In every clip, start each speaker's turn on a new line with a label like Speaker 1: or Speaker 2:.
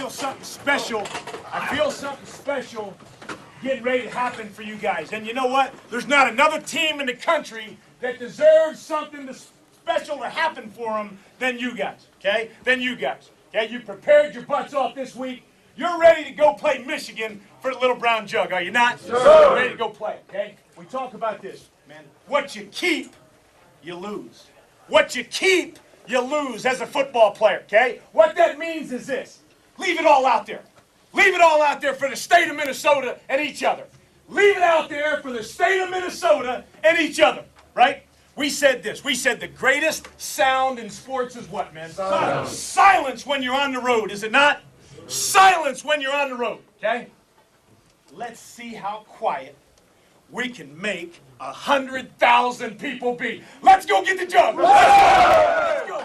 Speaker 1: feel something special. I feel something special getting ready to happen for you guys. And you know what? There's not another team in the country that deserves something special to happen for them than you guys, okay? Than you guys, okay? You prepared your butts off this week. You're ready to go play Michigan for the Little Brown Jug, are you not? Sir. You're ready to go play, okay? We talk about this, man. What you keep, you lose. What you keep, you lose as a football player, okay? What that means is this. Leave it all out there. Leave it all out there for the state of Minnesota and each other. Leave it out there for the state of Minnesota and each other, right? We said this. We said the greatest sound in sports is what, man? Silence. Silence when you're on the road, is it not? Silence when you're on the road, okay? Let's see how quiet we can make 100,000 people be. Let's go get the jug. Let's go.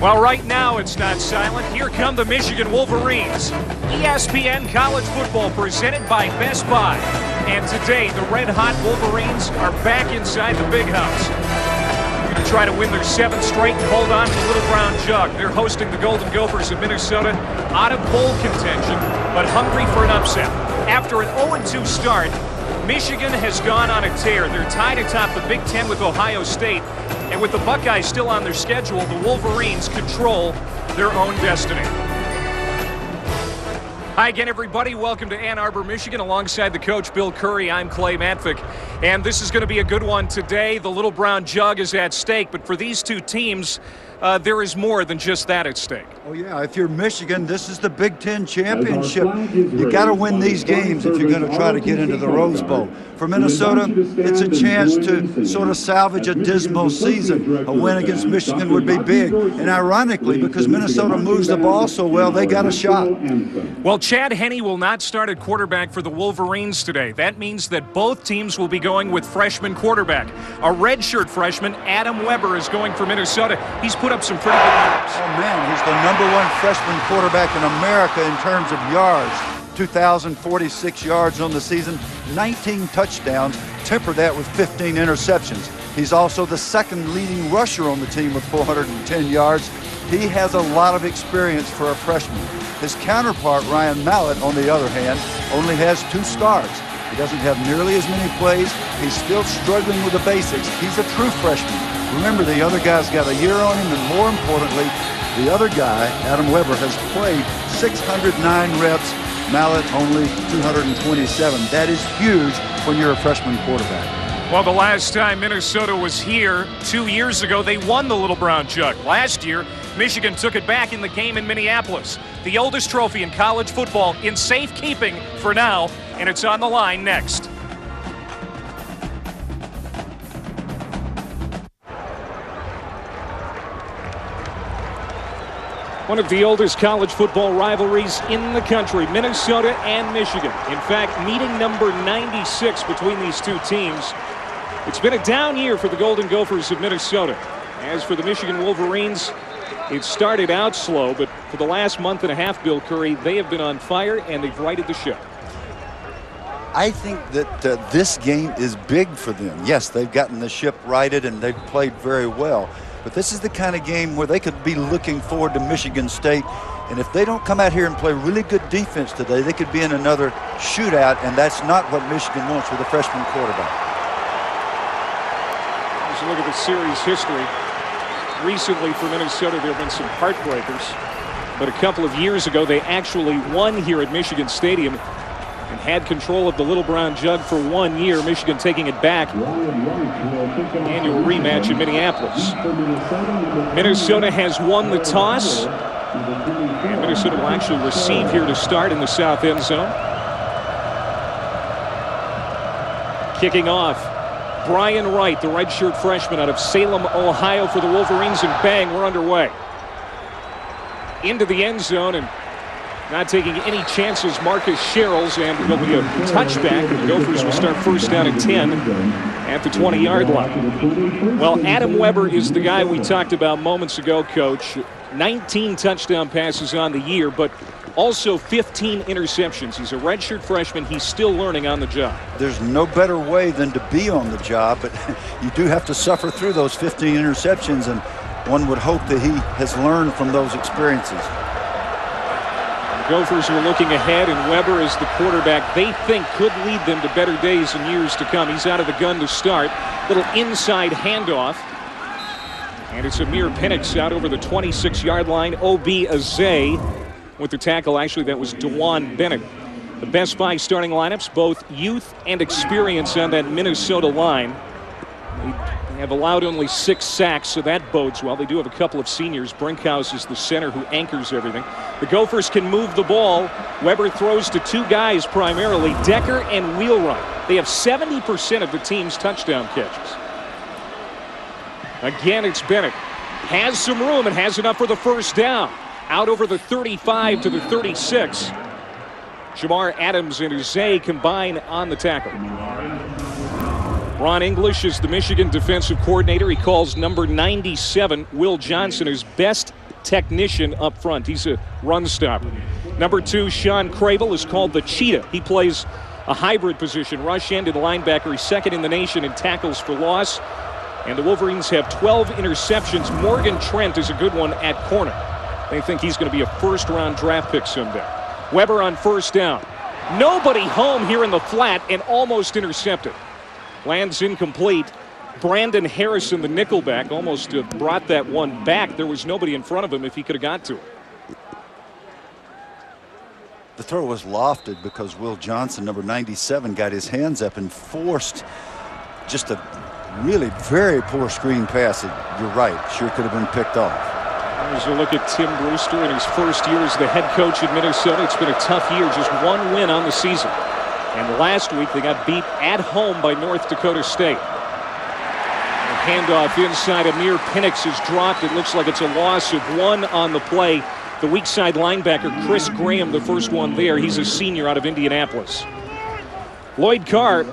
Speaker 2: Well, right now it's not silent. Here come the Michigan Wolverines. ESPN College Football presented by Best Buy. And today, the red-hot Wolverines are back inside the big house. They're going to try to win their 7th straight and hold on to the Little Brown Jug. They're hosting the Golden Gophers of Minnesota, out of bowl contention, but hungry for an upset. After an 0-2 start, Michigan has gone on a tear. They're tied atop the Big Ten with Ohio State. And with the Buckeyes still on their schedule, the Wolverines control their own destiny. Hi again, everybody. Welcome to Ann Arbor, Michigan. Alongside the coach, Bill Curry, I'm Clay Matvick. And this is going to be a good one today. The Little Brown Jug is at stake. But for these two teams, there is more than just that at stake.
Speaker 3: Oh, yeah. If you're Michigan, this is the Big Ten championship. You got to win these games if you're going to try to get into the Rose Bowl. For Minnesota, it's a chance to sort of salvage a dismal season. A win against Michigan would be big. And ironically, because Minnesota moves the ball so well, they got a shot.
Speaker 2: Well, Chad Henne will not start at quarterback for the Wolverines today. That means that both teams will be going with freshman quarterback. A redshirt freshman, Adam Weber, is going for Minnesota. He's put up some pretty good numbers.
Speaker 3: Oh, man, he's the #1 freshman quarterback in America in terms of yards. 2,046 yards on the season, 19 touchdowns, temper that with 15 interceptions. He's also the second leading rusher on the team with 410 yards. He has a lot of experience for a freshman. His counterpart, Ryan Mallett, on the other hand, only has 2 starts. He doesn't have nearly as many plays. He's still struggling with the basics. He's a true freshman. Remember, the other guy's got a year on him, and more importantly, the other guy, Adam Weber, has played 609 reps. Mallett only 227. That is huge when you're a freshman quarterback.
Speaker 2: Well, the last time Minnesota was here 2 years ago, they won the Little Brown Jug. Last year, Michigan took it back in the game in Minneapolis. The oldest trophy in college football in safekeeping for now, and it's on the line next. One of the oldest college football rivalries in the country, Minnesota and Michigan. In fact, meeting number 96 between these two teams. It's been a down year for the Golden Gophers of Minnesota. As for the Michigan Wolverines, it started out slow, but for the last month and a half, Bill Curry, they have been on fire and they've righted the ship.
Speaker 3: I think that this game is big for them. Yes, they've gotten the ship righted and they've played very well. But this is the kind of game where they could be looking forward to Michigan State. And if they don't come out here and play really good defense today, they could be in another shootout, and that's not what Michigan wants with a freshman quarterback.
Speaker 2: As you look at the series history, recently for Minnesota there have been some heartbreakers. But a couple of years ago they actually won here at Michigan Stadium and had control of the Little Brown Jug for 1 year. Michigan taking it back. Annual rematch in Minneapolis. Minnesota has won the toss. And Minnesota will actually receive here to start in the south end zone. Kicking off, Brian Wright, the redshirt freshman out of Salem, Ohio for the Wolverines, and bang, we're underway. Into the end zone, and not taking any chances, Marcus Sherrills, and there'll be a touchback. The Gophers will start first down at 10 at the 20-yard line. Well, Adam Weber is the guy we talked about moments ago, Coach. 19 touchdown passes on the year, but also 15 interceptions. He's a redshirt freshman. He's still learning on the job.
Speaker 3: There's no better way than to be on the job, but you do have to suffer through those 15 interceptions, and one would hope that he has learned from those experiences.
Speaker 2: The Gophers are looking ahead, and Weber is the quarterback they think could lead them to better days and years to come. He's out of the gun to start. Little inside handoff. And it's Amir Penix out over the 26-yard line. Obi Azay with the tackle. Actually, that was DeJuan Bennett. The Best Buy starting lineups, both youth and experience on that Minnesota line. They have allowed only 6 sacks, so that bodes well. They do have a couple of seniors. Brinkhouse is the center who anchors everything. The Gophers can move the ball. Weber throws to 2 guys primarily, Decker and Wheelwright. They have 70% of the team's touchdown catches. Again, it's Bennett. Has some room and has enough for the first down. Out over the 35 to the 36. Jamar Adams and Azay combine on the tackle. Ron English is the Michigan defensive coordinator. He calls number 97, Will Johnson, his best technician up front. He's a run stopper. Number 2, Sean Crable, is called the Cheetah. He plays a hybrid position, rush end and linebacker. He's second in the nation in tackles for loss. And the Wolverines have 12 interceptions. Morgan Trent is a good one at corner. They think he's going to be a first-round draft pick someday. Weber on first down. Nobody home here in the flat and almost intercepted. Lands incomplete. Brandon Harrison, the nickelback, almost brought that one back. There was nobody in front of him if he could have got to it.
Speaker 3: The throw was lofted because Will Johnson, number 97, got his hands up and forced just a really very poor screen pass. You're right, sure could have been picked off.
Speaker 2: There's a look at Tim Brewster in his first year as the head coach at Minnesota. It's been a tough year, just 1 win on the season. And last week they got beat at home by North Dakota State. A handoff inside. Amir Penix is dropped. It looks like it's a loss of 1 on the play. The weak side linebacker, Chris Graham, the first one there. He's a senior out of Indianapolis. Lloyd Carr,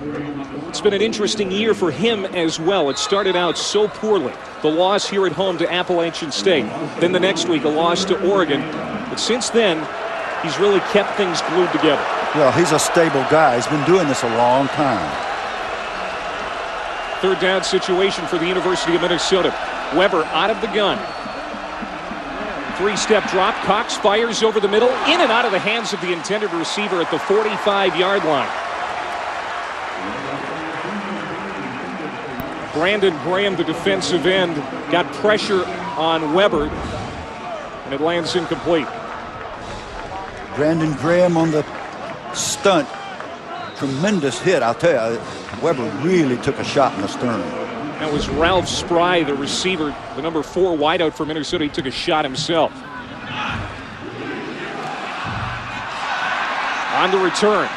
Speaker 2: it's been an interesting year for him as well. It started out so poorly. The loss here at home to Appalachian State. Then the next week, a loss to Oregon. But since then, he's really kept things glued together.
Speaker 3: Well, he's a stable guy. He's been doing this a long time.
Speaker 2: Third down situation for the University of Minnesota. Weber out of the gun. 3-step drop. Cox fires over the middle. In and out of the hands of the intended receiver at the 45-yard line. Brandon Graham, the defensive end, got pressure on Weber, and it lands incomplete.
Speaker 3: Brandon Graham on the stunt. Tremendous hit. I'll tell you, Weber really took a shot in the stern.
Speaker 2: That was Ralph Spry, the receiver, the number 4 wideout for Minnesota. He took a shot himself. On the return,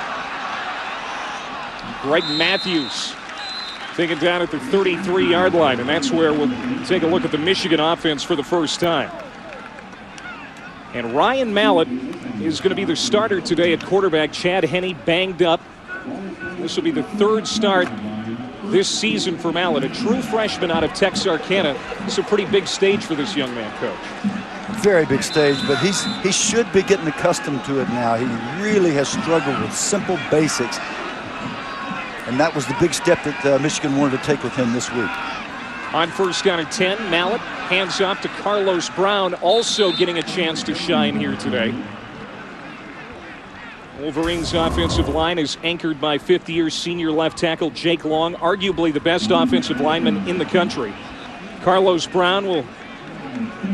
Speaker 2: Greg Matthews taken down at the 33-yard line, and that's where we'll take a look at the Michigan offense for the first time. And Ryan Mallett is going to be the starter today at quarterback. Chad Henne banged up. This will be the 3rd start this season for Mallett, a true freshman out of Texarkana. It's a pretty big stage for this young man, Coach.
Speaker 3: Very big stage, but he should be getting accustomed to it now. He really has struggled with simple basics. And that was the big step that Michigan wanted to take with him this week.
Speaker 2: On first down at 10, Mallett hands off to Carlos Brown, also getting a chance to shine here today. Wolverines' offensive line is anchored by 5th-year senior left tackle Jake Long, arguably the best offensive lineman in the country. Carlos Brown will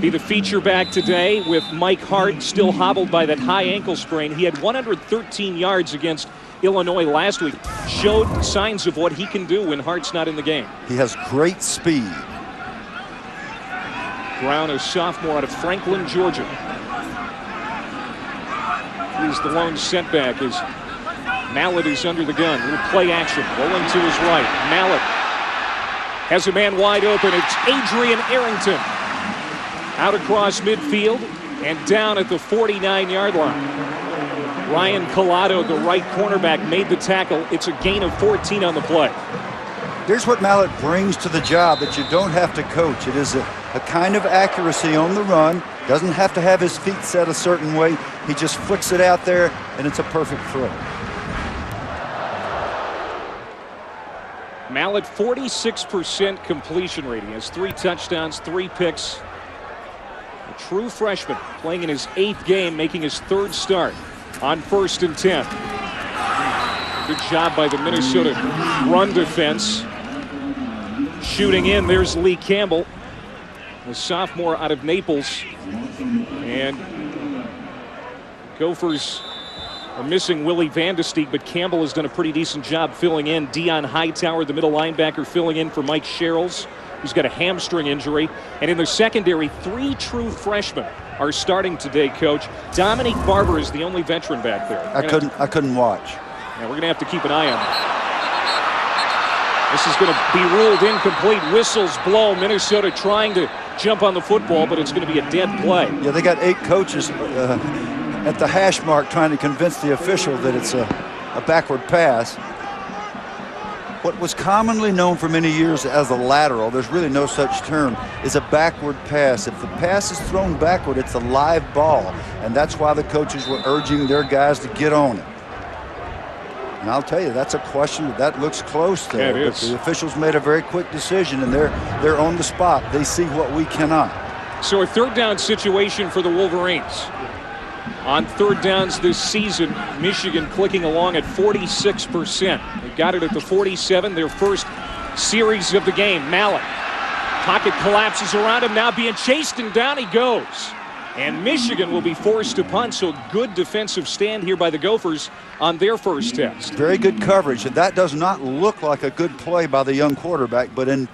Speaker 2: be the feature back today with Mike Hart still hobbled by that high ankle sprain. He had 113 yards against Illinois last week. Showed signs of what he can do when Hart's not in the game.
Speaker 3: He has great speed.
Speaker 2: Brown, a sophomore out of Franklin, Georgia. He's the lone setback as Mallett is under the gun. Little play action, rolling to his right. Mallett has a man wide open. It's Adrian Arrington. Out across midfield and down at the 49-yard line. Ryan Collado, the right cornerback, made the tackle. It's a gain of 14 on the play.
Speaker 3: Here's what Mallett brings to the job that you don't have to coach. It is a kind of accuracy on the run. Doesn't have to have his feet set a certain way. He just flicks it out there, and it's a perfect throw.
Speaker 2: Mallett, 46% completion rating. He has 3 touchdowns, 3 picks. A true freshman playing in his 8th game, making his 3rd start on 1st and 10. Good job by the Minnesota run defense. Shooting in, there's Lee Campbell, the sophomore out of Naples. And Gophers are missing Willie Vandesteeg, but Campbell has done a pretty decent job filling in. Dion Hightower, the middle linebacker, filling in for Mike Sherrills, who's got a hamstring injury. And in the secondary, 3 true freshmen are starting today, Coach. Dominique Barber is the only veteran back there.
Speaker 3: I couldn't watch.
Speaker 2: Now we're going to have to keep an eye on that. This is going to be ruled incomplete. Whistles blow. Minnesota trying to jump on the football, but it's going to be a dead play.
Speaker 3: Yeah, they got 8 coaches at the hash mark trying to convince the official that it's a backward pass. What was commonly known for many years as a lateral, there's really no such term, is a backward pass. If the pass is thrown backward, it's a live ball, and that's why the coaches were urging their guys to get on it. And I'll tell you, that's a question that looks close there.
Speaker 2: Yeah, it
Speaker 3: but
Speaker 2: is.
Speaker 3: the officials made a very quick decision, and they're on the spot. They see what we cannot.
Speaker 2: So a 3rd down situation for the Wolverines. On 3rd downs this season, Michigan clicking along at 46%. They got it at the 47, their first series of the game. Mallett, pocket collapses around him, now being chased, and down he goes. And Michigan will be forced to punt, so good defensive stand here by the Gophers on their first test.
Speaker 3: Very good coverage, and that does not look like a good play by the young quarterback, but in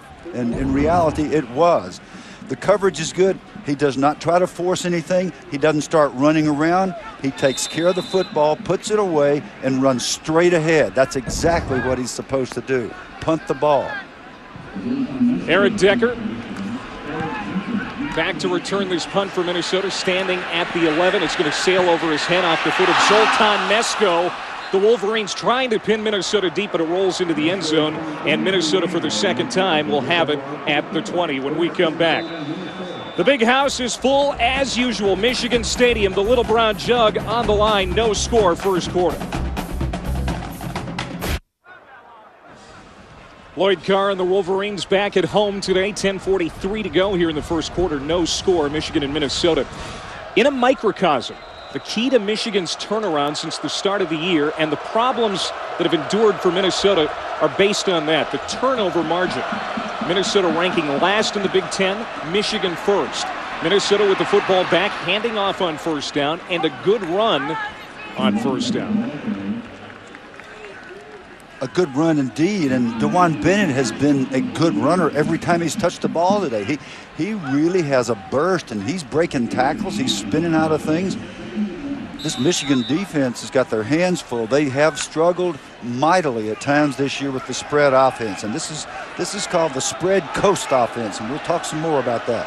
Speaker 3: reality it was. The coverage is good. He does not try to force anything. He doesn't start running around. He takes care of the football, puts it away, and runs straight ahead. That's exactly what he's supposed to do. Punt the ball.
Speaker 2: Eric Decker back to return this punt for Minnesota, standing at the 11. It's going to sail over his head off the foot of Zoltan Mesko. The Wolverines trying to pin Minnesota deep, but it rolls into the end zone, and Minnesota for the 2nd time will have it at the 20 when we come back. The big house is full as usual. Michigan Stadium, the Little Brown Jug on the line. No score, first quarter. Lloyd Carr and the Wolverines back at home today. 10:43 to go here in the first quarter. No score, Michigan and Minnesota. In a microcosm, the key to Michigan's turnaround since the start of the year and the problems that have endured for Minnesota are based on that, the turnover margin. Minnesota ranking last in the Big Ten, Michigan first. Minnesota with the football back, handing off on 1st down, and a good run on 1st down.
Speaker 3: A good run indeed, and DeJuan Bennett has been a good runner every time he's touched the ball today. He really has a burst, and he's breaking tackles. He's spinning out of things. This Michigan defense has got their hands full. They have struggled mightily at times this year with the spread offense, and this is called the spread coast offense, and we'll talk some more about that.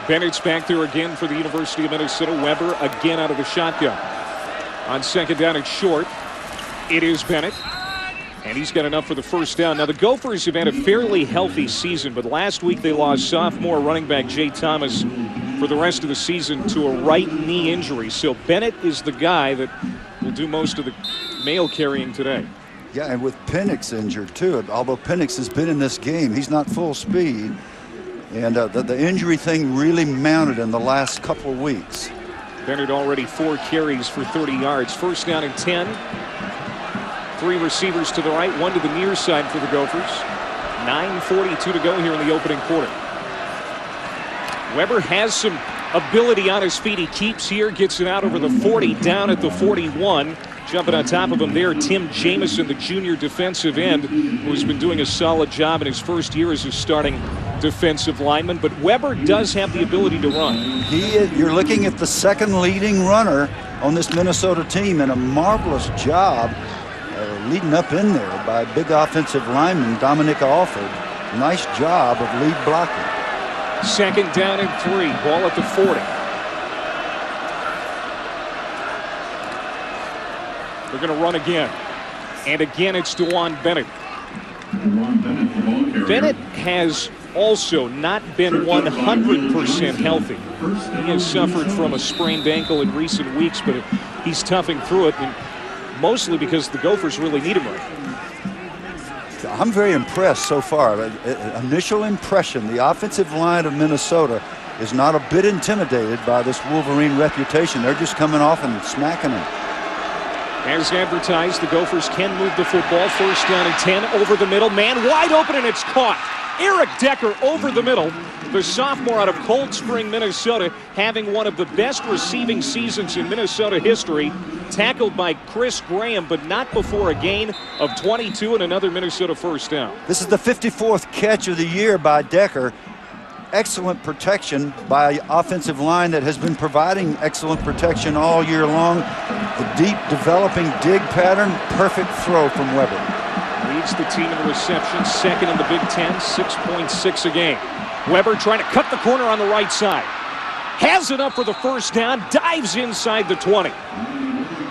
Speaker 2: Bennett's back there again for the University of Minnesota. Weber again out of the shotgun. On 2nd down and short, it is Bennett, and he's got enough for the 1st down. Now the Gophers have had a fairly healthy season, but last week they lost sophomore running back Jay Thomas for the rest of the season to a right knee injury. So Bennett is the guy that will do most of the mail carrying today.
Speaker 3: Yeah, and with Penix injured too, although Penix has been in this game, he's not full speed. And the injury thing really mounted in the last couple of weeks.
Speaker 2: Bennett already 4 carries for 30 yards. 1st down and 10. 3 receivers to the right, 1 to the near side for the Gophers. 9:42 to go here in the opening quarter. Weber has some ability on his feet. He keeps here, gets it out over the 40, down at the 41. Jumping on top of him there, Tim Jamison, the junior defensive end, who's been doing a solid job in his first year as a starting defensive lineman. But Weber does have the ability to run.
Speaker 3: You're looking at the 2nd leading runner on this Minnesota team, and a marvelous job leading up in there by big offensive lineman Dominic Alford. Nice job of lead blocking.
Speaker 2: 2nd down and 3, ball at the 40. They're going to run again. And again, it's DeJuan Bennett. Bennett has also not been 100% healthy. He has suffered from a sprained ankle in recent weeks, but he's toughing through it, and mostly because the Gophers really need him right.
Speaker 3: I'm very impressed so far. Initial impression, the offensive line of Minnesota is not a bit intimidated by this Wolverine reputation. They're just coming off and smacking them.
Speaker 2: As advertised, the Gophers can move the football. First down and 10 over the middle. Man wide open, and it's caught. Eric Decker over the middle. The sophomore out of Cold Spring, Minnesota, having one of the best receiving seasons in Minnesota history. Tackled by Chris Graham, but not before a gain of 22 and another Minnesota first down.
Speaker 3: This is the 54th catch of the year by Decker. Excellent protection by offensive line that has been providing excellent protection all year long. The deep developing dig pattern, perfect throw from Weber.
Speaker 2: Leads the team in receptions, second in the Big Ten, 6.6 a game. Weber trying to cut the corner on the right side. Has it up for the first down, dives inside the 20.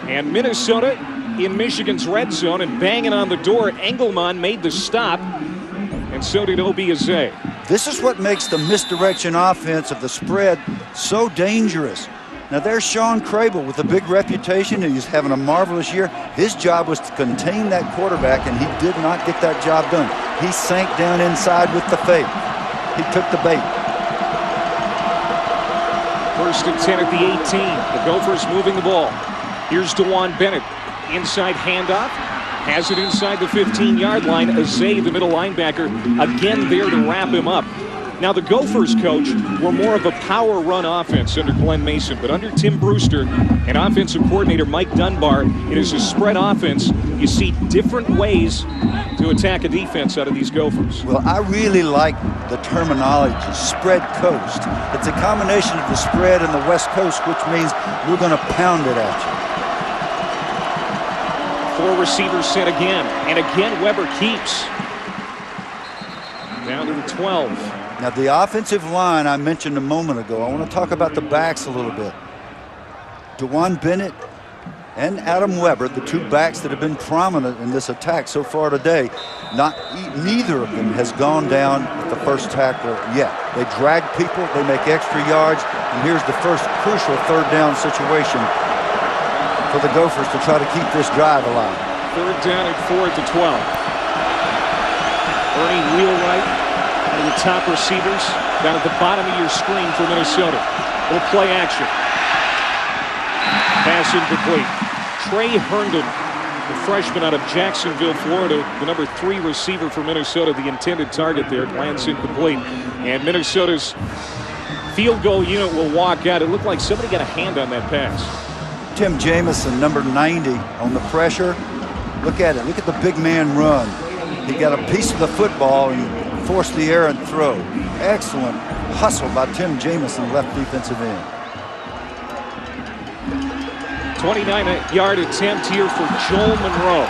Speaker 2: And Minnesota in Michigan's red zone and banging on the door. Engelmann made the stop, and so did Obieze.
Speaker 3: This is what makes the misdirection offense of the spread so dangerous. Now there's Sean Crable with a big reputation, and he's having a marvelous year. His job was to contain that quarterback, and he did not get that job done. He sank down inside with the fake. He took the bait.
Speaker 2: First and 10 at the 18. The Gophers moving the ball. Here's DeJuan Bennett. Inside handoff. Has it inside the 15-yard line. Azay, the middle linebacker, again there to wrap him up. Now, the Gophers, coach, were more of a power run offense under Glenn Mason, but under Tim Brewster and offensive coordinator Mike Dunbar, it is a spread offense. You see different ways to attack a defense out of these Gophers.
Speaker 3: Well, I really like the terminology, spread coast. It's a combination of the spread and the West Coast, which means we're going to pound it at you.
Speaker 2: 4 receivers set again, and again Weber keeps. Down to the 12.
Speaker 3: Now the offensive line I mentioned a moment ago, I want to talk about the backs a little bit. DeJuan Bennett and Adam Weber, the two backs that have been prominent in this attack so far today, neither of them has gone down at the first tackle yet. They drag people, they make extra yards, and here's the first crucial third down situation for the Gophers to try to keep this drive alive.
Speaker 2: Third down and 4 at the 12. Ernie Wheelwright, one of the top receivers, down at the bottom of your screen for Minnesota. Little play action. Pass incomplete. Trey Herndon, the freshman out of Jacksonville, Florida, the number 3 receiver for Minnesota, the intended target there, lands incomplete. And Minnesota's field goal unit will walk out. It looked like somebody got a hand on that pass.
Speaker 3: Tim Jamison, number 90, on the pressure. Look at it. Look at the big man run. He got a piece of the football and forced the errant throw. Excellent hustle by Tim Jamison, left defensive end.
Speaker 2: 29-yard attempt here for Joel Monroe.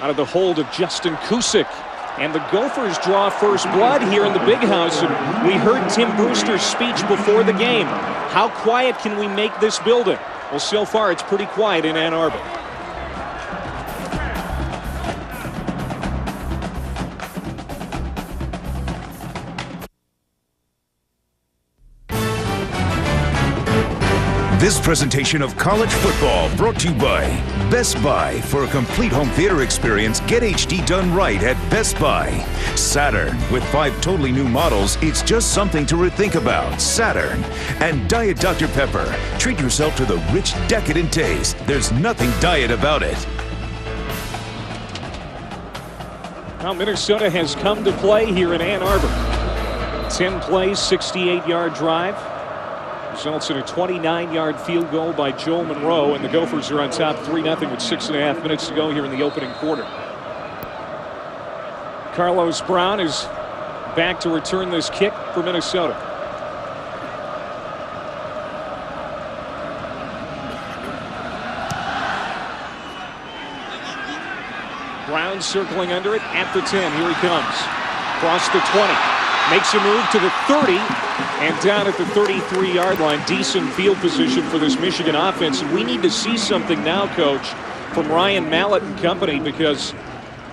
Speaker 2: Out of the hold of Justin Kusick. And the Gophers draw first blood here in the Big House. And we heard Tim Brewster's speech before the game. How quiet can we make this building? Well, so far it's pretty quiet in Ann Arbor.
Speaker 4: This presentation of college football brought to you by Best Buy. For a complete home theater experience, get HD done right at Best Buy. Saturn, with 5 totally new models, it's just something to rethink about. Saturn. And Diet Dr. Pepper. Treat yourself to the rich, decadent taste. There's nothing diet about it.
Speaker 2: Now Minnesota has come to play here in Ann Arbor. 10 plays, 68-yard drive. Results in a 29-yard field goal by Joel Monroe, and the Gophers are on top 3-0 with 6.5 minutes to go here in the opening quarter. Carlos Brown is back to return this kick for Minnesota. Brown circling under it at the 10. Here he comes. Across the 20. Makes a move to the 30 and down at the 33-yard line. Decent field position for this Michigan offense. And we need to see something now, Coach, from Ryan Mallett and company, because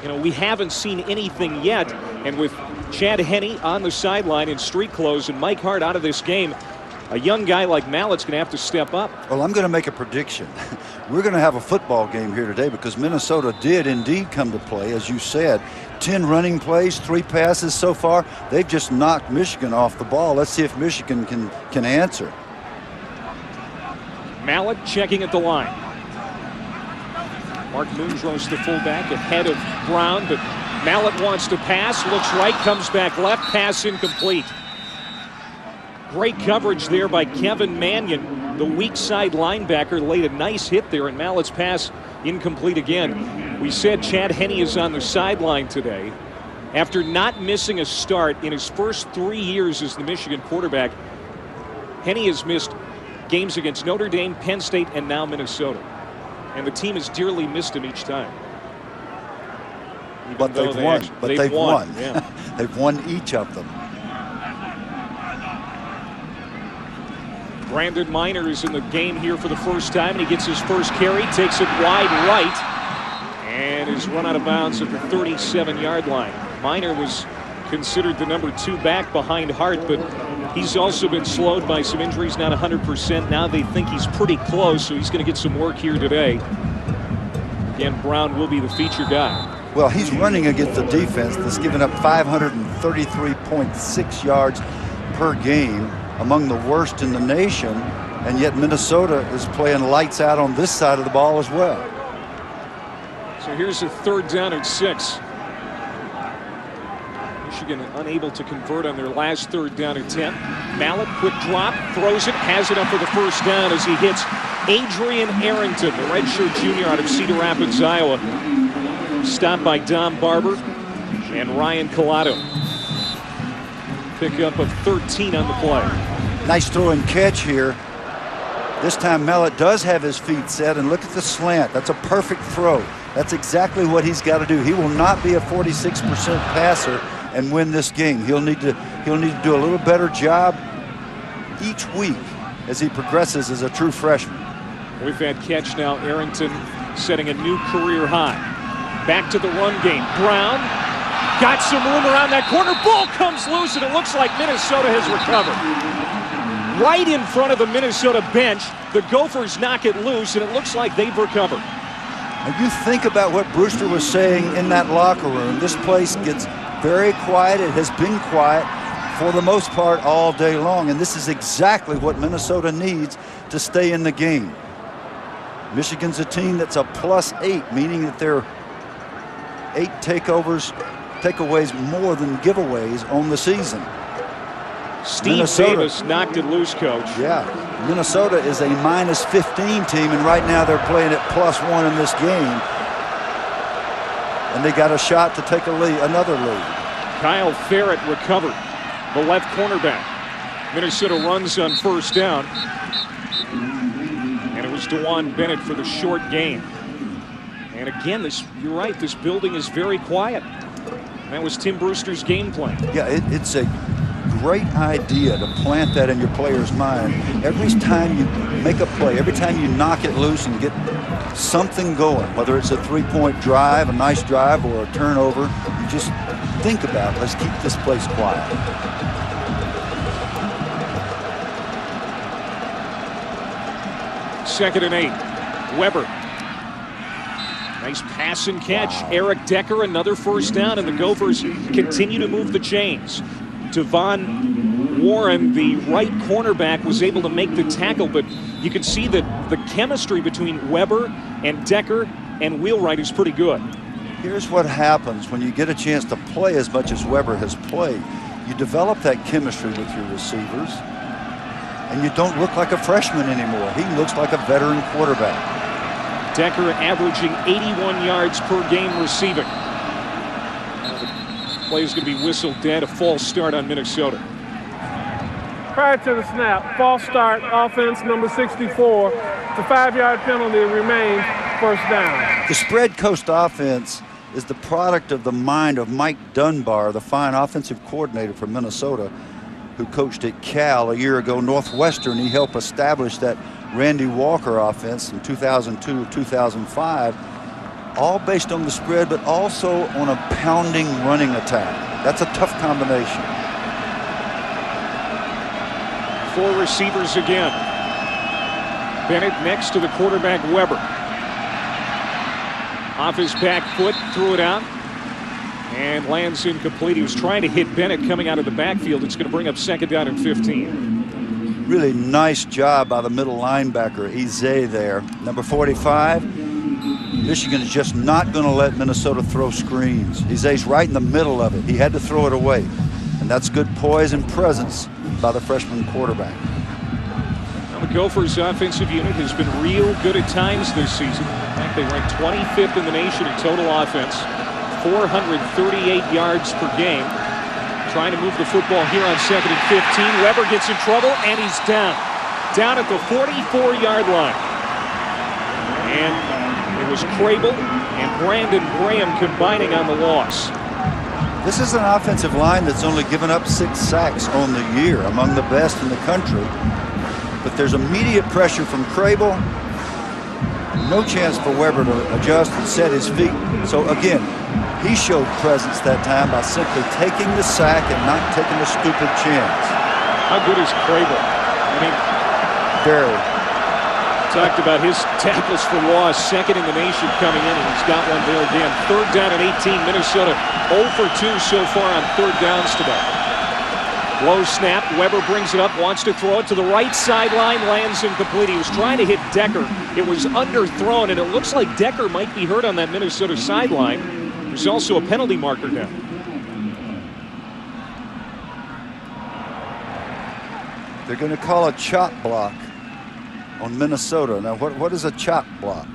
Speaker 2: You know, we haven't seen anything yet. And with Chad Henne on the sideline in street clothes and Mike Hart out of this game, a young guy like Mallett's going to have to step up.
Speaker 3: Well, I'm going to make a prediction. We're going to have a football game here today because Minnesota did indeed come to play, as you said. 10 running plays, 3 passes so far. They've just knocked Michigan off the ball. Let's see if Michigan can answer.
Speaker 2: Mallett checking at the line. Mark Moonrose, the fullback, ahead of Brown, but Mallett wants to pass, looks right, comes back left, pass incomplete. Great coverage there by Kevin Mannion. The weak side linebacker laid a nice hit there, and Mallett's pass incomplete again. We said Chad Henne is on the sideline today. After not missing a start in his first 3 years as the Michigan quarterback, Henne has missed games against Notre Dame, Penn State, and now Minnesota. And the team has dearly missed him each time.
Speaker 3: But they've won. They've won.
Speaker 2: Yeah.
Speaker 3: They've won each of them.
Speaker 2: Brandon Miner is in the game here for the first time, and he gets his first carry, takes it wide right, and is run out of bounds at the 37-yard line. Miner was considered the number 2 back behind Hart, but he's also been slowed by some injuries, not 100%. Now they think he's pretty close, so he's going to get some work here today. Again, Brown will be the feature guy.
Speaker 3: Well, he's running against a defense that's given up 533.6 yards per game, among the worst in the nation, and yet Minnesota is playing lights out on this side of the ball as well.
Speaker 2: So here's a 3rd down and 6. Michigan unable to convert on their last 3rd down attempt. Mallett, quick drop, throws it, has it up for the first down as he hits Adrian Arrington, the redshirt junior out of Cedar Rapids, Iowa. Stopped by Dom Barber and Ryan Collado. Pickup of 13 on the play.
Speaker 3: Nice throw and catch here. This time Mallett does have his feet set, and look at the slant. That's a perfect throw. That's exactly what he's got to do. He will not be a 46% passer and win this game. He'll need to do a little better job each week as he progresses as a true freshman.
Speaker 2: With that catch now, Arrington setting a new career high. Back to the run game. Brown got some room around that corner. Ball comes loose, and it looks like Minnesota has recovered. Right in front of the Minnesota bench, the Gophers knock it loose, and it looks like they've recovered.
Speaker 3: And you think about what Brewster was saying in that locker room. This place gets very quiet. It has been quiet for the most part all day long, and this is exactly what Minnesota needs to stay in the game. Michigan's a team that's a +8, meaning that they're 8 takeaways more than giveaways on the season.
Speaker 2: Steve Davis knocked it loose, Coach.
Speaker 3: Yeah, Minnesota is a -15 team, and right now they're playing at +1 in this game. And they got a shot to take another lead.
Speaker 2: Kyle Ferret recovered, the left cornerback. Minnesota runs on 1st down. And it was DeJuan Bennett for the short gain. And again, you're right, this building is very quiet. That was Tim Brewster's game plan.
Speaker 3: Yeah, it's a great idea to plant that in your player's mind. Every time you make a play, every time you knock it loose and get something going, whether it's a 3-point drive, a nice drive, or a turnover, you just think about, let's keep this place quiet.
Speaker 2: Second and 8. Weber. Nice pass and catch. Wow. Eric Decker, another 1st down, and the Gophers continue to move the chains. Devon Warren, the right cornerback, was able to make the tackle, but you can see that the chemistry between Weber and Decker and Wheelwright is pretty good.
Speaker 3: Here's what happens when you get a chance to play as much as Weber has played. You develop that chemistry with your receivers, and you don't look like a freshman anymore. He looks like a veteran quarterback.
Speaker 2: Decker averaging 81 yards per game receiving. Play is going to be whistled dead, a false start on Minnesota.
Speaker 5: Prior to the snap, false start, offense number 64. It's a 5-yard penalty, remains 1st down.
Speaker 3: The spread coast offense is the product of the mind of Mike Dunbar, the fine offensive coordinator from Minnesota, who coached at Cal a year ago. Northwestern, he helped establish that Randy Walker offense in 2002-2005. all based on the spread, but also on a pounding running attack. That's a tough combination.
Speaker 2: 4 receivers again. Bennett next to the quarterback, Weber. Off his back foot, threw it out, and lands incomplete. He was trying to hit Bennett coming out of the backfield. It's going to bring up 2nd down and 15.
Speaker 3: Really nice job by the middle linebacker, Eze there. Number 45. Michigan is just not going to let Minnesota throw screens. Eze's right in the middle of it. He had to throw it away. And that's good poise and presence by the freshman quarterback.
Speaker 2: Now the Gophers' offensive unit has been real good at times this season. In fact, they ranked 25th in the nation in total offense. 438 yards per game. Trying to move the football here on 2nd and 15. Weber gets in trouble, and he's down. Down at the 44-yard line. And it was Crable and Brandon Graham combining on the loss.
Speaker 3: This is an offensive line that's only given up 6 sacks on the year, among the best in the country. But there's immediate pressure from Crable. No chance for Weber to adjust and set his feet. So again, he showed presence that time by simply taking the sack and not taking a stupid chance.
Speaker 2: How good is Crable? I mean,
Speaker 3: very.
Speaker 2: Talked about his tackles for loss, 2nd in the nation coming in, and he's got one there again. 3rd down and 18. Minnesota 0 for 2 so far on 3rd downs today. Low snap. Weber brings it up, wants to throw it to the right sideline, lands incomplete. He was trying to hit Decker. It was underthrown, and it looks like Decker might be hurt on that Minnesota sideline. There's also a penalty marker now.
Speaker 3: They're going to call a chop block on Minnesota. Now, what is a chop block?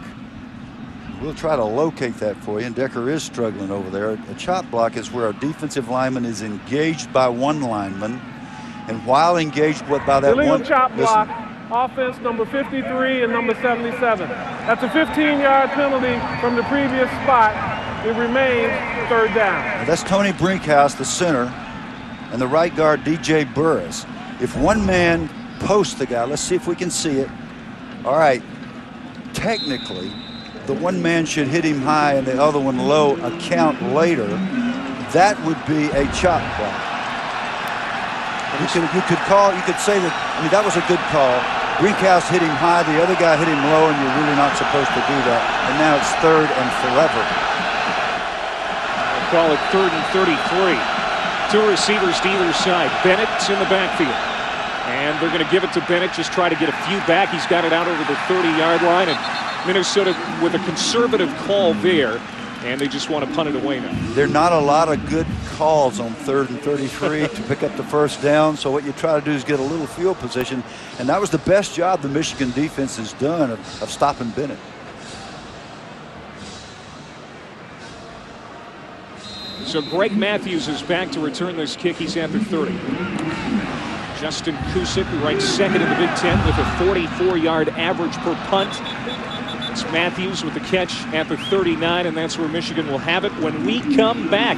Speaker 3: We'll try to locate that for you, and Decker is struggling over there. A chop block is where a defensive lineman is engaged by one lineman, and while engaged by that
Speaker 5: illegal
Speaker 3: one...
Speaker 5: chop block, offense number 53 and number 77. That's a 15-yard penalty from the previous spot. It remains 3rd down.
Speaker 3: Now that's Tony Brinkhouse, the center, and the right guard, DJ Burris. If one man posts the guy, let's see if we can see it. All right, technically, the one man should hit him high and the other one low a count later. That would be a chop block. You could say that, I mean, that was a good call. Brinkhouse hit him high, the other guy hit him low, and you're really not supposed to do that. And now it's 3rd and forever.
Speaker 2: Call it 3rd and 33. 2 receivers to either side. Bennett's in the backfield. And they're going to give it to Bennett, just try to get a few back. He's got it out over the 30-yard line. And Minnesota with a conservative call there. And they just want to punt it away now.
Speaker 3: There are not a lot of good calls on 3rd and 33 to pick up the 1st down. So what you try to do is get a little field position. And that was the best job the Michigan defense has done of stopping Bennett.
Speaker 2: So Greg Matthews is back to return this kick. He's at the 30. Justin Kusick, who ranks 2nd in the Big Ten with a 44-yard average per punt. It's Matthews with the catch at the 39, and that's where Michigan will have it when we come back.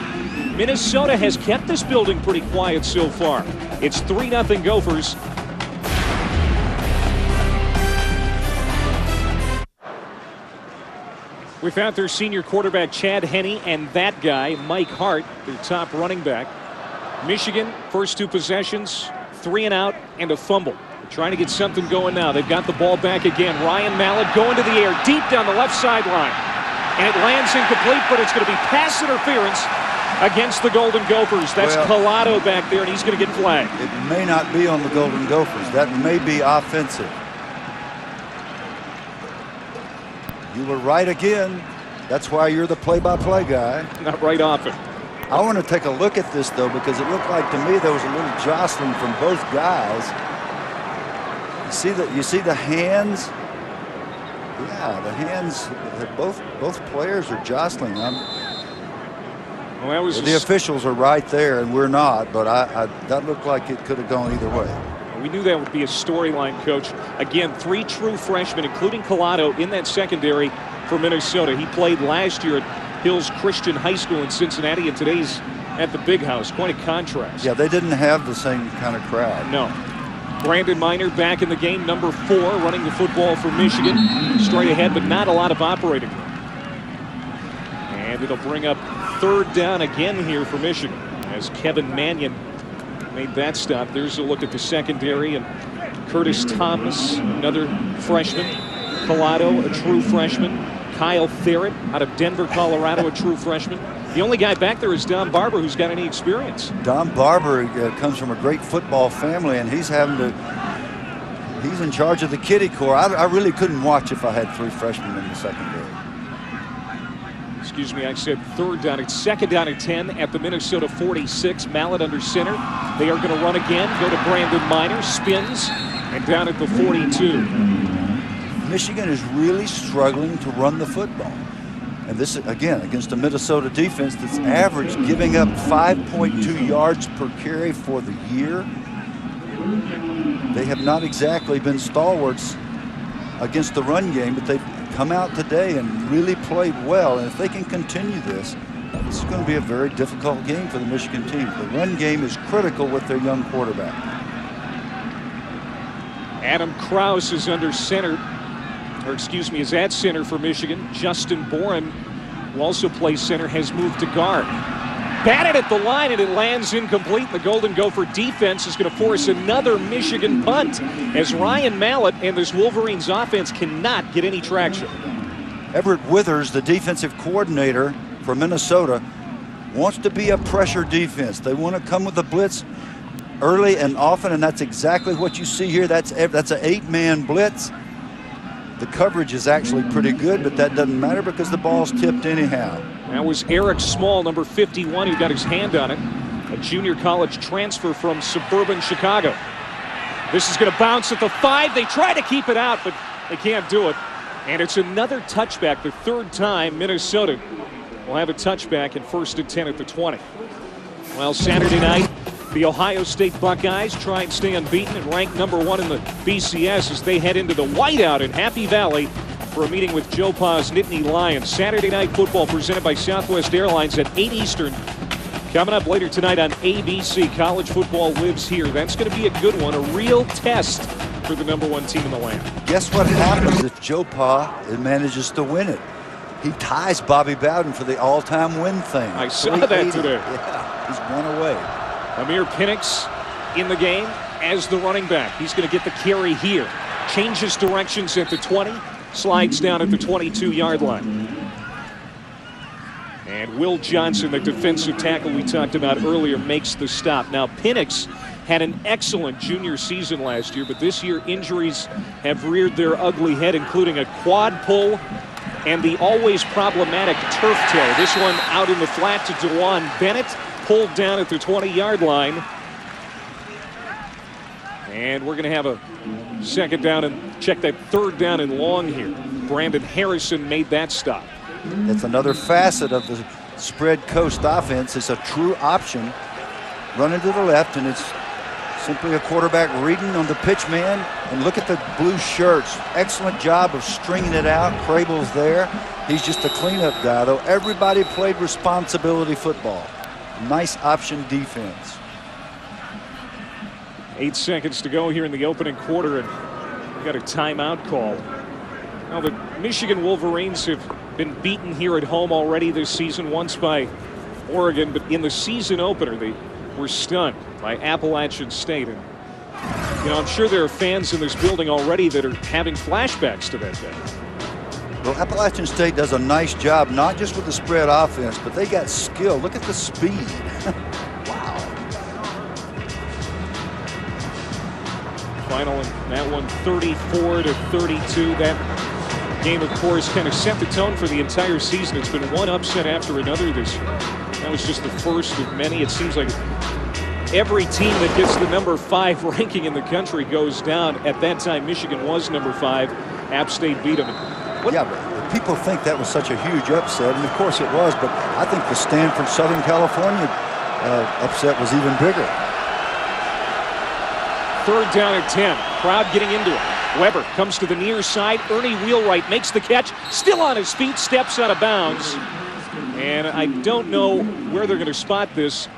Speaker 2: Minnesota has kept this building pretty quiet so far. It's 3-0 Gophers. Without their senior quarterback Chad Henne and that guy, Mike Hart, their top running back. Michigan, first 2 possessions, 3 and out, and a fumble. They're trying to get something going now. They've got the ball back again. Ryan Mallett going to the air, deep down the left sideline. And it lands incomplete, but it's going to be pass interference against the Golden Gophers. That's Collado back there, and he's going to get flagged.
Speaker 3: It may not be on the Golden Gophers. That may be offensive. You were right again. That's why you're the play-by-play guy.
Speaker 2: Not right often.
Speaker 3: I want to take a look at this, though, because it looked like to me there was a little jostling from both guys. You see the hands? Yeah, the hands. Both players are jostling.
Speaker 2: Well, that was
Speaker 3: the officials are right there, and we're not. But that looked like it could have gone either way.
Speaker 2: We knew that would be a storyline, Coach. Again, 3 true freshmen, including Collado, in that secondary for Minnesota. He played last year at Hills Christian High School in Cincinnati, and today's at the Big House. Quite a contrast.
Speaker 3: Yeah, they didn't have the same kind of crowd.
Speaker 2: No. Brandon Minor back in the game, number 4, running the football for Michigan. Straight ahead, but not a lot of operating room. And it'll bring up third down again here for Michigan as Kevin Mannion made that stop. There's a look at the secondary, and Curtis Thomas, another freshman. Collado, a true freshman. Kyle Therrett out of Denver, Colorado, a true freshman. The only guy back there is Don Barber, who's got any experience.
Speaker 3: Don Barber comes from a great football family, and he's in charge of the kiddie corps. I really couldn't watch if I had 3 freshmen in the secondary.
Speaker 2: Excuse me, I said third down. It's second down and 10 at the Minnesota 46. Mallett under center. They are going to run again. Go to Brandon Minor. Spins. And down at the 42.
Speaker 3: Michigan is really struggling to run the football. And this, again, against a Minnesota defense that's average, giving up 5.2 yards per carry for the year. They have not exactly been stalwarts against the run game, but they've come out today and really played well. And if they can continue this, this is going to be a very difficult game for the Michigan team. The run game is critical with their young quarterback.
Speaker 2: Adam Krause is under center, or excuse me, is at center for Michigan. Justin Boren, who also plays center, has moved to guard. Batted at the line, and it lands incomplete. The Golden Gopher defense is going to force another Michigan punt as Ryan Mallett and this Wolverines offense cannot get any traction.
Speaker 3: Everett Withers, the defensive coordinator for Minnesota, wants to be a pressure defense. They want to come with the blitz early and often, and that's exactly what you see here. That's an 8-man blitz. The coverage is actually pretty good, but that doesn't matter because the ball's tipped anyhow.
Speaker 2: That was Eric Small, number 51, who got his hand on it. A junior college transfer from suburban Chicago. This is going to bounce at the 5. They try to keep it out, but they can't do it. And it's another touchback, the third time Minnesota will have a touchback, and 1st and 10 at the 20. Well, Saturday night, the Ohio State Buckeyes try and stay unbeaten and rank number 1 in the BCS as they head into the whiteout in Happy Valley for a meeting with Joe Pa's Nittany Lions. Saturday Night Football presented by Southwest Airlines at 8 Eastern. Coming up later tonight on ABC, college football lives here. That's going to be a good one, a real test for the number 1 team in the land.
Speaker 3: Guess what happens if Joe Pa manages to win it? He ties Bobby Bowden for the all-time win thing.
Speaker 2: I saw that today.
Speaker 3: Yeah, he's 1 away.
Speaker 2: Amir Penix in the game as the running back. He's going to get the carry here. Changes directions at the 20. Slides down at the 22-yard line. And Will Johnson, the defensive tackle we talked about earlier, makes the stop. Now, Penix had an excellent junior season last year, but this year injuries have reared their ugly head, including a quad pull and the always problematic turf toe. This one out in the flat to DeJuan Bennett, pulled down at the 20-yard line. And we're going to have a second down and check that third down and long here. Brandon Harrison made that stop.
Speaker 3: That's another facet of the spread coast offense. It's a true option. Running to the left, and it's simply a quarterback reading on the pitch man. And look at the blue shirts. Excellent job of stringing it out. Crable's there. He's just a cleanup guy, though. Everybody played responsibility football. Nice option defense.
Speaker 2: 8 seconds to go here in the opening quarter, and we got a timeout call. Now, the Michigan Wolverines have been beaten here at home already this season, once by Oregon, but in the season opener, they were stunned by Appalachian State. And, you know, I'm sure there are fans in this building already that are having flashbacks to that day.
Speaker 3: Well, Appalachian State does a nice job, not just with the spread offense, but they got skill. Look at the speed. Wow.
Speaker 2: Final in that one, 34-32. That game, of course, kind of set the tone for the entire season. It's been one upset after another this year. That was just the first of many. It seems like every team that gets the number 5 ranking in the country goes down. At that time, Michigan was number 5. App State beat them.
Speaker 3: Yeah, but people think that was such a huge upset, and of course it was, but I think the Stanford Southern California upset was even bigger.
Speaker 2: Third down at 10. Crowd getting into it. Weber comes to the near side. Ernie Wheelwright makes the catch. Still on his feet. Steps out of bounds. And I don't know where they're going to spot this.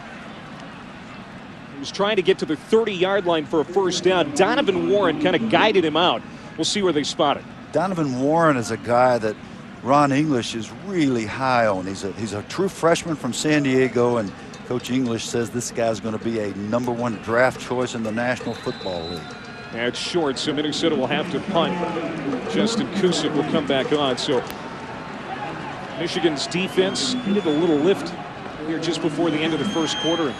Speaker 2: He was trying to get to the 30-yard line for a first down. Donovan Warren kind of guided him out. We'll see where they spot it.
Speaker 3: Donovan Warren is a guy that Ron English is really high on. He's a true freshman from San Diego, and Coach English says this guy's going to be a #1 draft choice in the National Football League.
Speaker 2: That's short, so Minnesota will have to punt. Justin Kusick will come back on. So Michigan's defense needed a little lift here just before the end of the first quarter.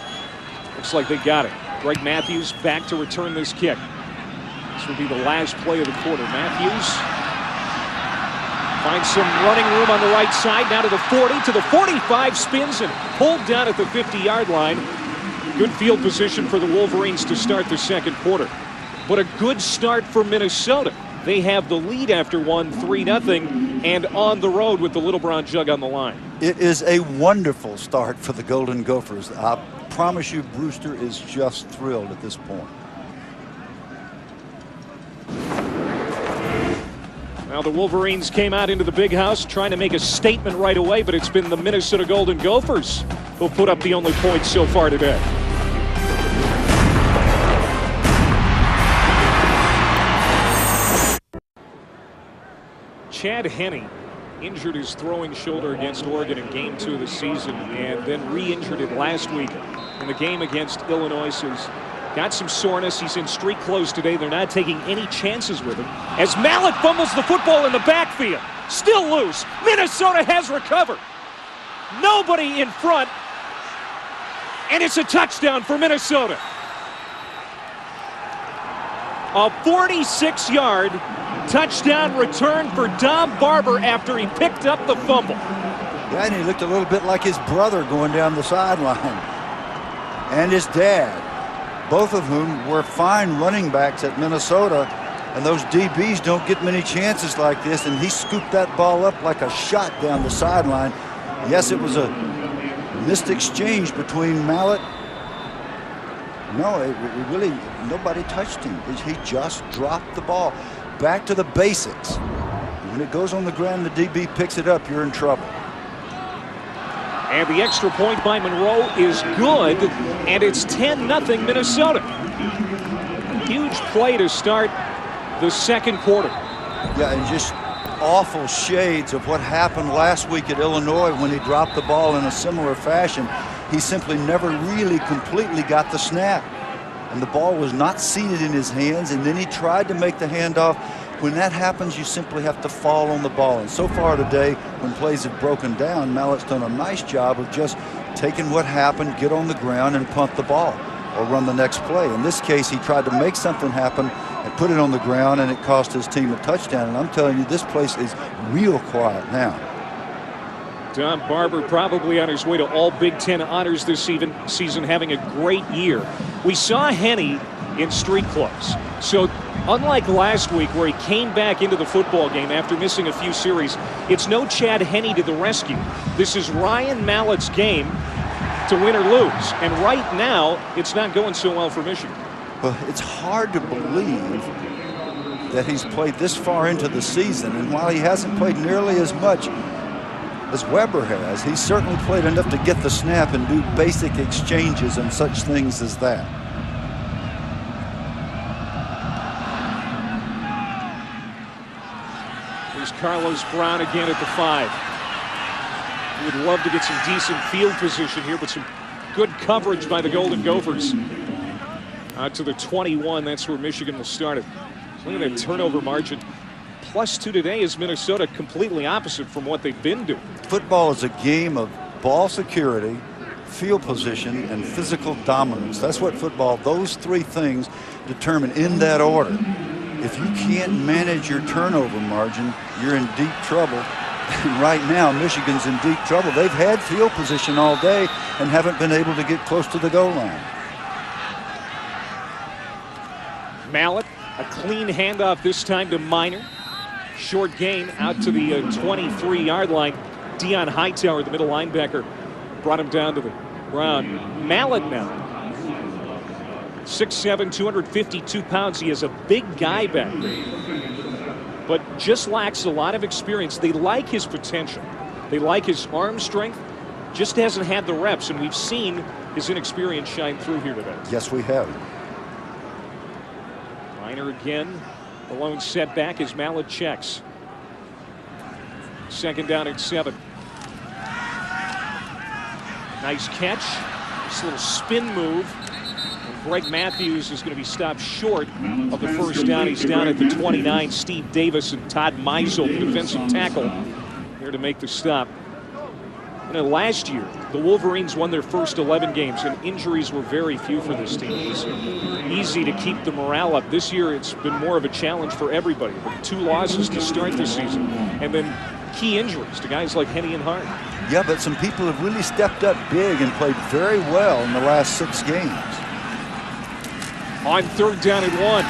Speaker 2: Looks like they got it. Greg Matthews back to return this kick. This will be the last play of the quarter. Matthews finds some running room on the right side. Now to the 40, to the 45, spins and pulled down at the 50-yard line. Good field position for the Wolverines to start the second quarter. But a good start for Minnesota. They have the lead after one, 3-0, and on the road with the Little Brown Jug on the line.
Speaker 3: It is a wonderful start for the Golden Gophers. I promise you, Brewster is just thrilled at this point.
Speaker 2: Now the Wolverines came out into the big house trying to make a statement right away, but it's been the Minnesota Golden Gophers who'll put up the only points so far today. Chad Henne injured his throwing shoulder against Oregon in Game 2 of the season, and then re-injured it last week in the game against Illinois. So he's got some soreness. He's in street clothes today. They're not taking any chances with him as Mallett fumbles the football in the backfield. Still loose. Minnesota has recovered. Nobody in front, and it's a touchdown for Minnesota. A 46-yard touchdown return for Dom Barber after he picked up the fumble.
Speaker 3: Yeah, and he looked a little bit like his brother going down the sideline. And his dad, both of whom were fine running backs at Minnesota. And those DBs don't get many chances like this, and he scooped that ball up like a shot down the sideline. Yes, it was a missed exchange between Mallett. No, it really, nobody touched him. He just dropped the ball. Back to the basics. When it goes on the ground, the DB picks it up, you're in trouble.
Speaker 2: And the extra point by Monroe is good, and it's 10-0 Minnesota. Huge play to start the second quarter.
Speaker 3: Yeah, and just awful shades of what happened last week at Illinois when he dropped the ball in a similar fashion. He simply never really completely got the snap. And the ball was not seated in his hands, and then he tried to make the handoff. When that happens, you simply have to fall on the ball. And so far today, when plays have broken down, Mallett's done a nice job of just taking what happened, get on the ground, and punt the ball or run the next play. In this case, he tried to make something happen and put it on the ground, and it cost his team a touchdown. And I'm telling you, this place is real quiet now.
Speaker 2: Dom Barber probably on his way to all Big Ten honors this season, having a great year. We saw Henne in street clothes. So unlike last week where he came back into the football game after missing a few series, it's no Chad Henne to the rescue. This is Ryan Mallett's game to win or lose. And right now, it's not going so well for Michigan.
Speaker 3: Well, it's hard to believe that he's played this far into the season. And while he hasn't played nearly as much as Weber has, he's certainly played enough to get the snap and do basic exchanges and such things as that.
Speaker 2: Here's Carlos Brown again at the 5. He would love to get some decent field position here, but some good coverage by the Golden Gophers. Out to the 21, that's where Michigan will start it. Look at that turnover margin. +2 today is Minnesota, completely opposite from what they've been doing.
Speaker 3: Football is a game of ball security, field position, and physical dominance. That's what football, those three things determine in that order. If you can't manage your turnover margin, you're in deep trouble. And right now, Michigan's in deep trouble. They've had field position all day and haven't been able to get close to the goal line.
Speaker 2: Mallett, a clean handoff this time to Minor. Short gain out to the 23-yard line. Dion Hightower, the middle linebacker, brought him down to the ground. Mallett now, 6'7", 252 pounds. He is a big guy back there, but just lacks a lot of experience. They like his potential. They like his arm strength. Just hasn't had the reps, and we've seen his inexperience shine through here today.
Speaker 3: Yes, we have.
Speaker 2: Minor again. The lone setback as Mallett checks. Second down and 7. Nice catch. This little spin move. And Greg Matthews is going to be stopped short of the first down. He's down at the 29. Steve Davis and Todd Meisel, the defensive tackle, there to make the stop. Last year, the Wolverines won their first 11 games, and injuries were very few for this team. It was easy to keep the morale up. This year, it's been more of a challenge for everybody. 2 losses to start the season, and then key injuries to guys like Henny and Hart.
Speaker 3: Yeah, but some people have really stepped up big and played very well in the last 6 games.
Speaker 2: On third down and 1,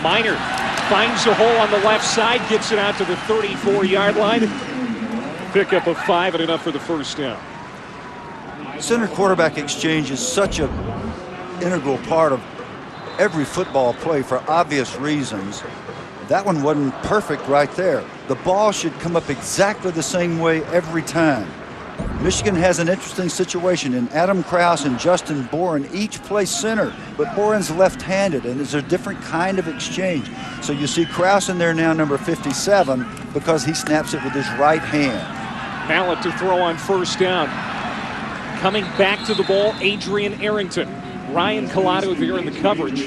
Speaker 2: Minor finds a hole on the left side, gets it out to the 34-yard line. Pick up of 5 and enough for the first down.
Speaker 3: Center quarterback exchange is such an integral part of every football play for obvious reasons. That one wasn't perfect right there. The ball should come up exactly the same way every time. Michigan has an interesting situation in Adam Krause and Justin Boren each play center, but Boren's left-handed, and it's a different kind of exchange. So you see Krause in there now, number 57, because he snaps it with his right hand.
Speaker 2: Mallett to throw on first down. Coming back to the ball, Adrian Arrington. Ryan Collado there in the coverage,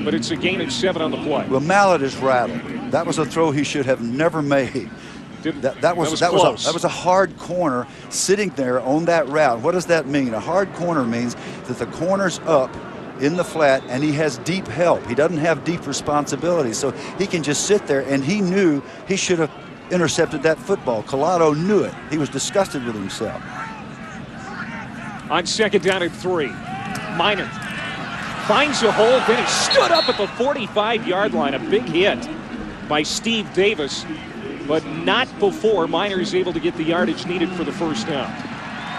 Speaker 2: but it's a gain of 7 on the play.
Speaker 3: Well, Mallett is rattled. That was a throw he should have never made. That was a hard corner sitting there on that route. What does that mean? A hard corner means that the corner's up in the flat and he has deep help. He doesn't have deep responsibility, so he can just sit there, and he knew he should have intercepted that football. Collado knew it. He was disgusted with himself.
Speaker 2: On second down and 3, Minor finds a hole, then he stood up at the 45-yard line. A big hit by Steve Davis, but not before Minor is able to get the yardage needed for the first down.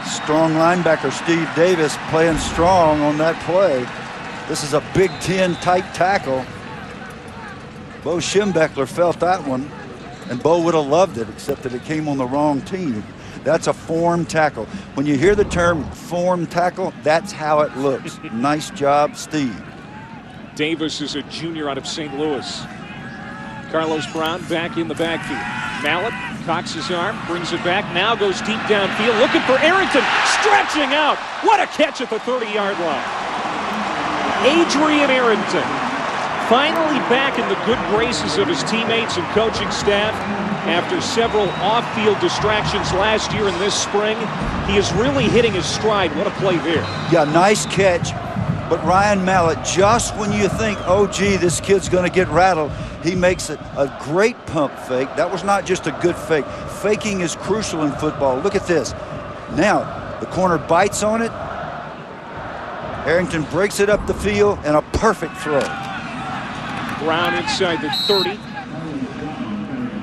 Speaker 3: Strong linebacker Steve Davis playing strong on that play. This is a Big Ten type tackle. Bo Schembechler felt that one, and Bo would have loved it, except that it came on the wrong team. That's a form tackle. When you hear the term form tackle, that's how it looks. Nice job, Steve.
Speaker 2: Davis is a junior out of St. Louis. Carlos Brown back in the backfield. Mallett cocks his arm, brings it back, now goes deep downfield, looking for Arrington, stretching out. What a catch at the 30-yard line. Adrian Arrington, finally back in the good graces of his teammates and coaching staff. After several off-field distractions last year and this spring, he is really hitting his stride. What a play there.
Speaker 3: Yeah, nice catch. But Ryan Mallett, just when you think, oh, gee, this kid's going to get rattled, he makes it a great pump fake. That was not just a good fake. Faking is crucial in football. Look at this. Now, the corner bites on it. Arrington breaks it up the field, and a perfect throw.
Speaker 2: Brown inside the 30.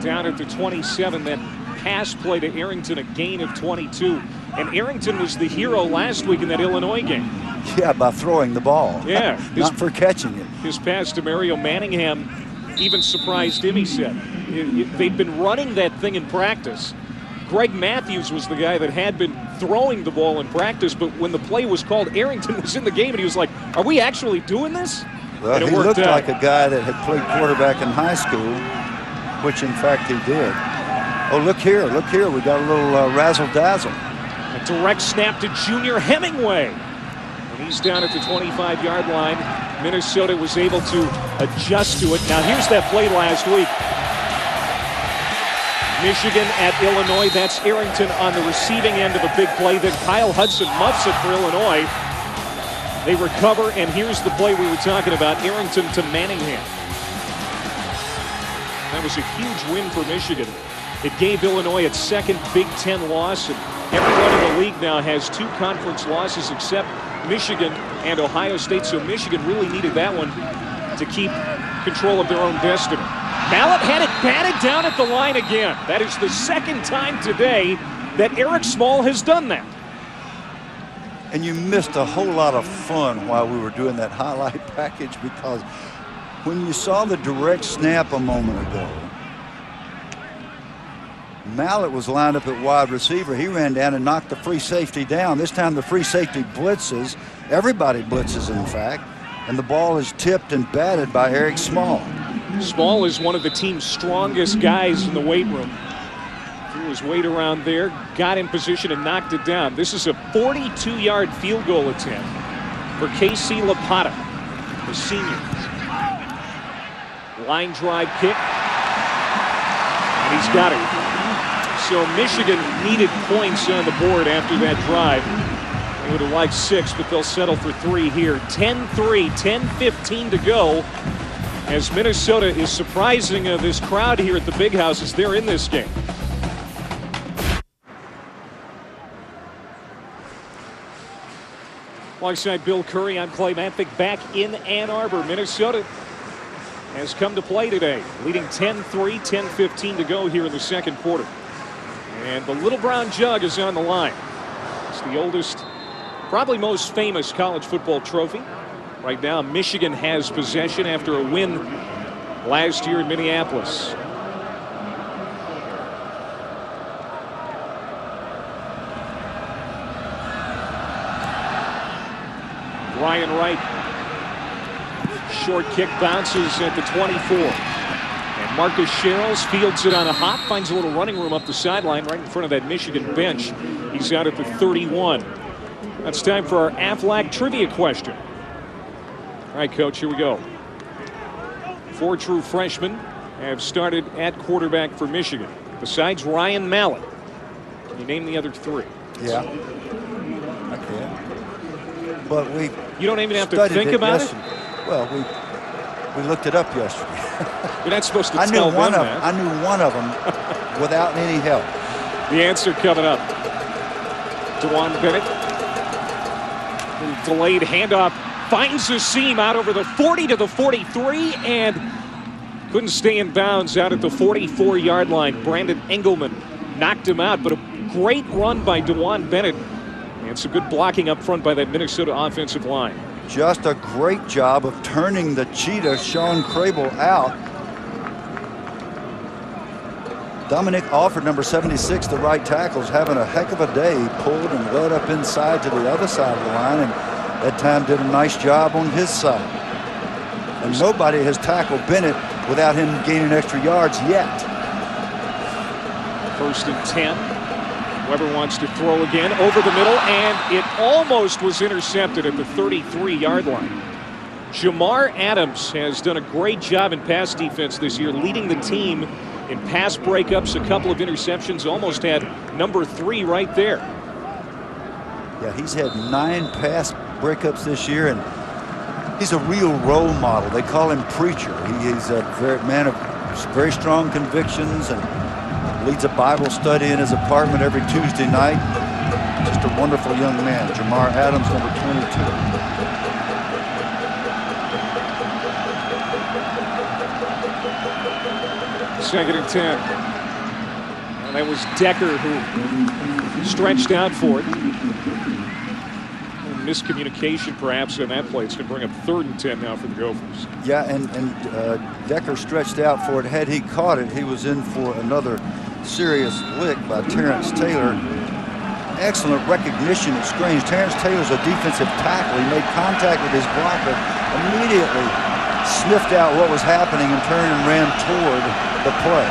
Speaker 2: Down at the 27, that pass play to Arrington, a gain of 22. And Arrington was the hero last week in that Illinois game.
Speaker 3: Yeah, by throwing the ball.
Speaker 2: Yeah.
Speaker 3: Not for catching it.
Speaker 2: His pass to Mario Manningham even surprised him, he said. They'd been running that thing in practice. Greg Matthews was the guy that had been throwing the ball in practice, but when the play was called, Arrington was in the game, and he was like, are we actually doing this?
Speaker 3: Well, he looked like a guy that had played quarterback in high school, which in fact he did. Oh, look here, we got a little razzle-dazzle.
Speaker 2: A direct snap to junior Hemingway. And he's down at the 25-yard line. Minnesota was able to adjust to it. Now here's that play last week. Michigan at Illinois. That's Arrington on the receiving end of a big play. Then Kyle Hudson muffs it for Illinois. They recover, and here's the play we were talking about, Arrington to Manningham. That was a huge win for Michigan. It gave Illinois its second Big Ten loss, and everyone in the league now has 2 conference losses except Michigan and Ohio State, so Michigan really needed that one to keep control of their own destiny. Mallett had it batted down at the line again. That is the second time today that Eric Small has done that.
Speaker 3: And you missed a whole lot of fun while we were doing that highlight package, because when you saw the direct snap a moment ago, Mallett was lined up at wide receiver. He ran down and knocked the free safety down. This time the free safety blitzes. Everybody blitzes, in fact. And the ball is tipped and batted by Eric Small.
Speaker 2: Small is one of the team's strongest guys in the weight room. Threw his weight around there, got in position and knocked it down. This is a 42-yard field goal attempt for Casey Lapata, the senior. Line drive kick, and he's got it. So Michigan needed points on the board after that drive. They would have liked 6, but they'll settle for 3 here. 10-3, 10-15 to go. As Minnesota is surprising this crowd here at the Big House as they're in this game. Alongside Bill Curry, I'm Clay Mathick back in Ann Arbor. Minnesota has come to play today, leading 10-3, 10-15 to go here in the second quarter. And the Little Brown Jug is on the line. It's the oldest, probably most famous college football trophy. Right now, Michigan has possession after a win last year in Minneapolis. Ryan Wright. Short kick bounces at the 24. And Marcus Sherrills fields it on a hop, finds a little running room up the sideline right in front of that Michigan bench. He's out at the 31. That's time for our Aflac trivia question. All right, Coach, here we go. 4 true freshmen have started at quarterback for Michigan. Besides Ryan Mallett, can you name the other 3?
Speaker 3: Yeah, I can. But
Speaker 2: you don't even have to think about it?
Speaker 3: Well, we looked it up yesterday.
Speaker 2: You're not supposed to tell them that.
Speaker 3: I knew one of them without any help.
Speaker 2: The answer coming up. DeJuan Bennett. Delayed handoff. Finds the seam out over the 40 to the 43 and couldn't stay in bounds out at the 44-yard line. Brandon Engelman knocked him out, but a great run by DeJuan Bennett and some good blocking up front by that Minnesota offensive line.
Speaker 3: Just a great job of turning the cheetah, Sean Crable, out. Dominic Alford, number 76, the right tackle, is having a heck of a day. He pulled and led up inside to the other side of the line, and that time did a nice job on his side. And nobody has tackled Bennett without him gaining extra yards yet.
Speaker 2: 1st and 10. Weber wants to throw again over the middle, and it almost was intercepted at the 33-yard line. Jamar Adams has done a great job in pass defense this year, leading the team in pass breakups, a couple of interceptions, almost had number 3 right there.
Speaker 3: Yeah, he's had 9 pass breakups this year, and he's a real role model. They call him Preacher. He's a man of very strong convictions and leads a Bible study in his apartment every Tuesday night. Just a wonderful young man. Jamar Adams, number 22.
Speaker 2: 2nd and 10. And that was Decker who stretched out for it. Miscommunication perhaps on that play. It's going to bring up 3rd and 10 now for the Gophers.
Speaker 3: Yeah, and Decker stretched out for it. Had he caught it, he was in for another serious lick by Terrence Taylor. Excellent recognition of screens. Terrence Taylor's a defensive tackle. He made contact with his blocker, immediately sniffed out what was happening and turned and ran toward the play.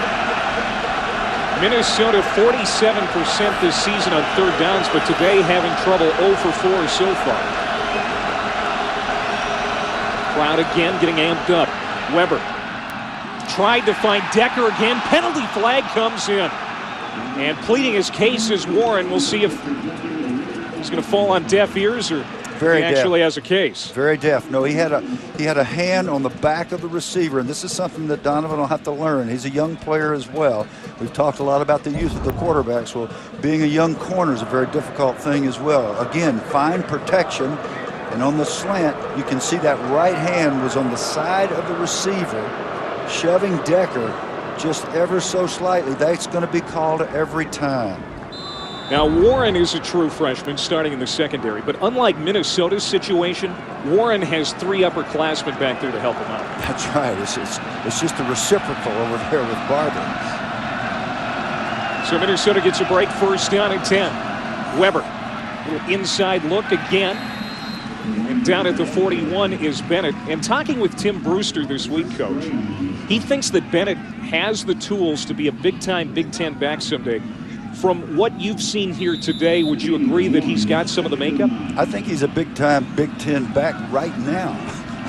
Speaker 2: Minnesota 47% this season on 3rd downs, but today having trouble 0 for 4 so far. Crowd again getting amped up. Weber tried to find Decker again. Penalty flag comes in. And pleading his case is Warren. We'll see if he's going to fall on deaf ears or
Speaker 3: Very
Speaker 2: he actually
Speaker 3: deaf.
Speaker 2: has a case.
Speaker 3: Very deaf. No, he had a hand on the back of the receiver, and this is something that Donovan will have to learn. He's a young player as well. We've talked a lot about the youth of the quarterbacks. Well, being a young corner is a very difficult thing as well. Again, fine protection, and on the slant, you can see that right hand was on the side of the receiver, shoving Decker just ever so slightly. That's going to be called every time.
Speaker 2: Now, Warren is a true freshman starting in the secondary, but unlike Minnesota's situation, Warren has 3 upperclassmen back there to help him out.
Speaker 3: That's right. It's just a reciprocal over there with Barber.
Speaker 2: So Minnesota gets a break, 1st down and 10. Weber, little inside look again. And down at the 41 is Bennett. And talking with Tim Brewster this week, Coach, he thinks that Bennett has the tools to be a big-time Big Ten back someday. From what you've seen here today, would you agree that he's got some of the makeup?
Speaker 3: I think he's a big-time Big Ten back right now.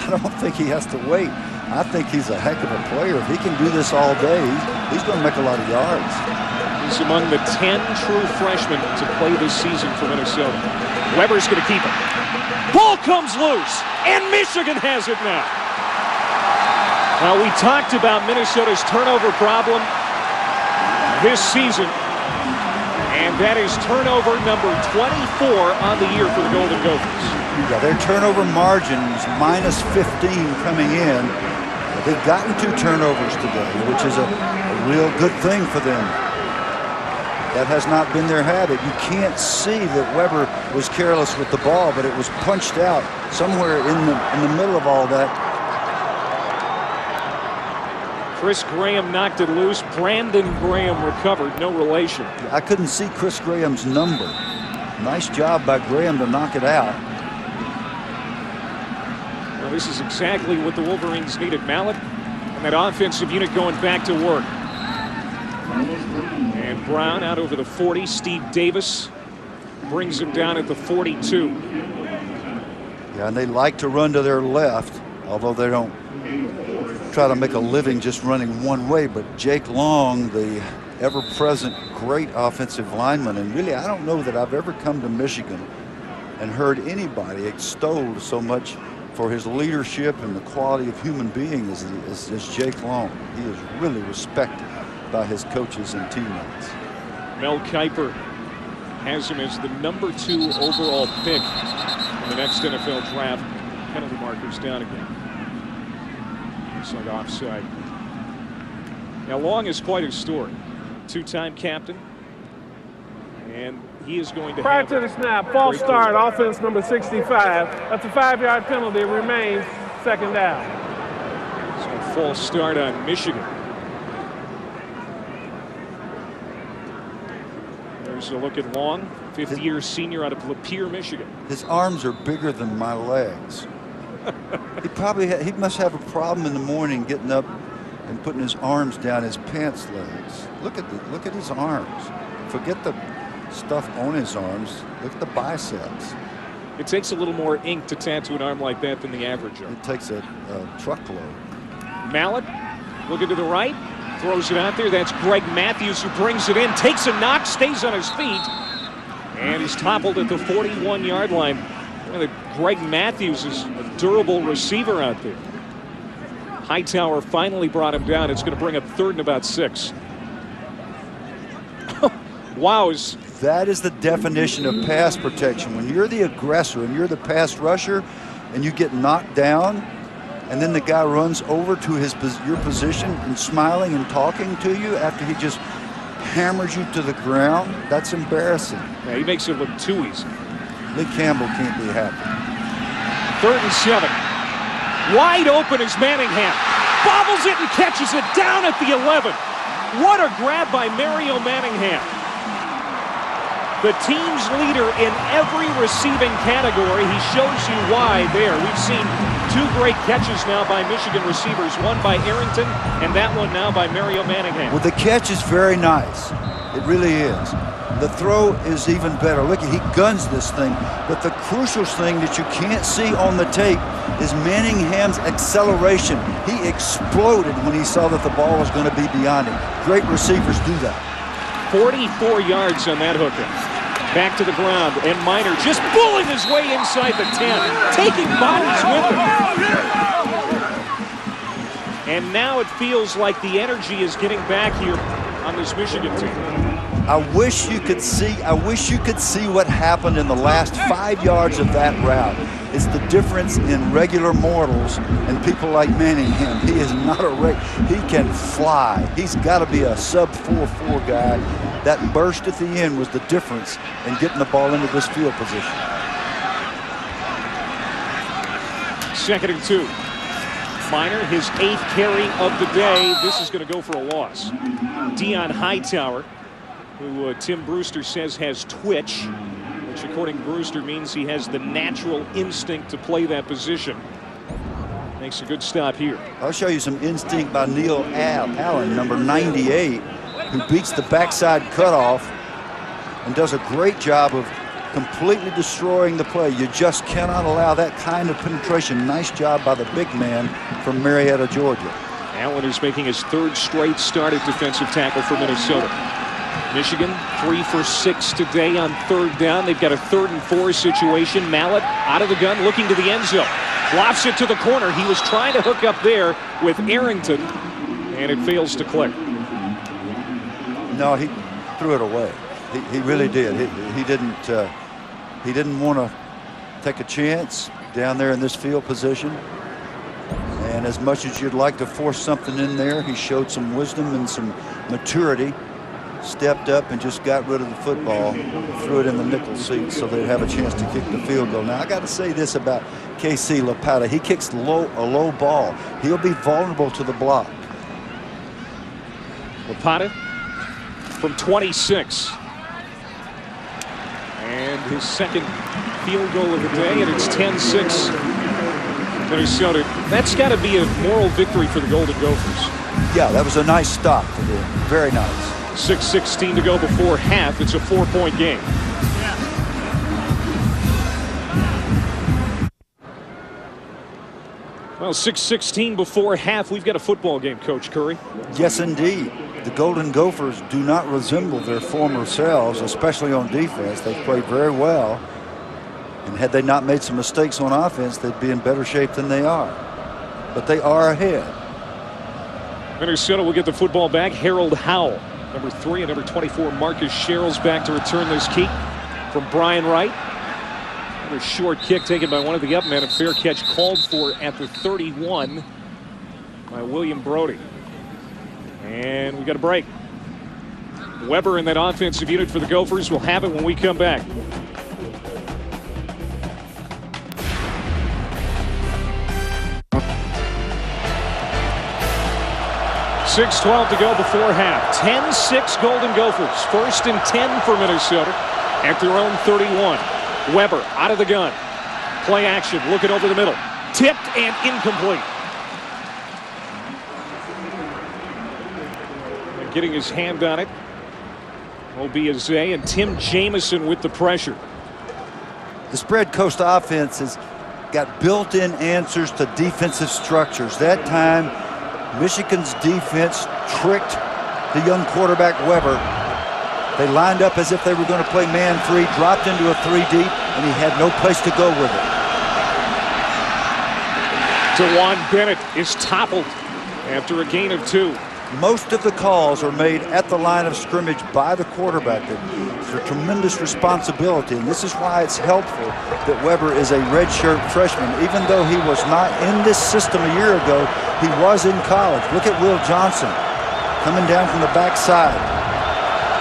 Speaker 3: I don't think he has to wait. I think he's a heck of a player. If he can do this all day, he's going to make a lot of yards.
Speaker 2: He's among the 10 true freshmen to play this season for Minnesota. Weber's going to keep it. Ball comes loose, and Michigan has it now. Now, we talked about Minnesota's turnover problem this season, and that is turnover number 24 on the year for the Golden Gophers.
Speaker 3: Yeah, their turnover margin is minus 15 coming in. They've gotten 2 turnovers today, which is a real good thing for them. That has not been their habit. You can't see that Weber was careless with the ball, but it was punched out somewhere in the middle of all that.
Speaker 2: Chris Graham knocked it loose. Brandon Graham recovered. No relation.
Speaker 3: I couldn't see Chris Graham's number. Nice job by Graham to knock it out.
Speaker 2: Well, this is exactly what the Wolverines needed. Mallett and that offensive unit going back to work. And Brown out over the 40. Steve Davis brings him down at the 42.
Speaker 3: Yeah, and they like to run to their left, although they don't try to make a living just running one way. But Jake Long, the ever-present great offensive lineman, and really I don't know that I've ever come to Michigan and heard anybody extolled so much for his leadership and the quality of human being as Jake Long. He is really respected by his coaches and teammates.
Speaker 2: Mel Kiper has him as the number 2 overall pick in the next NFL draft. Penalty markers down again. Looks like offside. Now Long is quite a story. 2-time captain. And he is going to
Speaker 5: Prior to the snap, false start, offense number 65. That's a 5-yard penalty. It remains second down.
Speaker 2: So a false start on Michigan. There's a look at Long, 5th-year senior out of Lapeer, Michigan.
Speaker 3: His arms are bigger than my legs. He must have a problem in the morning getting up and putting his arms down his pants legs. Look at his arms. Forget the stuff on his arms. Look at the biceps.
Speaker 2: It takes a little more ink to tattoo an arm like that than the average arm.
Speaker 3: It takes a truckload.
Speaker 2: Mallett looking to the right, throws it out there. That's Greg Matthews who brings it in, takes a knock, stays on his feet, and he's toppled at the 41-yard line. Greg Matthews is a durable receiver out there. Hightower finally brought him down. It's going to bring up 3rd and about 6. Wow.
Speaker 3: That is the definition of pass protection. When you're the aggressor and you're the pass rusher and you get knocked down and then the guy runs over to your position and smiling and talking to you after he just hammers you to the ground, that's embarrassing.
Speaker 2: Yeah, he makes it look too easy.
Speaker 3: Lee Campbell can't be happy.
Speaker 2: 3rd and 7. Wide open is Manningham. Bobbles it and catches it down at the 11. What a grab by Mario Manningham. The team's leader in every receiving category. He shows you why there. We've seen 2 great catches now by Michigan receivers. One by Arrington and that one now by Mario Manningham.
Speaker 3: Well, the catch is very nice. It really is. The throw is even better. Look, he guns this thing. But the crucial thing that you can't see on the tape is Manningham's acceleration. He exploded when he saw that the ball was going to be beyond him. Great receivers do that.
Speaker 2: 44 yards on that hooker. Back to the ground, and Minor just bulling his way inside the 10, taking bodies with him. And now it feels like the energy is getting back here on this Michigan team.
Speaker 3: I wish you could see what happened in the last 5 yards of that route. It's the difference in regular mortals and people like Manningham. He is not he can fly. He's got to be a sub 4.4 guy. That burst at the end was the difference in getting the ball into this field position.
Speaker 2: 2nd and 2. Minor, his 8th carry of the day. This is going to go for a loss. Dion Hightower, who Tim Brewster says has twitch, which according to Brewster means he has the natural instinct to play that position. Makes a good stop here.
Speaker 3: I'll show you some instinct by Neil Allen, number 98, who beats the backside cutoff and does a great job of completely destroying the play. You just cannot allow that kind of penetration. Nice job by the big man from Marietta, Georgia.
Speaker 2: Allen is making his 3rd straight start at defensive tackle for Minnesota. Michigan 3 for 6 today on 3rd down. They've got a 3rd and 4 situation. Mallett out of the gun, looking to the end zone. Lofts it to the corner. He was trying to hook up there with Arrington, and it fails to click.
Speaker 3: No, he threw it away. He really did. He didn't want to take a chance down there in this field position. And as much as you'd like to force something in there, he showed some wisdom and some maturity. Stepped up and just got rid of the football, threw it in the nickel seat so they'd have a chance to kick the field goal. Now, I got to say this about KC Lapata. He kicks a low ball. He'll be vulnerable to the block.
Speaker 2: Lapata from 26. And his 2nd field goal of the day, and it's 10-6 Minnesota. That's got to be a moral victory for the Golden Gophers.
Speaker 3: Yeah, that was a nice stop for them. Very nice.
Speaker 2: 6:16 to go before half. It's a 4-point game. Well, 6:16 before half. We've got a football game, Coach Curry.
Speaker 3: Yes, indeed. The Golden Gophers do not resemble their former selves, especially on defense. They've played very well. And had they not made some mistakes on offense, they'd be in better shape than they are. But they are ahead.
Speaker 2: Minnesota will get the football back. Harold Howell, number 3, and number 24, Marcus Sherrills back to return this kick from Brian Wright. Another short kick taken by one of the up men. A fair catch called for at the 31 by William Brody. And we got a break. Weber in that offensive unit for the Gophers. Will have it when we come back. .6:12 to go before half. 10-6 Golden Gophers. 1st and 10 for Minnesota at their own 31. Weber out of the gun. Play action. Looking over the middle. Tipped and incomplete. And getting his hand on it. Obieze and Tim Jamison with the pressure.
Speaker 3: The spread coast offense has got built-in answers to defensive structures. That time, Michigan's defense tricked the young quarterback Weber. They lined up as if they were going to play man-free, dropped into a 3 deep, and he had no place to go with it.
Speaker 2: DeJuan Bennett is toppled after a gain of 2.
Speaker 3: Most of the calls are made at the line of scrimmage by the quarterback. It's a tremendous responsibility, and this is why it's helpful that Weber is a redshirt freshman. Even though he was not in this system a year ago, he was in college. Look at Will Johnson coming down from the backside.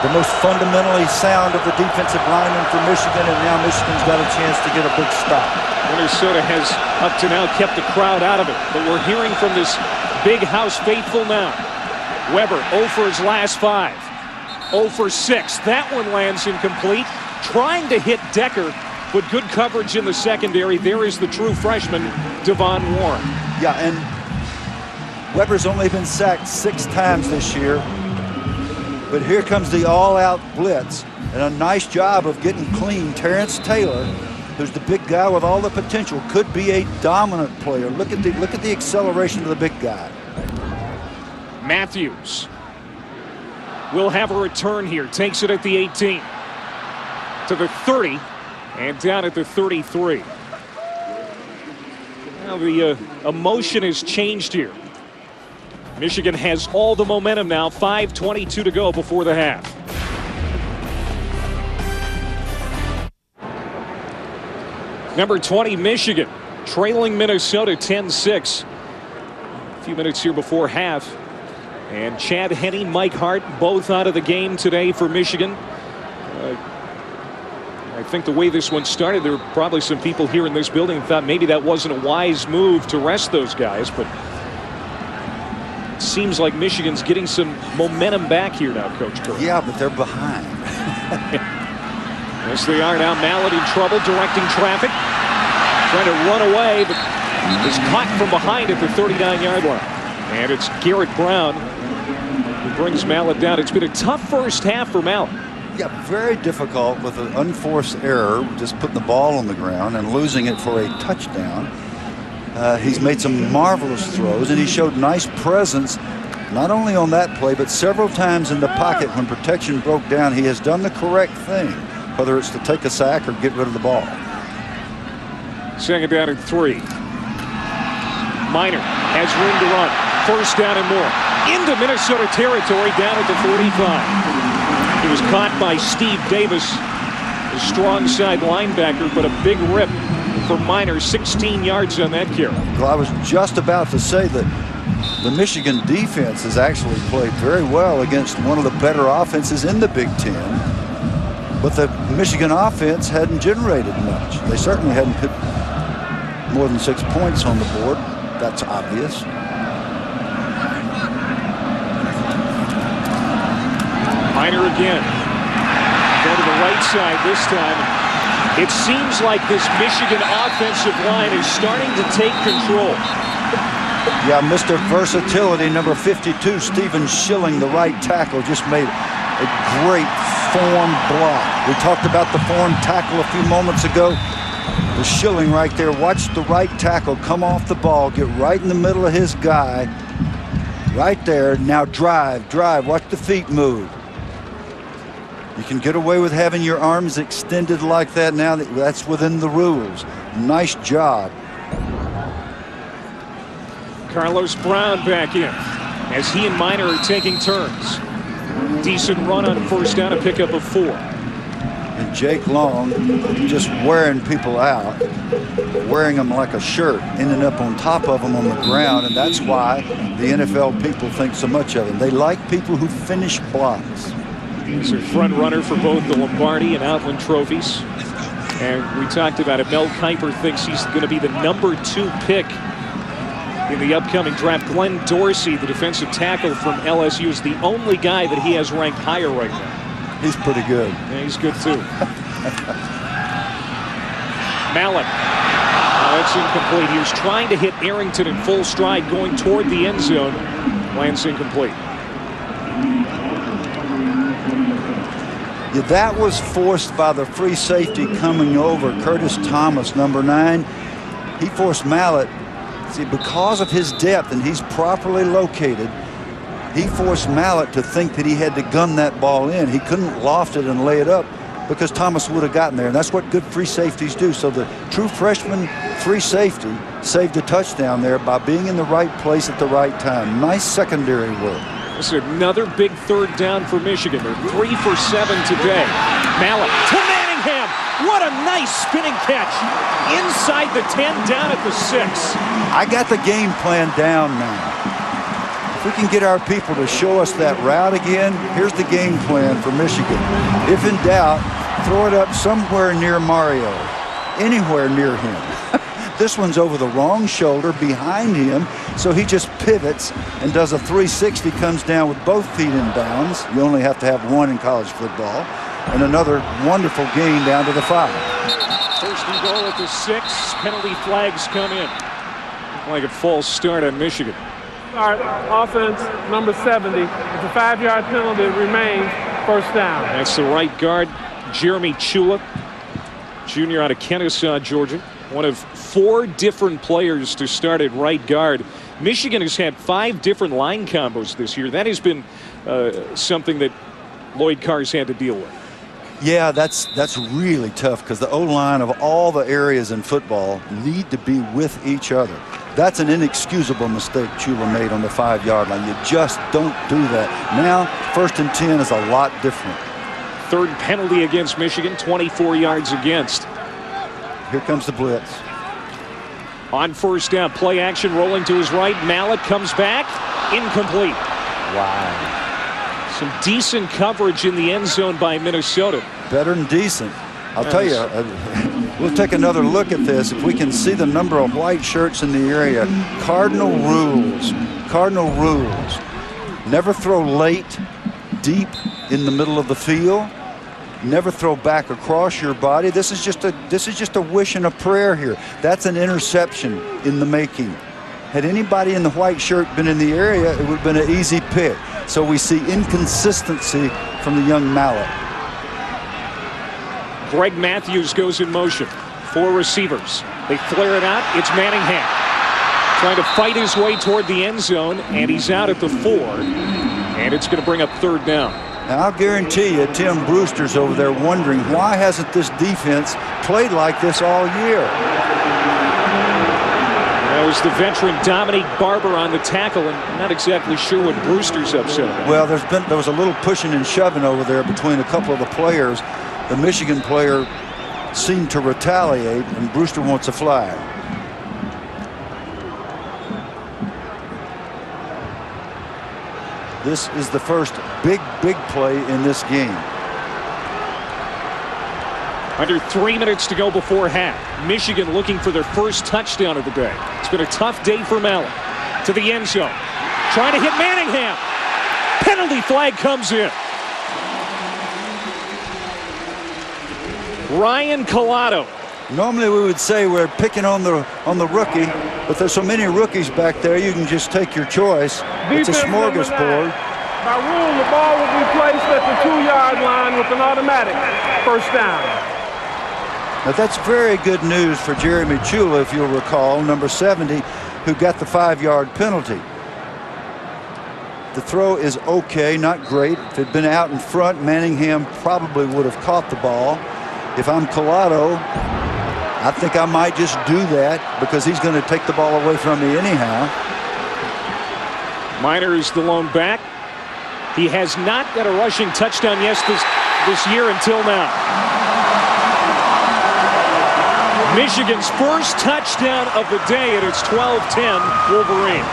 Speaker 3: The most fundamentally sound of the defensive linemen for Michigan, and now Michigan's got a chance to get a big stop.
Speaker 2: Minnesota has up to now kept the crowd out of it, but we're hearing from this big house faithful now. Weber 0 for his last 5. 0 for 6. That one lands incomplete. Trying to hit Decker, but good coverage in the secondary. There is the true freshman, Devon Warren.
Speaker 3: Yeah, and Weber's only been sacked 6 times this year. But here comes the all-out blitz, and a nice job of getting clean. Terrence Taylor, who's the big guy with all the potential, could be a dominant player. Look at the acceleration of the big guy.
Speaker 2: Matthews will have a return here. Takes it at the 18 to the 30 and down at the 33. Now the emotion has changed here. Michigan has all the momentum now. 5:22 to go before the half. Number 20, Michigan, trailing Minnesota 10-6. A few minutes here before half. And Chad Henne, Mike Hart, both out of the game today for Michigan. I think the way this one started, there were probably some people here in this building who thought maybe that wasn't a wise move to rest those guys, but it seems like Michigan's getting some momentum back here now, Coach Curry.
Speaker 3: Yeah, but they're behind.
Speaker 2: Yes, they are now. Mallett in trouble, directing traffic. Trying to run away, but is caught from behind at the 39-yard line. And it's Garrett Brown who brings Mallett down. It's been a tough first half for Mallett.
Speaker 3: Yeah, very difficult with an unforced error, just putting the ball on the ground and losing it for a touchdown. He's made some marvelous throws, and he showed nice presence not only on that play, but several times in the pocket when protection broke down. He has done the correct thing, whether it's to take a sack or get rid of the ball.
Speaker 2: Second down and 3. Minor has room to run. First down and more. Into Minnesota territory, down at the 45. He was caught by Steve Davis, a strong side linebacker, but a big rip for Minor, 16 yards on that carry.
Speaker 3: Well, I was just about to say that the Michigan defense has actually played very well against one of the better offenses in the Big Ten. But the Michigan offense hadn't generated much. They certainly hadn't put more than 6 points on the board. That's obvious.
Speaker 2: Minor again. Go to the right side this time. It seems like this Michigan offensive line is starting to take control.
Speaker 3: Yeah, Mr. Versatility, number 52, Stephen Schilling, the right tackle, just made a great form block. We talked about the form tackle a few moments ago. The Schilling right there. Watch the right tackle come off the ball, get right in the middle of his guy. Right there. Now drive. Watch the feet move. You can get away with having your arms extended like that now. That's within the rules. Nice job.
Speaker 2: Carlos Brown back in as he and Minor are taking turns. Decent run on first down, a pickup of 4.
Speaker 3: And Jake Long just wearing people out, wearing them like a shirt, ending up on top of them on the ground, and that's why the NFL people think so much of him. They like people who finish blocks.
Speaker 2: He's a front runner for both the Lombardi and Outland trophies. And we talked about it. Mel Kiper thinks he's going to be the number 2 pick in the upcoming draft. Glenn Dorsey, the defensive tackle from LSU, is the only guy that he has ranked higher right now.
Speaker 3: He's pretty good.
Speaker 2: Yeah, he's good too. Mallett. That's incomplete. He was trying to hit Arrington in full stride going toward the end zone. Lands incomplete.
Speaker 3: Yeah, that was forced by the free safety coming over, Curtis Thomas, number 9. He forced Mallett. See, because of his depth and he's properly located, he forced Mallett to think that he had to gun that ball in. He couldn't loft it and lay it up because Thomas would have gotten there, and that's what good free safeties do. So the true freshman free safety saved a touchdown there by being in the right place at the right time. Nice secondary work.
Speaker 2: This is another big third down for Michigan. They're 3 for 7 today. Mallett to Manningham. What a nice spinning catch. Inside the 10, down at the 6.
Speaker 3: I got the game plan down now. If we can get our people to show us that route again, here's the game plan for Michigan. If in doubt, throw it up somewhere near Mario. Anywhere near him. This one's over the wrong shoulder behind him, so he just pivots and does a 360, comes down with both feet in bounds. You only have to have one in college football. And another wonderful gain down to the 5.
Speaker 2: First and goal at the 6. Penalty flags come in. Like a false start on Michigan.
Speaker 5: All right, offense, number 70. It's a 5-yard penalty. It remains first down.
Speaker 2: That's the right guard, Jeremy Chula, junior out of Kennesaw, Georgia. One of 4 different players to start at right guard. Michigan has had 5 different line combos this year. That has been something that Lloyd Carr's had to deal with.
Speaker 3: Yeah, that's really tough because the O-line of all the areas in football need to be with each other. That's an inexcusable mistake Chula made on the 5-yard line. You just don't do that. Now, 1st and 10 is a lot different.
Speaker 2: Third penalty against Michigan, 24 yards against.
Speaker 3: Here comes the blitz.
Speaker 2: On first down, play action rolling to his right. Mallett comes back, incomplete.
Speaker 3: Wow.
Speaker 2: Some decent coverage in the end zone by Minnesota.
Speaker 3: Better than decent. I'll tell you, we'll take another look at this. If we can see the number of white shirts in the area. Cardinal rules. Cardinal rules. Never throw late, deep in the middle of the field. Never throw back across your body. This is just a wish and a prayer here. That's an interception in the making. Had anybody in the white shirt been in the area, it would have been an easy pick. So we see inconsistency from the young Mallett.
Speaker 2: Greg Matthews goes in motion. 4 receivers. They flare it out. It's Manningham trying to fight his way toward the end zone, and he's out at the 4. And it's going to bring up 3rd down.
Speaker 3: Now, I'll guarantee you, Tim Brewster's over there wondering, why hasn't this defense played like this all year?
Speaker 2: That was the veteran Dominique Barber on the tackle, and I'm not exactly sure what Brewster's upset about.
Speaker 3: Well, there was a little pushing and shoving over there between a couple of the players. The Michigan player seemed to retaliate, and Brewster wants a flag. This is the first big play in this game.
Speaker 2: Under 3 minutes to go before half. Michigan looking for their first touchdown of the day. It's been a tough day for Mellon. To the end zone. Trying to hit Manningham. Penalty flag comes in. Ryan Collado.
Speaker 3: Normally we would say we're picking on the rookie, but there's so many rookies back there, you can just take your choice. It's a smorgasbord.
Speaker 5: By rule, the ball will be placed at the 2-yard line with an automatic first down.
Speaker 3: Now that's very good news for Jeremy Chula, if you'll recall, number 70, who got the 5-yard penalty. The throw is okay, not great. If it had been out in front, Manningham probably would have caught the ball. If I'm Collado, I think I might just do that because he's going to take the ball away from me anyhow.
Speaker 2: Minor is the lone back. He has not got a rushing touchdown this year until now. Michigan's first touchdown of the day, and it's 12-10 Wolverines.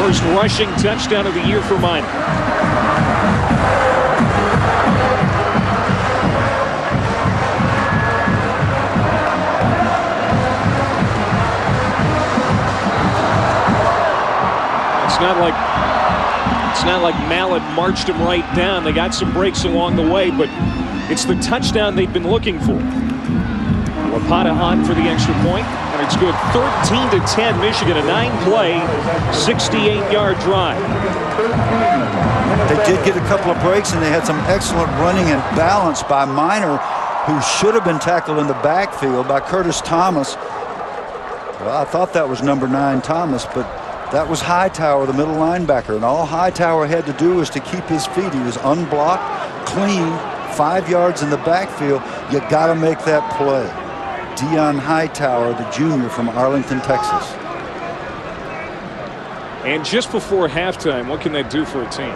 Speaker 2: First rushing touchdown of the year for Minor. It's not like Mallet marched him right down. They got some breaks along the way, but it's the touchdown they've been looking for. Lapata on for the extra point, and it's good. 13-10 Michigan, a 9-play, 68-yard drive.
Speaker 3: They did get a couple of breaks, and they had some excellent running and balance by Minor, who should have been tackled in the backfield by Curtis Thomas. Well, I thought that was number 9 Thomas, but that was Hightower, the middle linebacker, and all Hightower had to do was to keep his feet. He was unblocked, clean, 5 yards in the backfield. You got to make that play. Deion Hightower, the junior from Arlington, Texas.
Speaker 2: And just before halftime, what can that do for a team?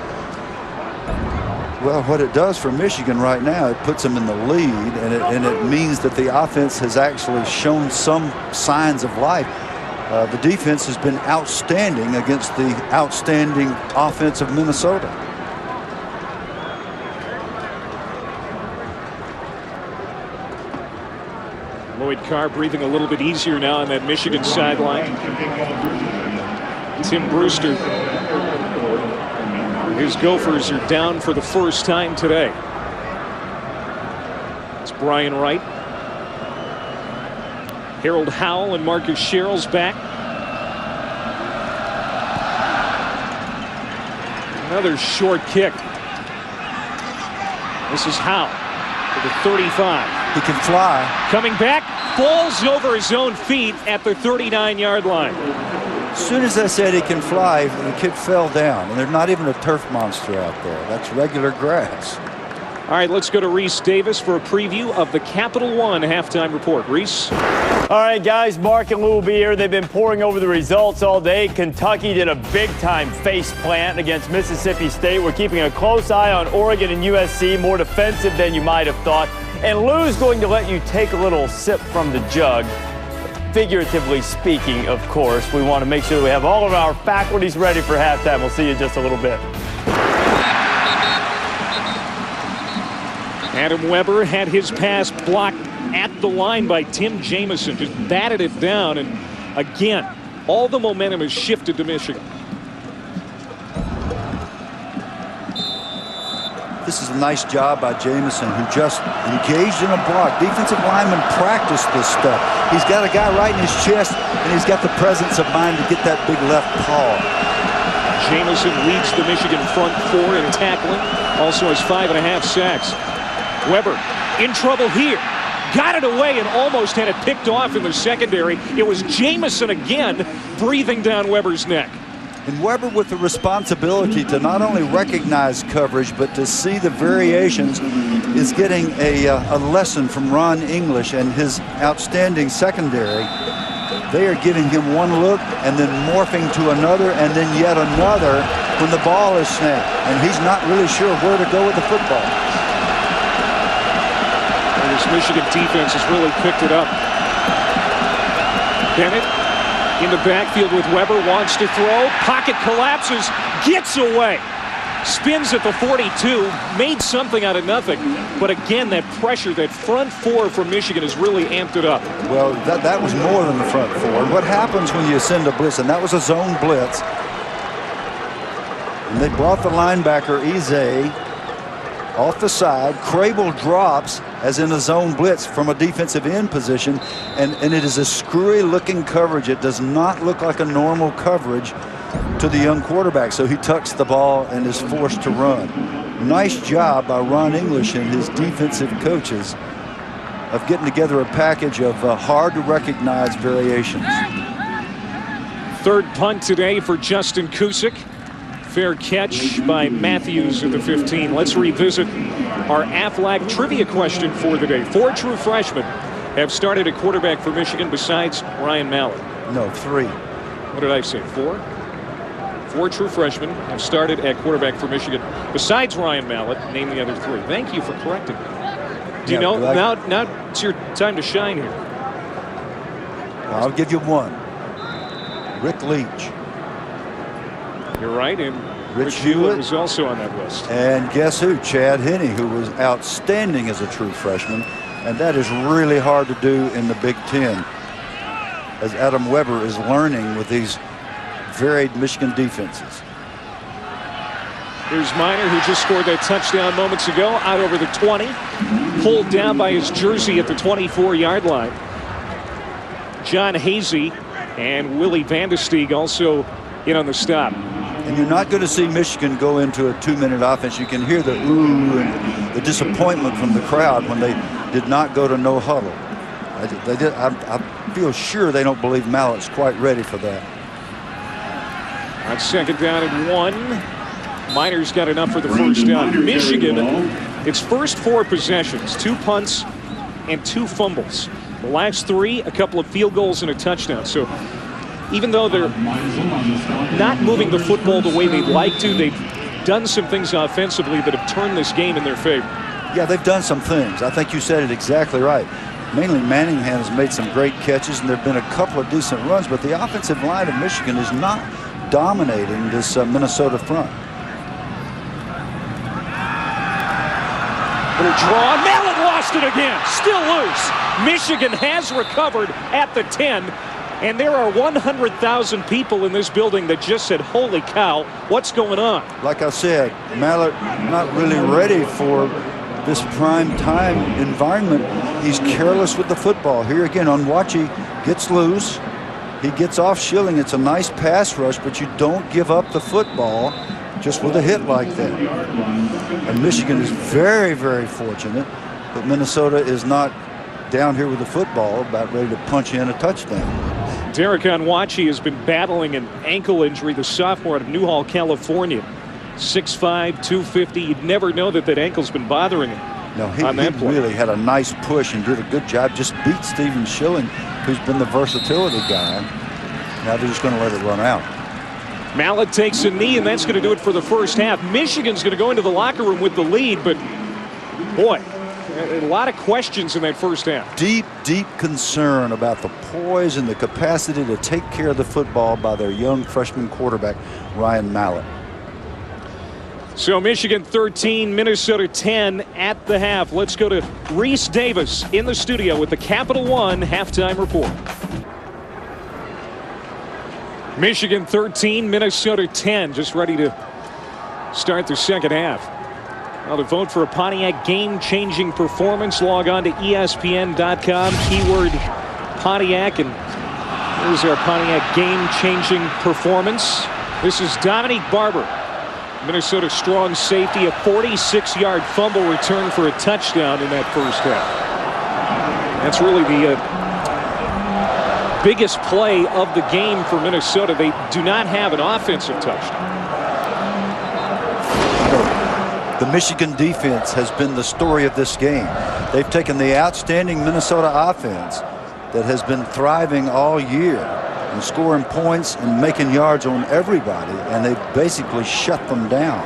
Speaker 3: Well, what it does for Michigan right now, it puts them in the lead, and it means that the offense has actually shown some signs of life. The defense has been outstanding against the outstanding offense of Minnesota.
Speaker 2: Lloyd Carr breathing a little bit easier now on that Michigan sideline. Tim Brewster. His Gophers are down for the first time today. It's Brian Wright. Harold Howell and Marcus Sherrill's back. Another short kick. This is Howell to the 35.
Speaker 3: He can fly.
Speaker 2: Coming back, falls over his own feet at the 39-yard line.
Speaker 3: As soon as I said he can fly, the kid fell down, and there's not even a turf monster out there. That's regular grass.
Speaker 2: All right, let's go to Reese Davis for a preview of the Capital One halftime report. Reese.
Speaker 6: All right, guys, Mark and Lou will be here. They've been poring over the results all day. Kentucky did a big-time face plant against Mississippi State. We're keeping a close eye on Oregon and USC, more defensive than you might have thought. And Lou's going to let you take a little sip from the jug. Figuratively speaking, of course. We want to make sure that we have all of our faculties ready for halftime. We'll see you in just a little bit.
Speaker 2: Adam Weber had his pass blocked at the line by Tim Jamison. Just batted it down, and again, all the momentum has shifted to Michigan.
Speaker 3: This is a nice job by Jamison, who just engaged in a block. Defensive linemen practice this stuff. He's got a guy right in his chest, and he's got the presence of mind to get that big left paw.
Speaker 2: Jamison leads the Michigan front four in tackling. Also has 5.5 sacks. Weber in trouble here. Got it away and almost had it picked off in the secondary. It was Jamison again breathing down Weber's neck.
Speaker 3: And Weber with the responsibility to not only recognize coverage, but to see the variations, is getting a lesson from Ron English and his outstanding secondary. They are giving him one look and then morphing to another and then yet another when the ball is snapped. And he's not really sure where to go with the football.
Speaker 2: And this Michigan defense has really picked it up. Bennett in the backfield with Weber, wants to throw. Pocket collapses, gets away. Spins at the 42, made something out of nothing. But again, that pressure, that front four from Michigan has really amped it up.
Speaker 3: Well, that was more than the front four. And what happens when you send a blitz, and that was a zone blitz. And they brought the linebacker, Eze, off the side. Crable drops as in a zone blitz from a defensive end position. And it is a screwy looking coverage. It does not look like a normal coverage to the young quarterback, so he tucks the ball and is forced to run. Nice job by Ron English and his defensive coaches of getting together a package of hard to recognize variations.
Speaker 2: Third punt today for Justin Kusick. Fair catch by Matthews at the 15. Let's revisit our Aflac trivia question for the day. 4 true freshmen have started at quarterback for Michigan besides Ryan Mallett.
Speaker 3: No, 3.
Speaker 2: What did I say? 4? 4 true freshmen have started at quarterback for Michigan besides Ryan Mallett. Name the other 3. Thank you for correcting me. Do you know? Now it's your time to shine here.
Speaker 3: I'll give you 1. Rick Leach.
Speaker 2: You're right, and
Speaker 3: Rich Hewitt
Speaker 2: was also on that list.
Speaker 3: And guess who? Chad Henne, who was outstanding as a true freshman. And that is really hard to do in the Big Ten, as Adam Weber is learning with these varied Michigan defenses.
Speaker 2: Here's Miner, who just scored that touchdown moments ago, out over the 20. Pulled down by his jersey at the 24-yard line. John Hazy and Willie Vandesteeg also in on the stop.
Speaker 3: And you're not going to see Michigan go into a 2-minute offense. You can hear the ooh and the disappointment from the crowd when they did not go to no huddle. I feel sure they don't believe Mallett's quite ready for that.
Speaker 2: On second down and 1, Miner's got enough for the first down. Michigan, its first 4 possessions, 2 punts and 2 fumbles. The last 3, a couple of field goals and a touchdown. So even though they're not moving the football the way they'd like to, they've done some things offensively that have turned this game in their favor.
Speaker 3: Yeah, they've done some things. I think you said it exactly right. Mainly Manningham has made some great catches, and there have been a couple of decent runs, but the offensive line of Michigan is not dominating this Minnesota front.
Speaker 2: Little draw. Mallett lost it again. Still loose. Michigan has recovered at the 10. And there are 100,000 people in this building that just said, holy cow, what's going on?
Speaker 3: Like I said, Mallett not really ready for this prime time environment. He's careless with the football. Here again, Onwuachi gets loose. He gets off Schilling. It's a nice pass rush, but you don't give up the football just with a hit like that. And Michigan is very, very fortunate that Minnesota is not down here with the football about ready to punch in a touchdown.
Speaker 2: Derek Onwuachi has been battling an ankle injury, the sophomore out of Newhall, California. 6'5", 250. You'd never know that ankle's been bothering him.
Speaker 3: No, he really had a nice push and did a good job. Just beat Stephen Schilling, who's been the versatility guy. Now they're just going to let it run out.
Speaker 2: Mallett takes a knee, and that's going to do it for the first half. Michigan's going to go into the locker room with the lead, but boy, a lot of questions in that first half.
Speaker 3: Deep, deep concern about the poise and the capacity to take care of the football by their young freshman quarterback, Ryan Mallett.
Speaker 2: So Michigan 13, Minnesota 10 at the half. Let's go to Reese Davis in the studio with the Capital One halftime report. Michigan 13, Minnesota 10, just ready to start the second half. Now to vote for a Pontiac game-changing performance, log on to ESPN.com, keyword Pontiac, and here's our Pontiac game-changing performance. This is Dominique Barber, Minnesota strong safety, a 46-yard fumble return for a touchdown in that first half. That's really the biggest play of the game for Minnesota. They do not have an offensive touchdown.
Speaker 3: The Michigan defense has been the story of this game. They've taken the outstanding Minnesota offense that has been thriving all year and scoring points and making yards on everybody, and they've basically shut them down.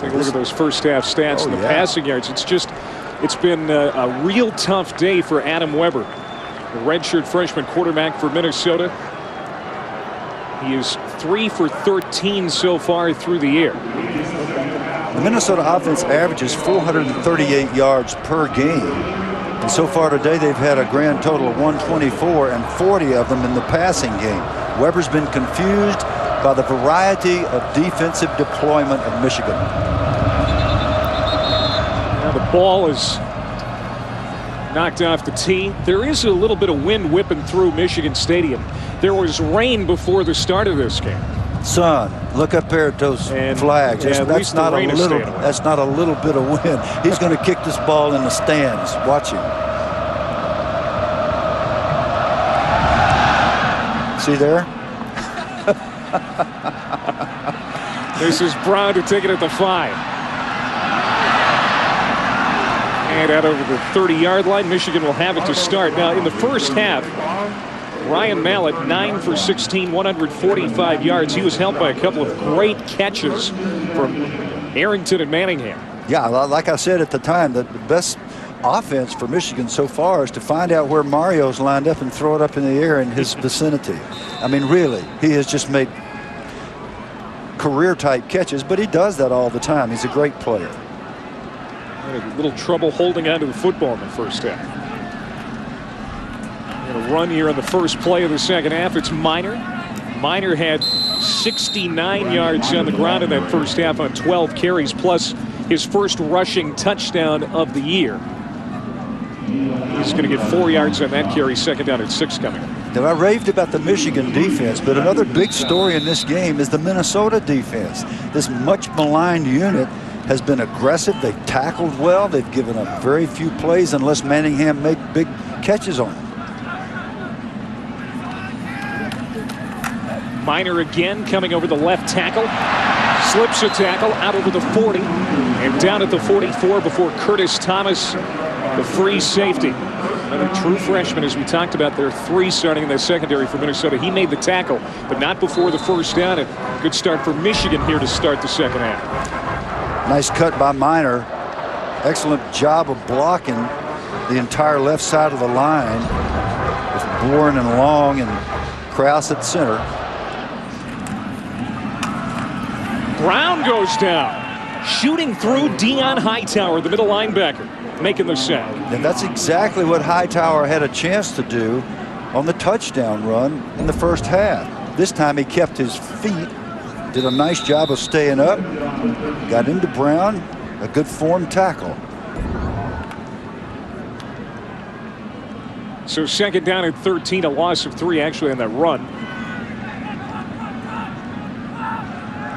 Speaker 2: Take a look at those first half stats and the passing yards. It's been a real tough day for Adam Weber, the redshirt freshman quarterback for Minnesota. He is 3 for 13 so far through the year.
Speaker 3: The Minnesota offense averages 438 yards per game. And so far today, they've had a grand total of 124 and 40 of them in the passing game. Weber's been confused by the variety of defensive deployment of Michigan.
Speaker 2: Now the ball is knocked off the tee. There is a little bit of wind whipping through Michigan Stadium. There was rain before the start of this game.
Speaker 3: Son, look up there at those flags.
Speaker 2: Yeah,
Speaker 3: that's not a little bit of wind. He's going to kick this ball in the stands. Watch him. See there?
Speaker 2: This is Brown to take it at the 5. And out over the 30-yard line, Michigan will have it to start. Now, in the first half, Ryan Mallett, 9 for 16, 145 yards. He was helped by a couple of great catches from Arrington and Manningham.
Speaker 3: Yeah, like I said at the time, the best offense for Michigan so far is to find out where Mario's lined up and throw it up in the air in his vicinity. I mean, really, he has just made career-type catches, but he does that all the time. He's a great player.
Speaker 2: Had a little trouble holding onto the football in the first half. A run here on the first play of the second half. It's Minor. Minor had 69 yards on the ground in that first half on 12 carries, plus his first rushing touchdown of the year. He's going to get 4 yards on that carry. Second down at 6 coming.
Speaker 3: Now, I raved about the Michigan defense, but another big story in this game is the Minnesota defense. This much maligned unit has been aggressive. They've tackled well. They've given up very few plays unless Manningham made big catches on them.
Speaker 2: Minor again coming over the left tackle. Slips a tackle out over the 40 and down at the 44 before Curtis Thomas, the free safety. Another true freshman, as we talked about. There are 3 starting in the secondary for Minnesota. He made the tackle, but not before the first down. A good start for Michigan here to start the second half.
Speaker 3: Nice cut by Minor. Excellent job of blocking the entire left side of the line with Bourne and Long and Krause at center.
Speaker 2: Brown goes down, shooting through Deion Hightower, the middle linebacker, making the sack.
Speaker 3: And that's exactly what Hightower had a chance to do on the touchdown run in the first half. This time he kept his feet, did a nice job of staying up, got into Brown, a good form tackle.
Speaker 2: So second down at 13, a loss of 3 actually on that run.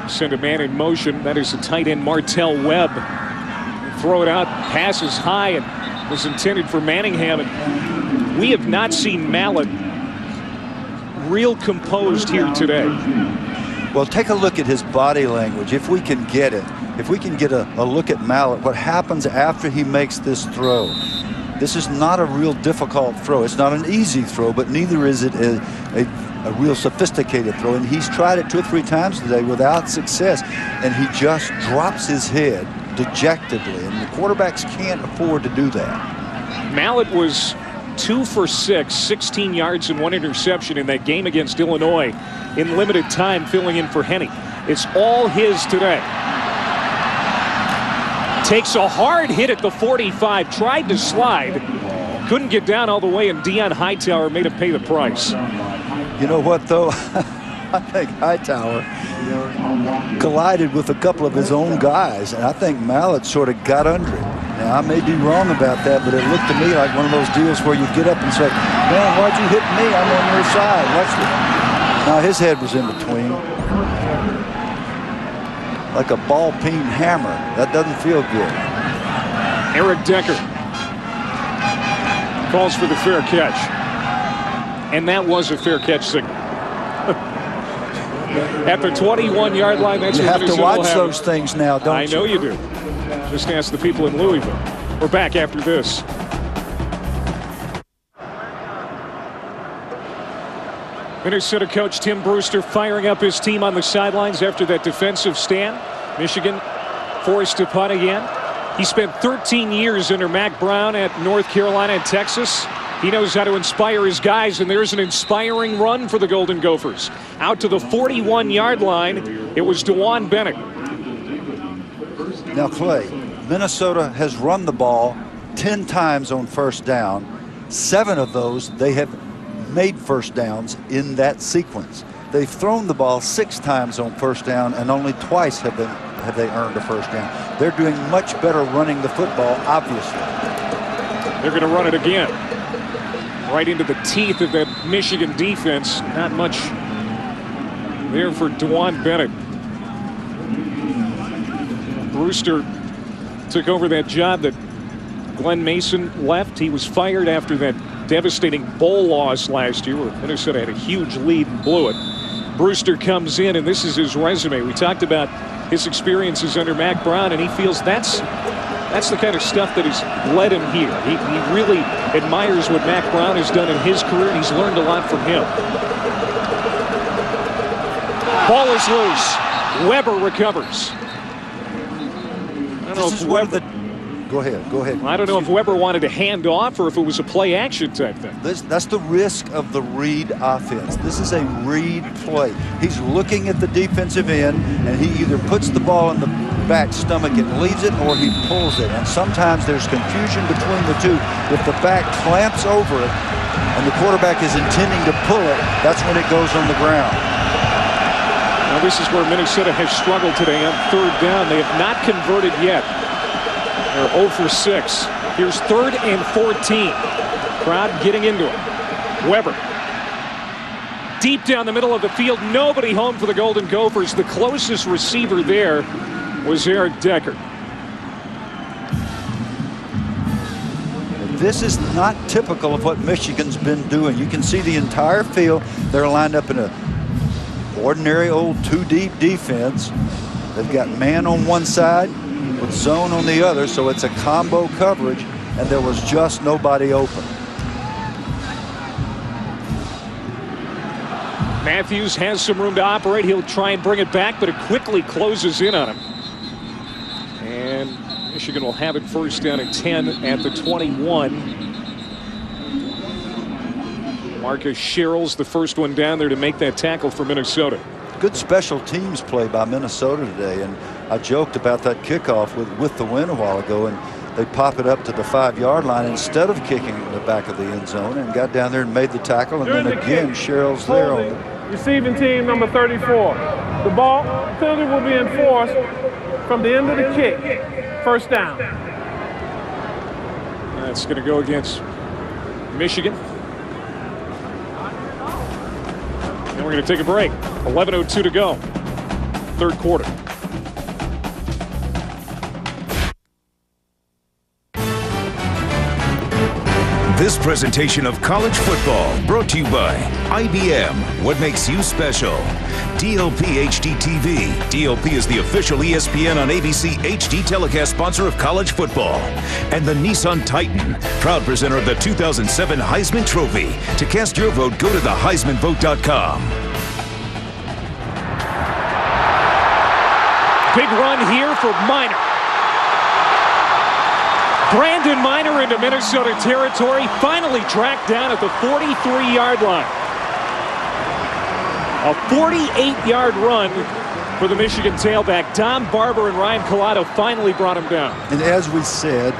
Speaker 2: Send a man in motion. That is the tight end Martell Webb. Throw it out, passes high, and was intended for Manningham. And we have not seen Mallett real composed here today.
Speaker 3: Well, take a look at his body language, if we can get it. If we can get a look at Mallett, what happens after he makes this throw. This is not a real difficult throw. It's not an easy throw, but neither is it a real sophisticated throw. And he's tried it 2 or 3 times today without success. And he just drops his head dejectedly. And the quarterbacks can't afford to do that.
Speaker 2: Mallett was 2 for 6, 16 yards and 1 interception in that game against Illinois in limited time, filling in for Henne. It's all his today. Takes a hard hit at the 45, tried to slide, couldn't get down all the way, and Deion Hightower made him pay the price.
Speaker 3: You know what, though? I think Hightower collided with a couple of his own guys, and I think Mallett sort of got under it. Now, I may be wrong about that, but it looked to me like one of those deals where you get up and say, man, why'd you hit me? I'm on your side. Watch this. No, his head was in between. Like a ball-peen hammer. That doesn't feel good.
Speaker 2: Eric Decker calls for the fair catch. And that was a fair catch signal. At the 21-yard line, that's
Speaker 3: you
Speaker 2: what
Speaker 3: have to
Speaker 2: Minnesota
Speaker 3: watch
Speaker 2: will have
Speaker 3: those things now, don't you?
Speaker 2: I know you do. Just ask the people in Louisville. We're back after this. Minnesota coach Tim Brewster firing up his team on the sidelines after that defensive stand. Michigan forced to punt again. He spent 13 years under Mack Brown at North Carolina and Texas. He knows how to inspire his guys, and there's an inspiring run for the Golden Gophers. Out to the 41-yard line, it was DeJuan Bennett.
Speaker 3: Now, Clay, Minnesota has run the ball 10 times on first down. 7 of those, they have made first downs in that sequence. They've thrown the ball 6 times on first down, and only twice have they earned a first down. They're doing much better running the football, obviously.
Speaker 2: They're going to run it again. Right into the teeth of that Michigan defense. Not much there for DeJuan Bennett. Brewster took over that job that Glenn Mason left. He was fired after that devastating bowl loss last year where Minnesota had a huge lead and blew it. Brewster comes in, and this is his resume. We talked about his experiences under Mack Brown, and he feels that's the kind of stuff that has led him here. He really admires what Mack Brown has done in his career, and he's learned a lot from him. Ball is loose. Weber recovers. I don't know if Weber...
Speaker 3: Go ahead.
Speaker 2: I don't know if Weber wanted to hand off or if it was a play-action type thing.
Speaker 3: That's the risk of the read offense. This is a read play. He's looking at the defensive end, and he either puts the ball in the back stomach and leaves it, or he pulls it. And sometimes there's confusion between the two. If the back clamps over it and the quarterback is intending to pull it, that's when it goes on the ground.
Speaker 2: Now this is where Minnesota has struggled today on third down. They have not converted yet. They're 0 for 6. Here's 3rd and 14. Crowd getting into it. Weber. Deep down the middle of the field. Nobody home for the Golden Gophers. The closest receiver there was Eric Decker.
Speaker 3: This is not typical of what Michigan's been doing. You can see the entire field. They're lined up in an ordinary old 2-deep defense. They've got man on one side with zone on the other, so it's a combo coverage, and there was just nobody open.
Speaker 2: Matthews has some room to operate. He'll try and bring it back, but it quickly closes in on him. And Michigan will have it first down at 10 at the 21. Marcus Sherrill's the first one down there to make that tackle for Minnesota.
Speaker 3: Good special teams play by Minnesota today, and I joked about that kickoff with the win a while ago, and they pop it up to the 5-yard line instead of kicking in the back of the end zone, and got down there and made the tackle, and then again Sherrill's there on the
Speaker 5: receiving team number 34. The ball penalty will be enforced from the end of the kick. First down.
Speaker 2: That's going to go against Michigan. And we're going to take a break. 11:02 to go. Third quarter.
Speaker 4: This presentation of college football brought to you by IBM. What makes you special? DLP HD TV. DLP is the official ESPN on ABC HD telecast sponsor of college football. And the Nissan Titan, proud presenter of the 2007 Heisman Trophy. To cast your vote, go to theheismanvote.com.
Speaker 2: Big run here for Minor. Brandon Minor into Minnesota territory, finally tracked down at the 43-yard line. A 48-yard run for the Michigan tailback. Don Barber and Ryan Collado finally brought him down.
Speaker 3: And as we said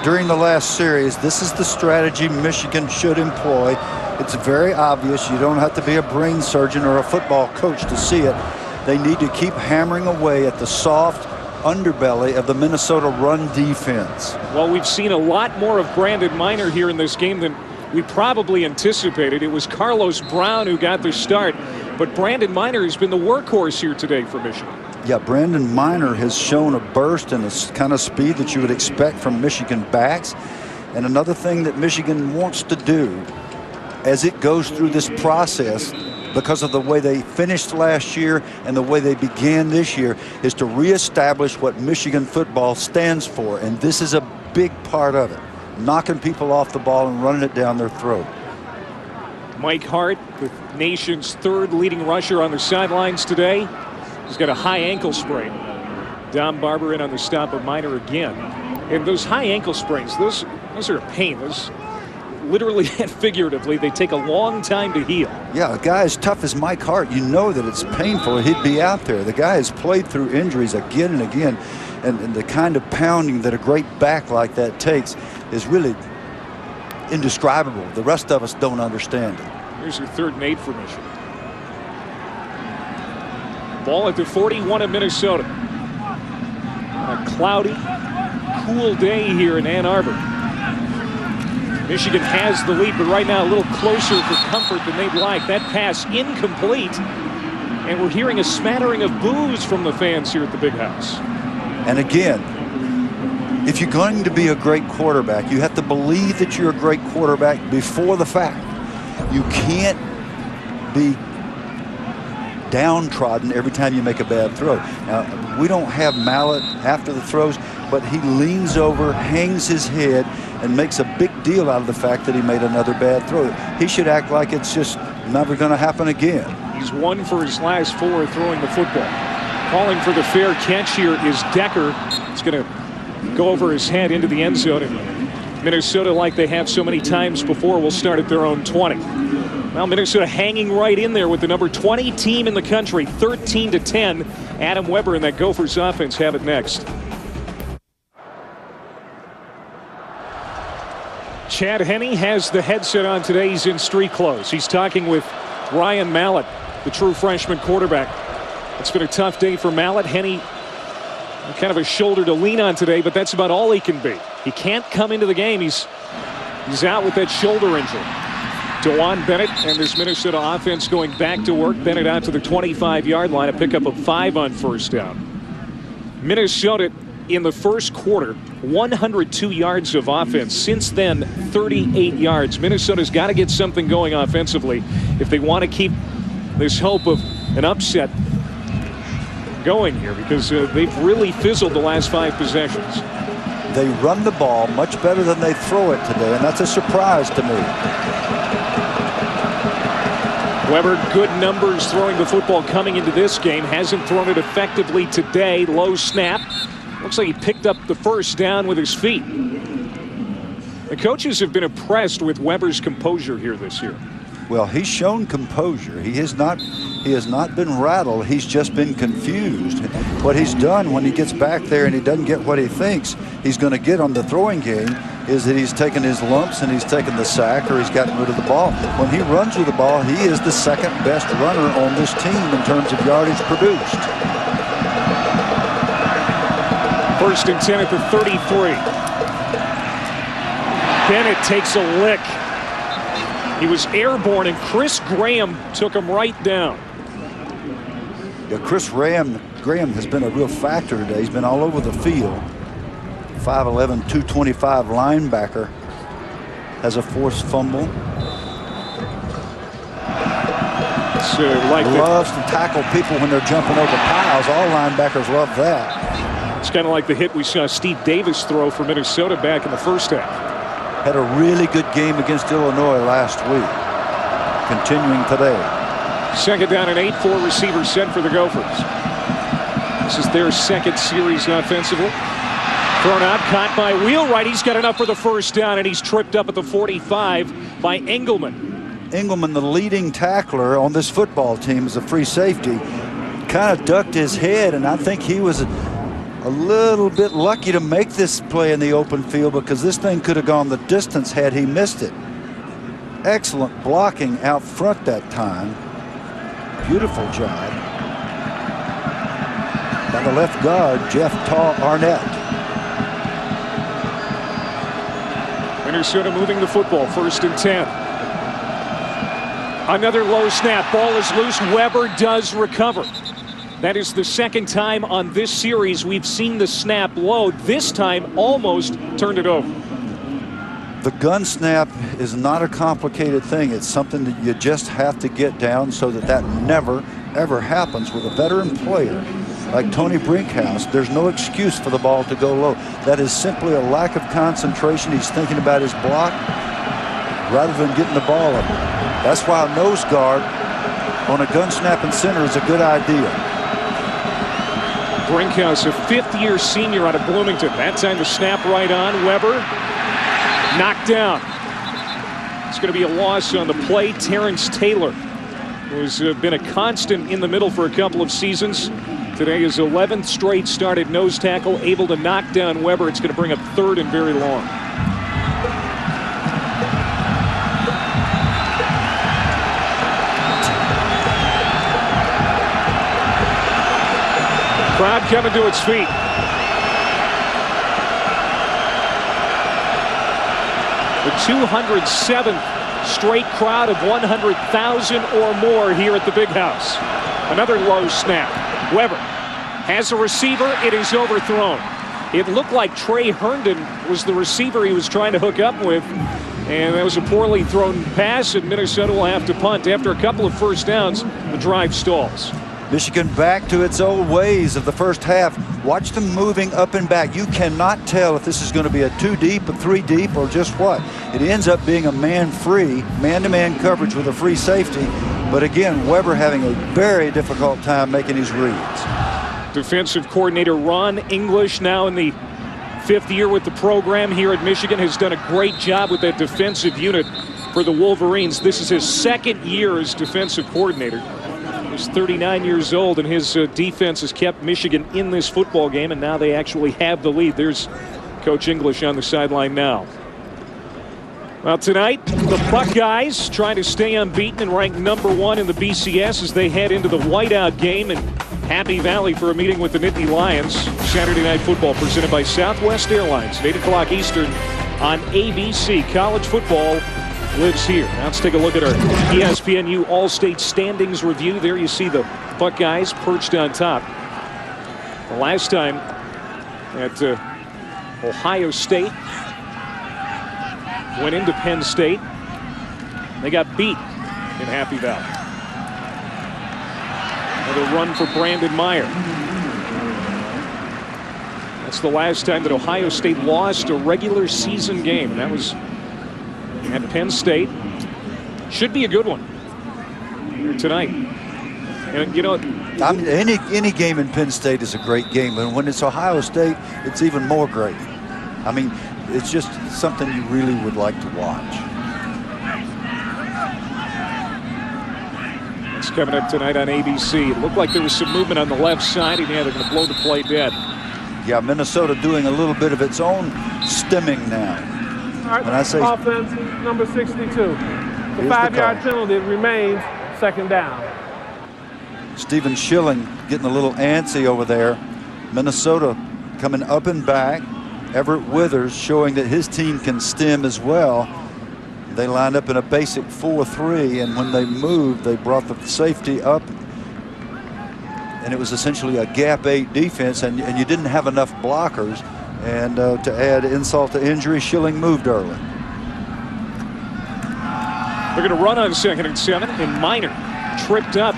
Speaker 3: during the last series, this is the strategy Michigan should employ. It's very obvious. You don't have to be a brain surgeon or a football coach to see it. They need to keep hammering away at the soft underbelly of the Minnesota run defense.
Speaker 2: Well, we've seen a lot more of Brandon Minor here in this game than we probably anticipated. It was Carlos Brown who got the start, but Brandon Minor has been the workhorse here today for Michigan.
Speaker 3: Yeah, Brandon Minor has shown a burst and a kind of speed that you would expect from Michigan backs. And another thing that Michigan wants to do as it goes through this process, because of the way they finished last year and the way they began this year, is to reestablish what Michigan football stands for. And this is a big part of it, knocking people off the ball and running it down their throat.
Speaker 2: Mike Hart, the nation's third leading rusher on the sidelines today. He's got a high ankle sprain. Dom Barber in on the stop of Minor again. And those high ankle sprains, those are a pain. Those, literally and figuratively, they take a long time to heal.
Speaker 3: Yeah, a guy as tough as Mike Hart, you know that it's painful. He'd be out there. The guy has played through injuries again and again. And the kind of pounding that a great back like that takes is really indescribable. The rest of us don't understand it.
Speaker 2: Here's your 3rd and 8 for Michigan. Ball at the 41 of Minnesota. On a cloudy, cool day here in Ann Arbor. Michigan has the lead, but right now a little closer for comfort than they'd like. That pass incomplete. And we're hearing a smattering of boos from the fans here at the Big House.
Speaker 3: And again, if you're going to be a great quarterback, you have to believe that you're a great quarterback before the fact. You can't be downtrodden every time you make a bad throw. Now, we don't have Mallett after the throws, but he leans over, hangs his head, and makes a big deal out of the fact that he made another bad throw. He should act like it's just never going to happen again.
Speaker 2: He's 1 for his last 4 throwing the football. Calling for the fair catch here is Decker. It's going to go over his head into the end zone. And Minnesota, like they have so many times before, will start at their own 20. Well, Minnesota hanging right in there with the number 20 team in the country, 13-10. Adam Weber and that Gophers offense have it next. Chad Henne has the headset on today. He's in street clothes. He's talking with Ryan Mallett, the true freshman quarterback. It's been a tough day for Mallett. Henne, kind of a shoulder to lean on today, but that's about all he can be. He can't come into the game. He's out with that shoulder injury. DeJuan Bennett and this Minnesota offense going back to work. Bennett out to the 25-yard line, a pickup of 5 on first down. Minnesota in the first quarter, 102 yards of offense. Since then, 38 yards. Minnesota's got to get something going offensively if they want to keep this hope of an upset going here, because they've really fizzled the last 5 possessions.
Speaker 3: They run the ball much better than they throw it today, and that's a surprise to me.
Speaker 2: Weber, good numbers throwing the football coming into this game. Hasn't thrown it effectively today. Low snap. Looks like he picked up the first down with his feet. The coaches have been impressed with Weber's composure here this year.
Speaker 3: Well, he's shown composure. He has not been rattled. He's just been confused. What he's done when he gets back there and he doesn't get what he thinks he's going to get on the throwing game is that he's taken his lumps and he's taken the sack, or he's gotten rid of the ball. When he runs with the ball, he is the second best runner on this team in terms of yardage produced.
Speaker 2: 1st and 10 at the 33. Bennett takes a lick. He was airborne, and Chris Graham took him right down.
Speaker 3: Yeah, Chris Graham has been a real factor today. He's been all over the field. 5'11", 225 linebacker has a forced fumble. Loves to tackle people when they're jumping over piles. All linebackers love that.
Speaker 2: It's kind of like the hit we saw Steve Davis throw for Minnesota back in the first half.
Speaker 3: Had a really good game against Illinois last week. Continuing today.
Speaker 2: 2nd down and 8, 4 receivers set for the Gophers. This is their 2nd series offensively. Thrown out, caught by Wheelwright. He's got enough for the first down, and he's tripped up at the 45 by Engelman.
Speaker 3: Engelman, the leading tackler on this football team, is a free safety. Kind of ducked his head, and I think he was a little bit lucky to make this play in the open field, because this thing could have gone the distance had he missed it. Excellent blocking out front that time. Beautiful job by the left guard, Jeff Arnett.
Speaker 2: Minnesota moving the football, 1st and 10. Another low snap. Ball is loose. Weber does recover. That is the second time on this series we've seen the snap low. This time almost turned it over.
Speaker 3: The gun snap is not a complicated thing. It's something that you just have to get down so that never, ever happens with a veteran player like Tony Brinkhouse. There's no excuse for the ball to go low. That is simply a lack of concentration. He's thinking about his block rather than getting the ball up. That's why a nose guard on a gun snap and center is a good idea.
Speaker 2: Brinkhouse, a 5th-year senior out of Bloomington. That time the snap right on. Weber knocked down. It's going to be a loss on the play. Terrence Taylor, who's been a constant in the middle for a couple of seasons. Today is 11th straight start at nose tackle, able to knock down Weber. It's going to bring up 3rd and very long. Crowd coming to its feet. The 207th straight crowd of 100,000 or more here at the Big House. Another low snap. Weber has a receiver. It is overthrown. It looked like Trey Herndon was the receiver he was trying to hook up with. And that was a poorly thrown pass, and Minnesota will have to punt. After a couple of first downs, the drive stalls.
Speaker 3: Michigan back to its old ways of the first half. Watch them moving up and back. You cannot tell if this is going to be a 2 deep, a 3 deep, or just what. It ends up being a man-free, man-to-man coverage with a free safety. But again, Weber having a very difficult time making his reads.
Speaker 2: Defensive coordinator Ron English, now in the 5th year with the program here at Michigan, has done a great job with that defensive unit for the Wolverines. This is his 2nd year as defensive coordinator. He's 39 years old, and his defense has kept Michigan in this football game, and now they actually have the lead. There's Coach English on the sideline now. Well, tonight, the Buckeyes trying to stay unbeaten and rank #1 in the BCS as they head into the whiteout game in Happy Valley for a meeting with the Nittany Lions. Saturday Night Football presented by Southwest Airlines at 8 o'clock Eastern on ABC. College football lives here. Now let's take a look at our ESPNU All-State Standings review. There you see the Buckeyes perched on top. The last time at Ohio State went into Penn State, they got beat in Happy Valley. Another run for Brandon Meyer. That's the last time that Ohio State lost a regular season game, and that was at Penn State. Should be a good one here tonight. And you know,
Speaker 3: I mean, any game in Penn State is a great game, and when it's Ohio State, it's even more great. I mean, it's just something you really would like to watch.
Speaker 2: It's coming up tonight on ABC. It looked like there was some movement on the left side, and yeah, they're going to blow the play dead.
Speaker 3: Yeah, Minnesota doing a little bit of its own stemming now.
Speaker 5: All right,
Speaker 3: when I say
Speaker 5: offense, number 62. The 5-yard penalty remains 2nd down.
Speaker 3: Stephen Schilling getting a little antsy over there. Minnesota coming up and back. Everett Withers showing that his team can stem as well. They lined up in a basic 4-3, and when they moved, they brought the safety up, and it was essentially a gap 8 defense, and you didn't have enough blockers. And to add insult to injury, Schilling moved early.
Speaker 2: They're going to run on 2nd and 7, and Minor tripped up.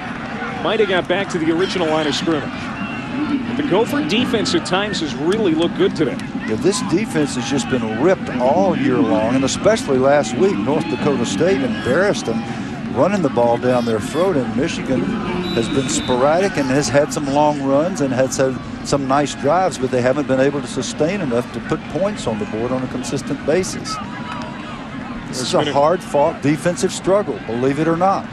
Speaker 2: Might have got back to the original line of scrimmage. The Gopher defense at times has really looked good today.
Speaker 3: Yeah, this defense has just been ripped all year long, and especially last week, North Dakota State embarrassed them, running the ball down their throat, and Michigan has been sporadic and has had some long runs and has had some nice drives, but they haven't been able to sustain enough to put points on the board on a consistent basis. This is a hard-fought defensive struggle, believe it or not.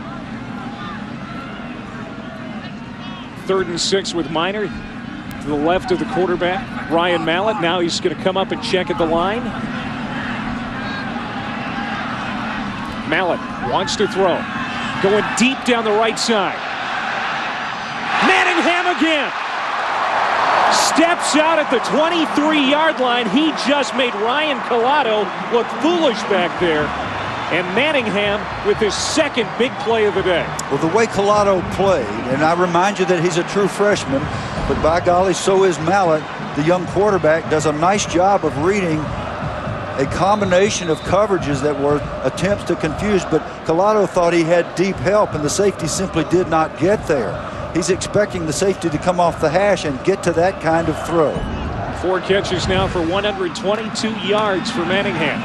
Speaker 2: 3rd and 6 with Minor to the left of the quarterback, Ryan Mallett. Now he's going to come up and check at the line. Mallett wants to throw. Going deep down the right side. Manningham again. Steps out at the 23-yard line. He just made Ryan Collado look foolish back there. And Manningham with his second big play of the day.
Speaker 3: Well, the way Collado played, and I remind you that he's a true freshman, but by golly, so is Mallett. The young quarterback does a nice job of reading a combination of coverages that were attempts to confuse, but Collado thought he had deep help, and the safety simply did not get there. He's expecting the safety to come off the hash and get to that kind of throw.
Speaker 2: 4 catches now for 122 yards for Manningham.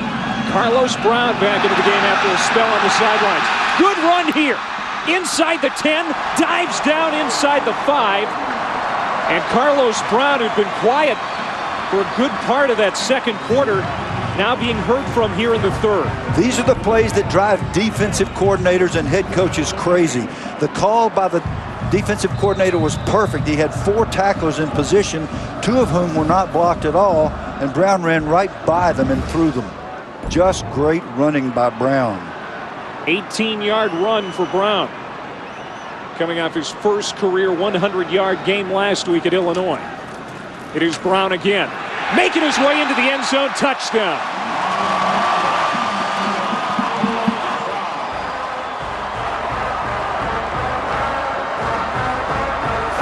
Speaker 2: Carlos Brown back into the game after a spell on the sidelines. Good run here. Inside the 10, dives down inside the 5. And Carlos Brown, who'd been quiet for a good part of that second quarter, now being heard from here in the third.
Speaker 3: These are the plays that drive defensive coordinators and head coaches crazy. The call by the defensive coordinator was perfect. He had 4 tacklers in position, 2 of whom were not blocked at all, and Brown ran right by them and through them. Just great running by Brown.
Speaker 2: 18-yard run for Brown. Coming off his first career 100-yard game last week at Illinois. It is Brown again. Making his way into the end zone. Touchdown.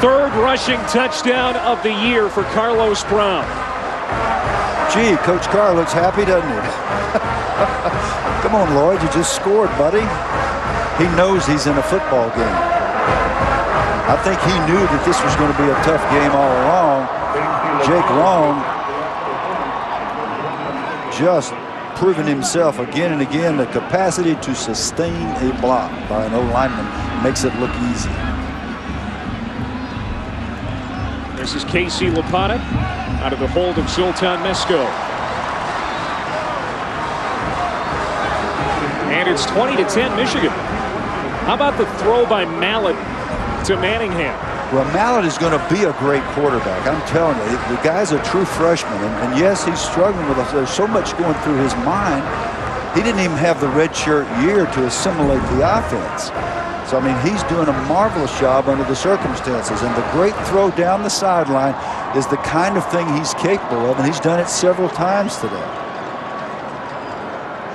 Speaker 2: Third rushing touchdown of the year for Carlos Brown.
Speaker 3: Gee, Coach Carr looks happy, doesn't he? Come on, Lloyd, you just scored, buddy. He knows he's in a football game. I think he knew that this was going to be a tough game all along. Jake Long just proven himself again and again. The capacity to sustain a block by an O-lineman makes it look easy.
Speaker 2: This is Casey Lapata out of the hold of Zoltan Mesko. And it's 20-10 Michigan. How about the throw by Mallett to Manningham?
Speaker 3: Well, Mallett is going to be a great quarterback. I'm telling you, the guy's a true freshman. And yes, he's struggling with us. There's so much going through his mind. He didn't even have the redshirt year to assimilate the offense. So, I mean, he's doing a marvelous job under the circumstances. And the great throw down the sideline is the kind of thing he's capable of, and he's done it several times today.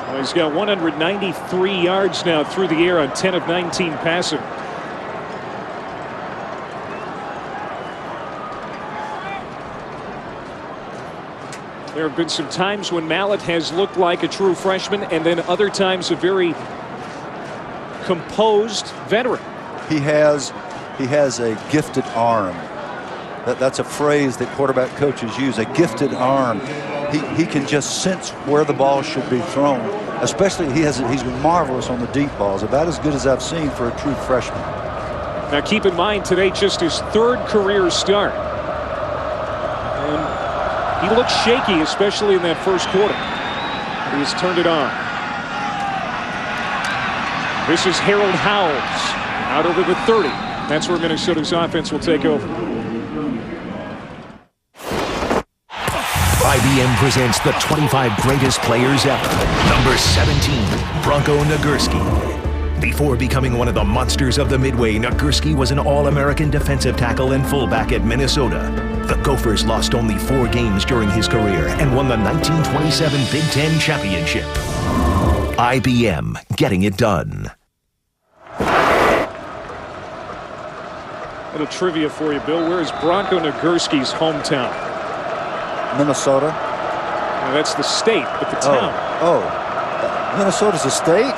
Speaker 2: Well, he's got 193 yards now through the air on 10 of 19 passing. There have been some times when Mallett has looked like a true freshman, and then other times a very composed veteran.
Speaker 3: He has a gifted arm. That's a phrase that quarterback coaches use, a gifted arm. He can just sense where the ball should be thrown. Especially he's marvelous on the deep balls, about as good as I've seen for a true freshman.
Speaker 2: Now keep in mind today just his 3rd career start. And he looked shaky, especially in that first quarter. He has turned it on. This is Harold Howells out over the 30. That's where Minnesota's offense will take over.
Speaker 4: IBM presents the 25 greatest players ever. Number 17, Bronco Nagurski. Before becoming one of the monsters of the Midway, Nagurski was an All-American defensive tackle and fullback at Minnesota. The Gophers lost only 4 games during his career and won the 1927 Big Ten Championship. IBM, getting it done.
Speaker 2: Little trivia for you, Bill. Where is Bronco Nagurski's hometown?
Speaker 3: Minnesota.
Speaker 2: Now, that's the state, but the town.
Speaker 3: Minnesota's a state?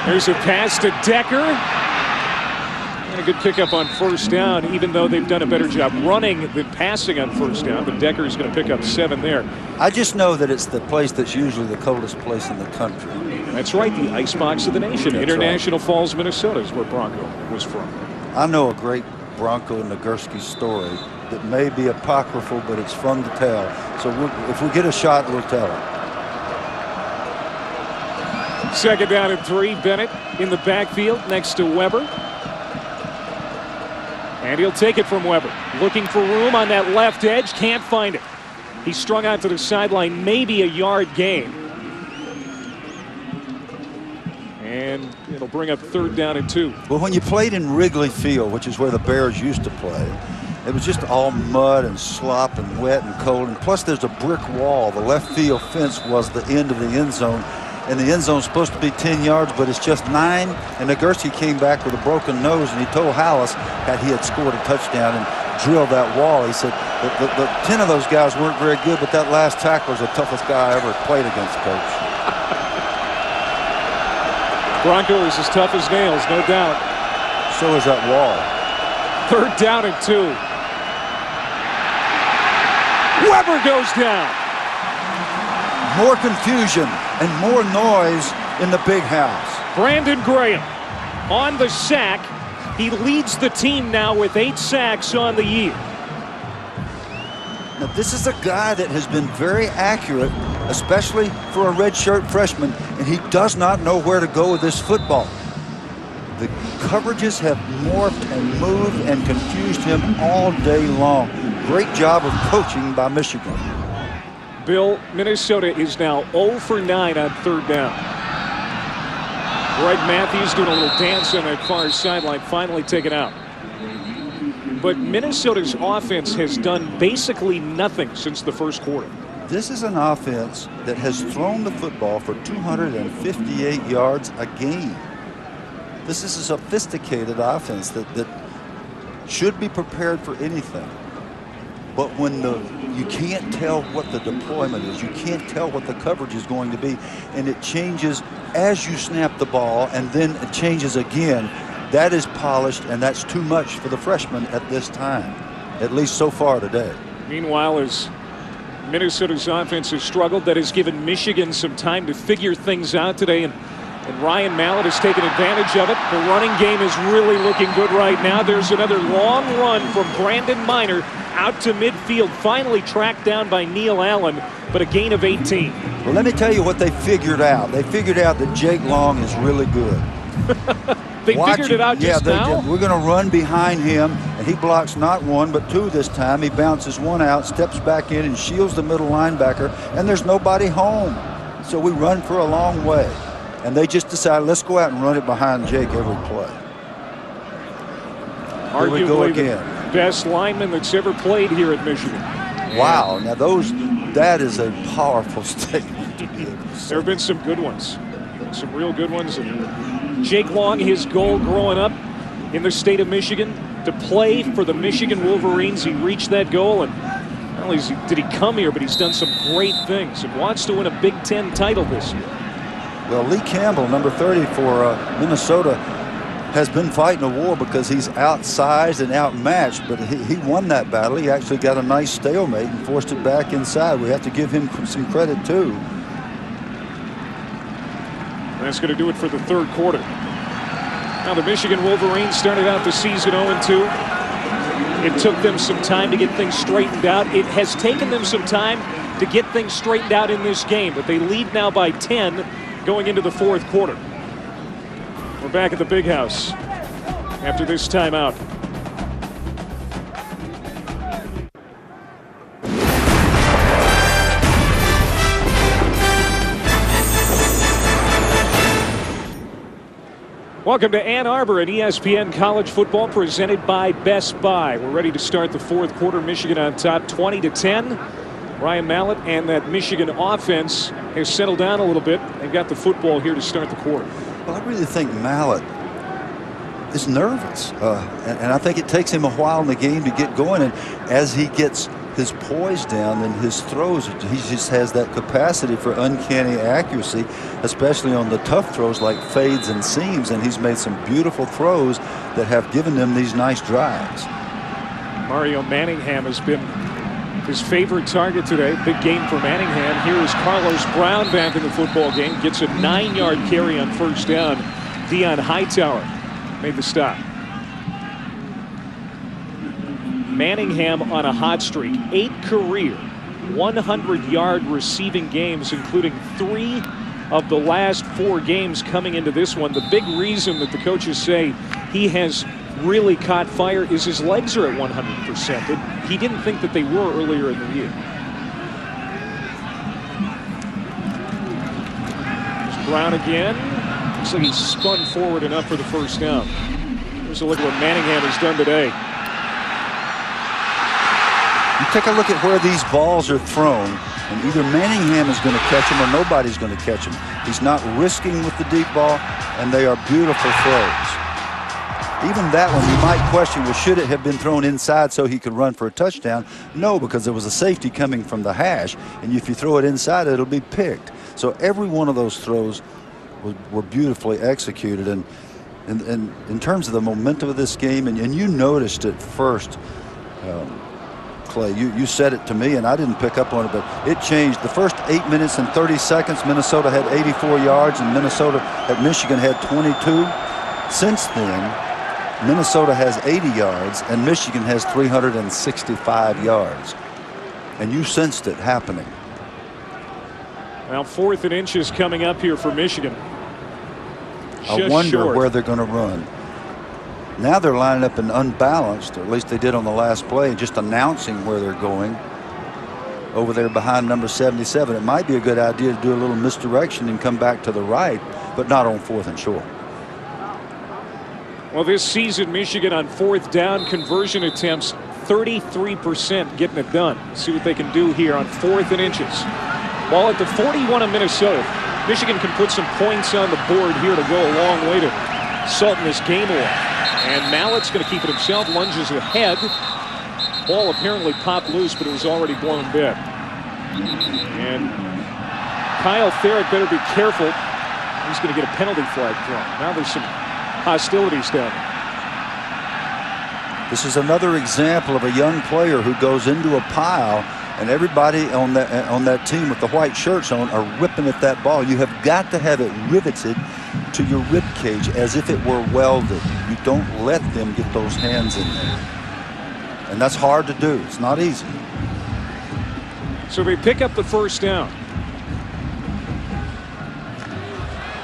Speaker 2: There's a pass to Decker. And a good pickup on first down, even though they've done a better job running than passing on first down. But Decker is going to pick up 7 there.
Speaker 3: I just know that it's the place that's usually the coldest place in the country.
Speaker 2: That's right, the icebox of the nation.
Speaker 3: That's
Speaker 2: International
Speaker 3: right.
Speaker 2: Falls, Minnesota is where Bronco was from.
Speaker 3: I know a great Bronco Nagurski story that may be apocryphal, but it's fun to tell. So if we get a shot, we'll tell it.
Speaker 2: Second down and 3. Bennett in the backfield next to Weber. And he'll take it from Weber. Looking for room on that left edge. Can't find it. He's strung out to the sideline. Maybe a yard gain. And It'll bring up 3rd down and 2.
Speaker 3: Well, when you played in Wrigley Field, which is where the Bears used to play, it was just all mud and slop and wet and cold. And plus, there's a brick wall. The left field fence was the end of the end zone. And the end zone's supposed to be 10 yards, but it's just 9. And Nagurski came back with a broken nose, and he told Hallis that he had scored a touchdown and drilled that wall. He said the 10 of those guys weren't very good, but that last tackler was the toughest guy I ever played against, Coach.
Speaker 2: Bronco is as tough as nails, no doubt.
Speaker 3: So is that wall.
Speaker 2: 3rd down and 2. Weber goes down.
Speaker 3: More confusion and more noise in the big house.
Speaker 2: Brandon Graham on the sack. He leads the team now with 8 sacks on the year.
Speaker 3: Now, this is a guy that has been very accurate, especially for a redshirt freshman, and he does not know where to go with this football. The coverages have morphed and moved and confused him all day long. Great job of coaching by Michigan.
Speaker 2: Bill, Minnesota is now 0 for 9 on 3rd down. Greg Matthews doing a little dance on that far sideline, finally taken out. But Minnesota's offense has done basically nothing since the first quarter.
Speaker 3: This is an offense that has thrown the football for 258 yards a game. This is a sophisticated offense that should be prepared for anything. But when you can't tell what the deployment is, you can't tell what the coverage is going to be, and it changes as you snap the ball, and then it changes again. That is polished, and that's too much for the freshman at this time, at least so far today.
Speaker 2: Meanwhile, as Minnesota's offense has struggled, that has given Michigan some time to figure things out today, and Ryan Mallett has taken advantage of it. The running game is really looking good right now. There's another long run from Brandon Minor out to midfield, finally tracked down by Neil Allen, but a gain of 18.
Speaker 3: Well, let me tell you what they figured out. They figured out that Jake Long is really good.
Speaker 2: They figured it out just now?
Speaker 3: We're going to run behind him, and he blocks not 1 but 2 this time. He bounces 1 out, steps back in, and shields the middle linebacker, and there's nobody home. So we run for a long way. And they just decided, let's go out and run it behind Jake every play. Here we go again.
Speaker 2: The best lineman that's ever played here at Michigan.
Speaker 3: Wow. Now that is a powerful statement to give.
Speaker 2: There have been some good ones. Some real good ones. And Jake Long, his goal growing up in the state of Michigan, to play for the Michigan Wolverines. He reached that goal, and not only did he come here, but he's done some great things and wants to win a Big Ten title this year.
Speaker 3: Well, Lee Campbell, number 30 for Minnesota, has been fighting a war because he's outsized and outmatched, but he won that battle. He actually got a nice stalemate and forced it back inside. We have to give him some credit, too.
Speaker 2: That's going to do it for the 3rd quarter. Now, the Michigan Wolverines started out the season 0-2. It took them some time to get things straightened out. It has taken them some time to get things straightened out in this game, but they lead now by 10 going into the 4th quarter. We're back at the Big House after this timeout. Welcome to Ann Arbor at ESPN College Football, presented by Best Buy. We're ready to start the 4th quarter. Michigan on top, 20-10. Ryan Mallett and that Michigan offense has settled down a little bit. They've got the football here to start the quarter.
Speaker 3: Well, I really think Mallett is nervous, and I think it takes him a while in the game to get going. And as he gets his poise down and his throws, he just has that capacity for uncanny accuracy, especially on the tough throws like fades and seams. And he's made some beautiful throws that have given them these nice drives.
Speaker 2: Mario Manningham has been his favorite target today. Big game for Manningham. Here is Carlos Brown back in the football game. Gets a 9-yard carry on 1st down. Dion Hightower made the stop. Manningham on a hot streak. 8 career 100-yard receiving games, including 3 of the last 4 games coming into this one. The big reason that the coaches say he has really caught fire is his legs are at 100%. He didn't think that they were earlier in the year. There's Brown again. Looks like he spun forward enough for the first down. Here's a look at what Manningham has done today.
Speaker 3: You take a look at where these balls are thrown, and either Manningham is going to catch them or nobody's going to catch them. He's not risking with the deep ball, and they are beautiful throws. Even that one, you might question, well, should it have been thrown inside so he could run for a touchdown? No, because there was a safety coming from the hash, and if you throw it inside, it'll be picked. So every one of those throws were beautifully executed. And in terms of the momentum of this game, and you noticed it first, Clay, you said it to me, and I didn't pick up on it, but it changed. The first 8 minutes and 30 seconds, Minnesota had 84 yards, and Michigan had 22. Since then, Minnesota has 80 yards, and Michigan has 365 yards. And you sensed it happening.
Speaker 2: Well, 4th and inches coming up here for Michigan.
Speaker 3: I wonder where they're going to run. Now they're lining up in unbalanced, or at least they did on the last play, just announcing where they're going over there behind number 77. It might be a good idea to do a little misdirection and come back to the right, but not on 4th and short.
Speaker 2: Well, this season, Michigan on 4th down conversion attempts, 33% getting it done. See what they can do here on 4th and inches. Ball at the 41 of Minnesota. Michigan can put some points on the board here to go a long way to salting this game away. And Mallett's going to keep it himself, lunges ahead. Ball apparently popped loose, but it was already blown dead. And Kyle Therrick better be careful. He's going to get a penalty flag thrown. Now there's some hostilities down there.
Speaker 3: This is another example of a young player who goes into a pile, and everybody on that team with the white shirts on are ripping at that ball. You have got to have it riveted to your rib cage as if it were welded. You don't let them get those hands in there. And that's hard to do. It's not easy.
Speaker 2: So they pick up the first down.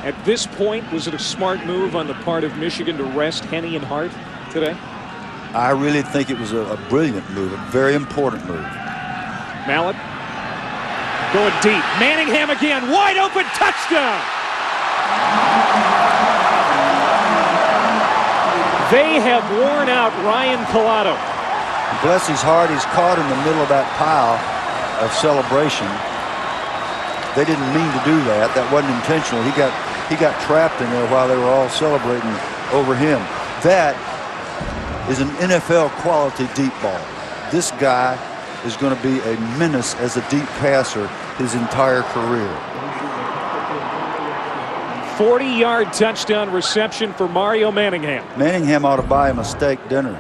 Speaker 2: At this point, was it a smart move on the part of Michigan to rest Henne and Hart today?
Speaker 3: I really think it was a brilliant move, a very important move.
Speaker 2: Mallett going deep. Manningham again, wide open, touchdown! They have worn out Ryan Collado.
Speaker 3: Bless his heart, he's caught in the middle of that pile of celebration. They didn't mean to do that. That wasn't intentional. He got trapped in there while they were all celebrating over him. That is an NFL quality deep ball. This guy is going to be a menace as a deep passer his entire career.
Speaker 2: 40-yard touchdown reception for Mario Manningham.
Speaker 3: Manningham ought to buy him a steak dinner.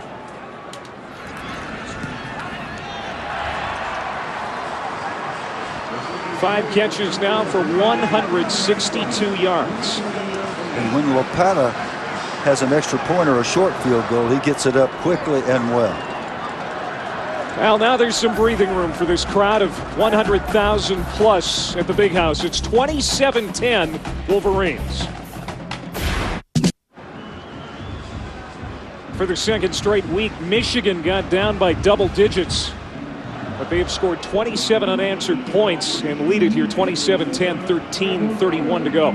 Speaker 2: Five catches now for 162 yards.
Speaker 3: And when Lopata has an extra point or a short field goal, he gets it up quickly and well.
Speaker 2: Well, now there's some breathing room for this crowd of 100,000 plus at the Big House. It's 27-10 Wolverines. For the second straight week, Michigan got down by double digits, but they have scored 27 unanswered points and lead it here 27-10, 13:31 to go.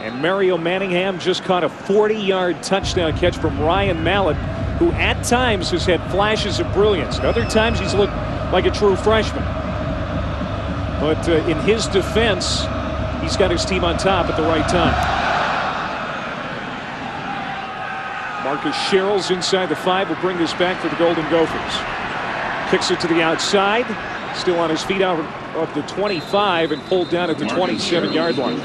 Speaker 2: And Mario Manningham just caught a 40-yard touchdown catch from Ryan Mallett, who at times has had flashes of brilliance. At other times he's looked like a true freshman. But in his defense, he's got his team on top at the right time. Marcus Sherrill's inside the 5 will bring this back for the Golden Gophers. Kicks it to the outside, still on his feet out of the 25 and pulled down at the 27-yard line.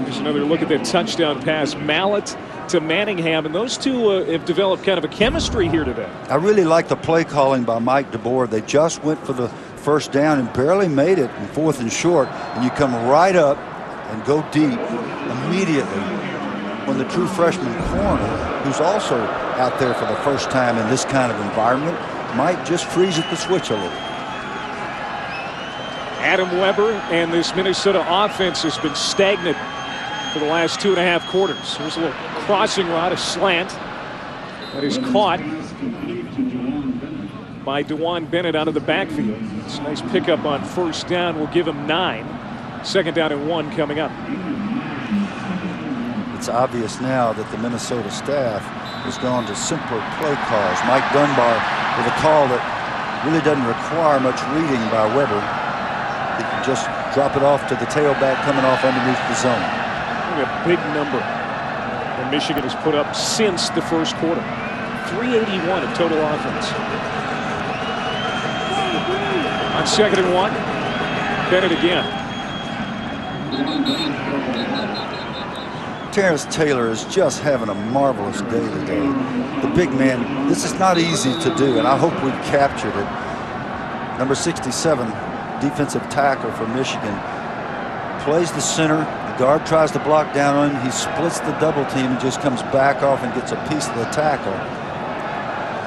Speaker 2: Here's another look at that touchdown pass. Mallett to Manningham, and those two have developed kind of a chemistry here today.
Speaker 3: I really like the play calling by Mike DeBoer. They just went for the first down and barely made it in 4th and short, and you come right up and go deep immediately when the true freshman corner, who's also out there for the first time in this kind of environment, might just freeze at the switch a little. Adam
Speaker 2: Weber and this Minnesota offense has been stagnant for the last 2.5 quarters. Here's a little crossing route, a slant that is caught by DeJuan Bennett out of the backfield. It's a nice pickup on first down. Will give him 9. 2nd down and 1 coming up.
Speaker 3: It's obvious now that the Minnesota staff has gone to simpler play calls. Mike Dunbar with a call that really doesn't require much reading by Weber. He can just drop it off to the tailback coming off underneath the zone.
Speaker 2: A big number that Michigan has put up since the first quarter. 381 of total offense. On 2nd and 1, Bennett again.
Speaker 3: Terrence Taylor is just having a marvelous day today. The big man, this is not easy to do, and I hope we've captured it. Number 67, defensive tackle for Michigan, plays the center. The guard tries to block down on him. He splits the double team and just comes back off and gets a piece of the tackle.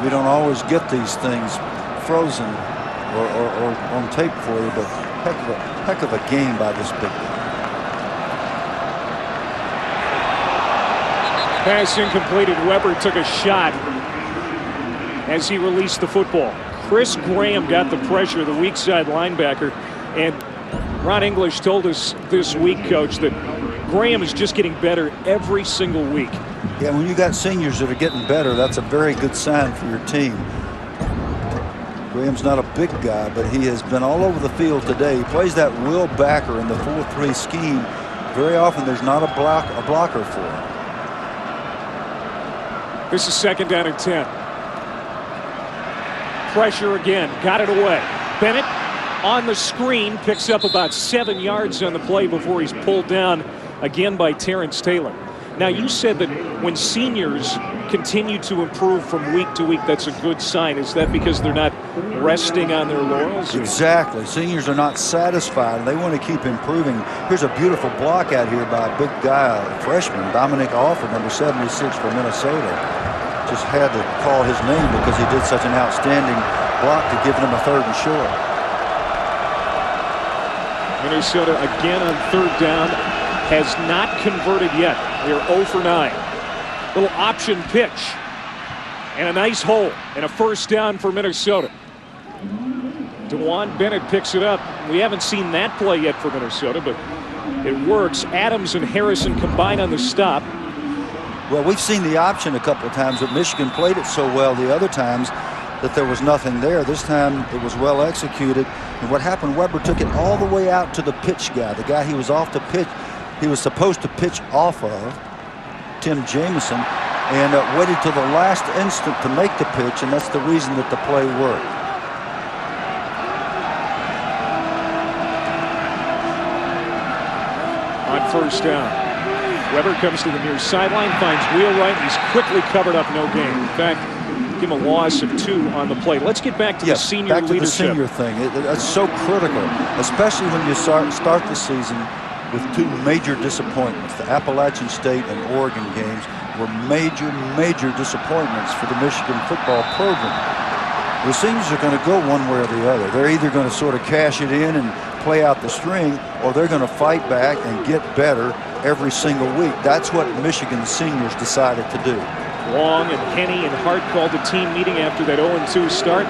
Speaker 3: We don't always get these things frozen or on tape for you, but heck of a game by this big guy.
Speaker 2: Pass incompleted. Weber took a shot as he released the football. Chris Graham got the pressure, the weak side linebacker, and Ron English told us this week, Coach, that Graham is just getting better every single week.
Speaker 3: Yeah, when you got seniors that are getting better, that's a very good sign for your team. Graham's not a big guy, but he has been all over the field today. He plays that will backer in the 4-3 scheme. Very often there's not a blocker for him.
Speaker 2: This is 2nd down and 10. Pressure again, got it away. Bennett on the screen, picks up about 7 yards on the play before he's pulled down again by Terrence Taylor. Now, you said that when seniors continue to improve from week to week, that's a good sign. Is that because they're not resting on their laurels?
Speaker 3: Exactly. Seniors are not satisfied. They want to keep improving. Here's a beautiful block out here by a big guy, a freshman, Dominic Alford, number 76 for Minnesota. Just had to call his name because he did such an outstanding block to give them a 3rd and short.
Speaker 2: Minnesota again on 3rd down, has not converted yet. They're 0 for 9. Little option pitch and a nice hole and a 1st down for Minnesota. DeJuan Bennett picks it up. We haven't seen that play yet for Minnesota, but it works. Adams and Harrison combine on the stop.
Speaker 3: Well, we've seen the option a couple of times, but Michigan played it so well the other times that there was nothing there. This time it was well executed. And what happened, Weber took it all the way out to the pitch guy, the guy he was off to pitch. He was supposed to pitch off of, Tim Jamison, and waited till the last instant to make the pitch, and that's the reason that the play worked.
Speaker 2: On 1st down, Weber comes to the near sideline, finds Wheelwright. He's quickly covered up, no gain. In fact, give him a loss of 2 on the play. Let's get back to the senior
Speaker 3: back to
Speaker 2: leadership.
Speaker 3: the senior thing. It's so critical, especially when you start the season with 2 major disappointments. The Appalachian State and Oregon games were major disappointments for the Michigan football program. The seniors are going to go one way or the other. They're either going to sort of cash it in and play out the string, or they're going to fight back and get better every single week. That's what Michigan seniors decided to do.
Speaker 2: Long and Henny and Hart called a team meeting after that 0-2 start.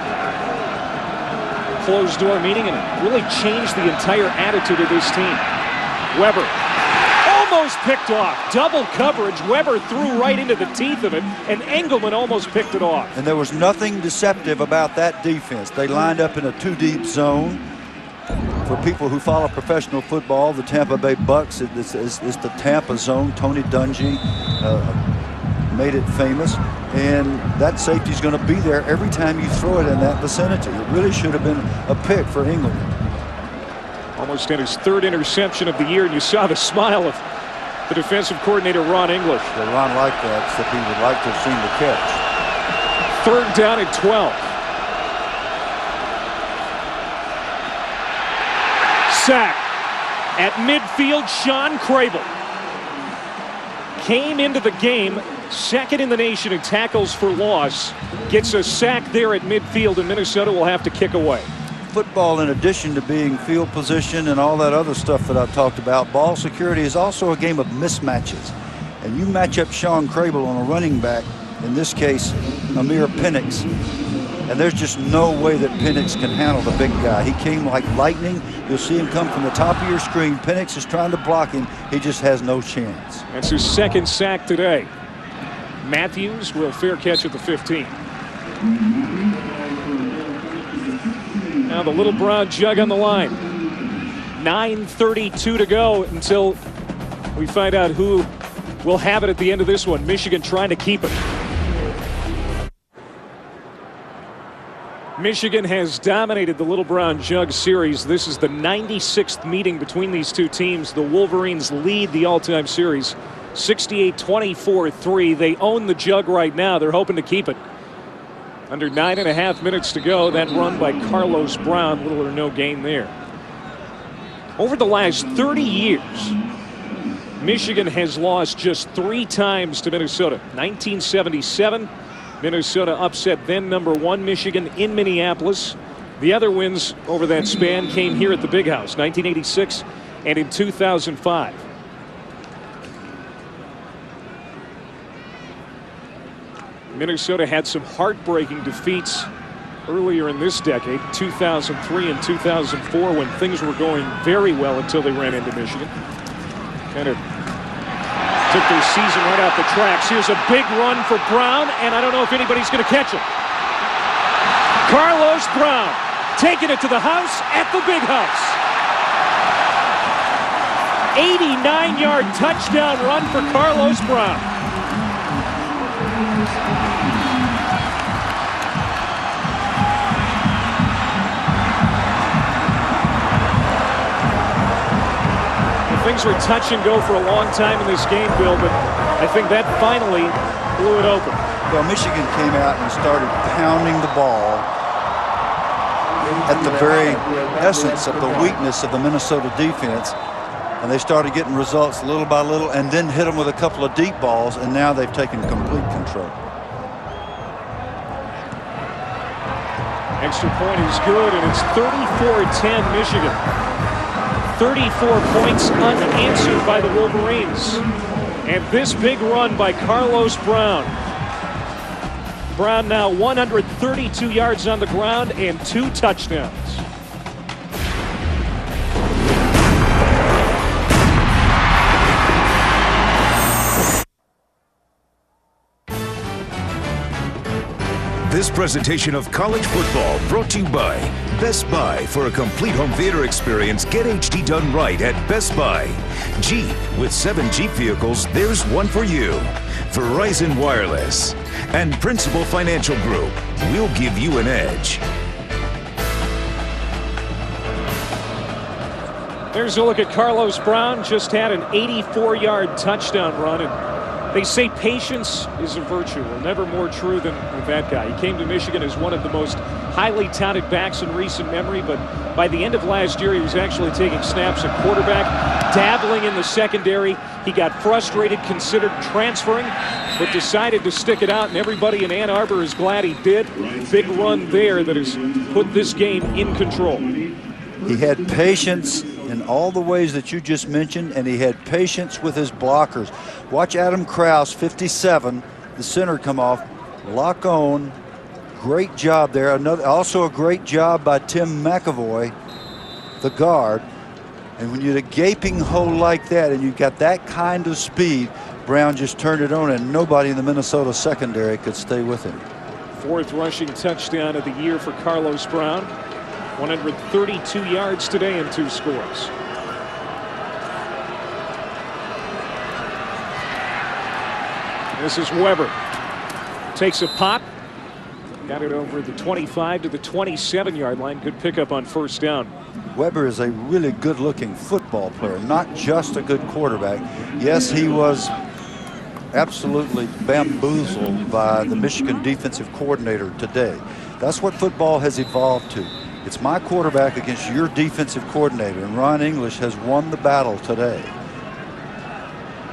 Speaker 2: Closed door meeting, and it really changed the entire attitude of this team. Weber almost picked off. Double coverage. Weber threw right into the teeth of it, and Engelman almost picked it off.
Speaker 3: And there was nothing deceptive about that defense. They lined up in a 2-deep zone. For people who follow professional football, the Tampa Bay Bucks is the Tampa zone. Tony Dungy made it famous, and that safety's going to be there every time you throw it in that vicinity. It really should have been a pick for England.
Speaker 2: Almost in his 3rd interception of the year, and you saw the smile of the defensive coordinator, Ron English.
Speaker 3: Yeah, Ron liked that, except he would like to have seen the catch.
Speaker 2: 3rd down and 12. Sack at midfield. Sean Crable came into the game 2nd in the nation in tackles for loss. Gets a sack there at midfield, and Minnesota will have to kick away.
Speaker 3: Football, in addition to being field position and all that other stuff that I've talked about, ball security is also a game of mismatches. And you match up Sean Crable on a running back, in this case, Amir Penix, and there's just no way that Penix can handle the big guy. He came like lightning. You'll see him come from the top of your screen. Penix is trying to block him. He just has no chance.
Speaker 2: That's his second sack today. Matthews will fair catch at the 15. Now the Little Brown Jug on the line. 9:32 to go until we find out who will have it at the end of this one. Michigan trying to keep it. Michigan has dominated the Little Brown Jug series. This is the 96th meeting between these two teams. The Wolverines lead the all-time series 68-24-3. They own the Jug right now. They're hoping to keep it. Under 9.5 minutes to go. That run by Carlos Brown, little or no gain there. Over the last 30 years, Michigan has lost just 3 times to Minnesota. 1977, Minnesota upset then #1 Michigan in Minneapolis. The other wins over that span came here at the Big House, 1986 and in 2005. Minnesota had some heartbreaking defeats earlier in this decade, 2003 and 2004, when things were going very well until they ran into Michigan. Kind of took their season right off the tracks. Here's a big run for Brown, and I don't know if anybody's going to catch him. Carlos Brown taking it to the house at the Big House. 89-yard touchdown run for Carlos Brown. Things were touch and go for a long time in this game, Bill, but I think that finally blew it open.
Speaker 3: Well, Michigan came out and started pounding the ball at the very essence of the weakness of the Minnesota defense, and they started getting results little by little and then hit them with a couple of deep balls, and now they've taken complete control.
Speaker 2: Extra point is good, and it's 34-10 Michigan. 34 points unanswered by the Wolverines. And this big run by Carlos Brown. Brown now 132 yards on the ground and 2 touchdowns.
Speaker 4: This presentation of college football brought to you by Best Buy. For a complete home theater experience, get HD done right at Best Buy. Jeep, with 7 Jeep vehicles, there's one for you. Verizon Wireless. And Principal Financial Group. We'll give you an edge.
Speaker 2: There's a look at Carlos Brown. Just had an 84-yard touchdown run. And they say patience is a virtue. Well, never more true than with that guy. He came to Michigan as one of the most highly touted backs in recent memory, but by the end of last year, he was actually taking snaps at quarterback, dabbling in the secondary. He got frustrated, considered transferring, but decided to stick it out, and everybody in Ann Arbor is glad he did. Big run there that has put this game in control.
Speaker 3: He had patience in all the ways that you just mentioned, and he had patience with his blockers. Watch Adam Krause, 57, the center, come off, lock on. Great job there. Also a great job by Tim McAvoy, the guard. And when you're a gaping hole like that and you've got that kind of speed, Brown just turned it on, and nobody in the Minnesota secondary could stay with him.
Speaker 2: 4th rushing touchdown of the year for Carlos Brown. 132 yards today and 2 scores. This is Weber. Takes a pop. Got it over the 25 to the 27-yard line. Good pickup on 1st down.
Speaker 3: Weber is a really good-looking football player, not just a good quarterback. Yes, he was absolutely bamboozled by the Michigan defensive coordinator today. That's what football has evolved to. It's my quarterback against your defensive coordinator, and Ron English has won the battle today.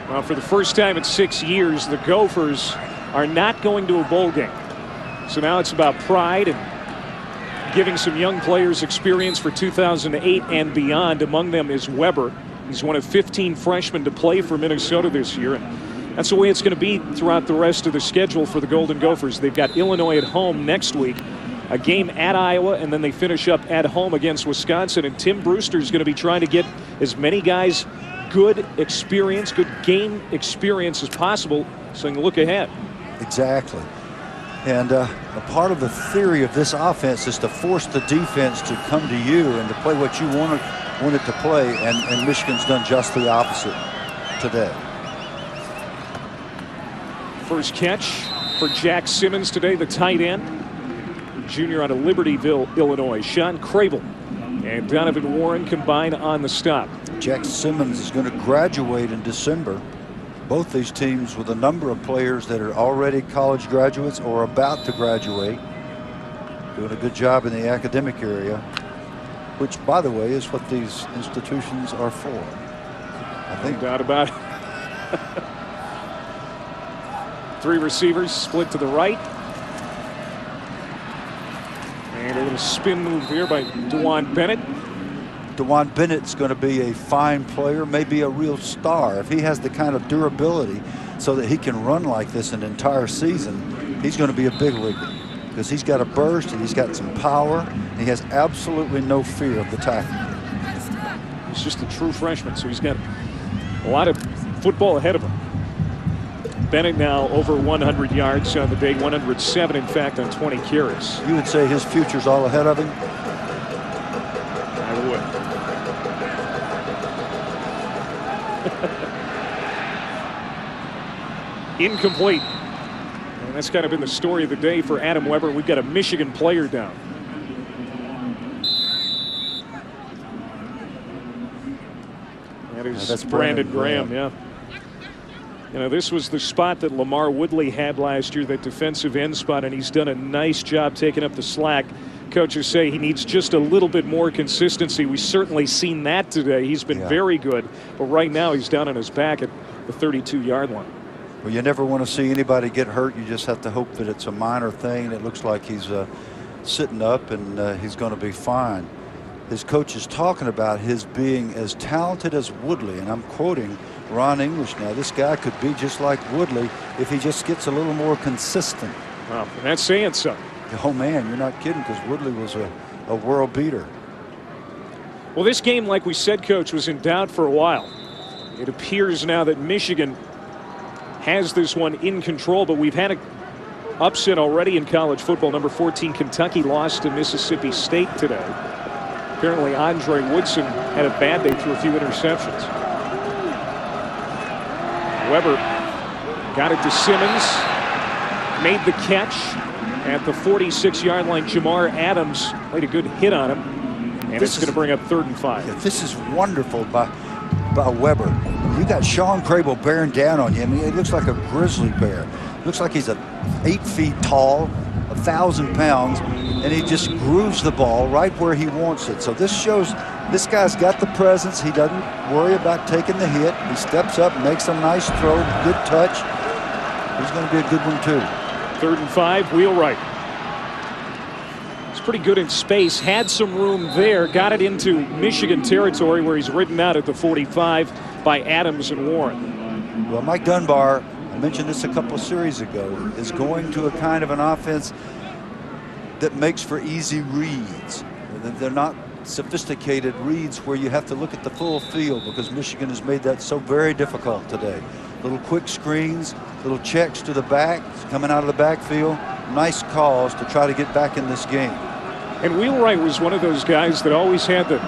Speaker 2: Well, for the first time in 6 years, the Gophers are not going to a bowl game. So now it's about pride and giving some young players experience for 2008 and beyond. Among them is Weber. He's one of 15 freshmen to play for Minnesota this year. And that's the way it's going to be throughout the rest of the schedule for the Golden Gophers. They've got Illinois at home next week. a game at Iowa, and then they finish up at home against Wisconsin. And Tim Brewster is going to be trying to get as many guys good experience, good game experience as possible, so they can look ahead.
Speaker 3: Exactly. And a part of the theory of this offense is to force the defense to come to you and to play what you want it to play, and Michigan's done just the opposite today.
Speaker 2: First catch for Jack Simmons today, the tight end. Junior out of Libertyville, Illinois. Sean Crable and Donovan Warren combine on the stop.
Speaker 3: Jack Simmons is going to graduate in December. Both these teams with a number of players that are already college graduates or about to graduate. Doing a good job in the academic area, which, by the way, is what these institutions are for. I think.
Speaker 2: No doubt about it. 3 receivers split to the right. And a little spin move here by DeJuan Bennett.
Speaker 3: DeJuan Bennett's going to be a fine player, maybe a real star. If he has the kind of durability so that he can run like this an entire season, he's going to be a big leaguer, because he's got a burst and he's got some power. And he has absolutely no fear of the tackle.
Speaker 2: He's just a true freshman, so he's got a lot of football ahead of him. Bennett now over 100 yards on the day, 107 in fact on 20 carries.
Speaker 3: You would say his future's all ahead of him?
Speaker 2: I would. Incomplete. And that's kind of been the story of the day for Adam Weber. We've got a Michigan player down. That is
Speaker 3: that's
Speaker 2: Brandon Graham, yeah. You know, this was the spot that Lamar Woodley had last year, that defensive end spot, and he's done a nice job taking up the slack. Coaches say he needs just a little bit more consistency. We've certainly seen that today. He's been very good, but right now he's down on his back at the 32-yard line.
Speaker 3: Well, you never want to see anybody get hurt. You just have to hope that it's a minor thing. It looks like he's sitting up, and he's going to be fine. His coach is talking about his being as talented as Woodley, and I'm quoting Ron English now. This guy could be just like Woodley if he just gets a little more consistent.
Speaker 2: Wow, that's saying something.
Speaker 3: Oh, man, you're not kidding, because Woodley was a world beater.
Speaker 2: Well, this game, like we said, Coach, was in doubt for a while. It appears now that Michigan has this one in control, but we've had an upset already in college football. Number 14, Kentucky lost to Mississippi State today. Apparently, Andre Woodson had a bad day, threw a few interceptions. Weber got it to Simmons, made the catch at the 46-yard line. Jamar Adams laid a good hit on him, and it's going to bring up 3rd and 5.
Speaker 3: Yeah, this is wonderful by Weber. You got Sean Crable bearing down on you. I mean, it looks like a grizzly bear. Looks like he's 8 feet tall, 1,000 pounds, and he just grooves the ball right where he wants it. So this shows this guy's got the presence. He doesn't worry about taking the hit. He steps up, makes a nice throw, good touch. He's going to be a good one too.
Speaker 2: 3rd and 5, wheel right. It's pretty good in space, had some room there, got it into Michigan territory where he's ridden out at the 45 by Adams and Warren.
Speaker 3: Well, Mike Dunbar, I mentioned this a couple of series ago, is going to a kind of an offense that makes for easy reads. They're not sophisticated reads where you have to look at the full field, because Michigan has made that so very difficult today. Little quick screens, little checks to the back, coming out of the backfield. Nice calls to try to get back in this game.
Speaker 2: And Wheelwright was one of those guys that always had the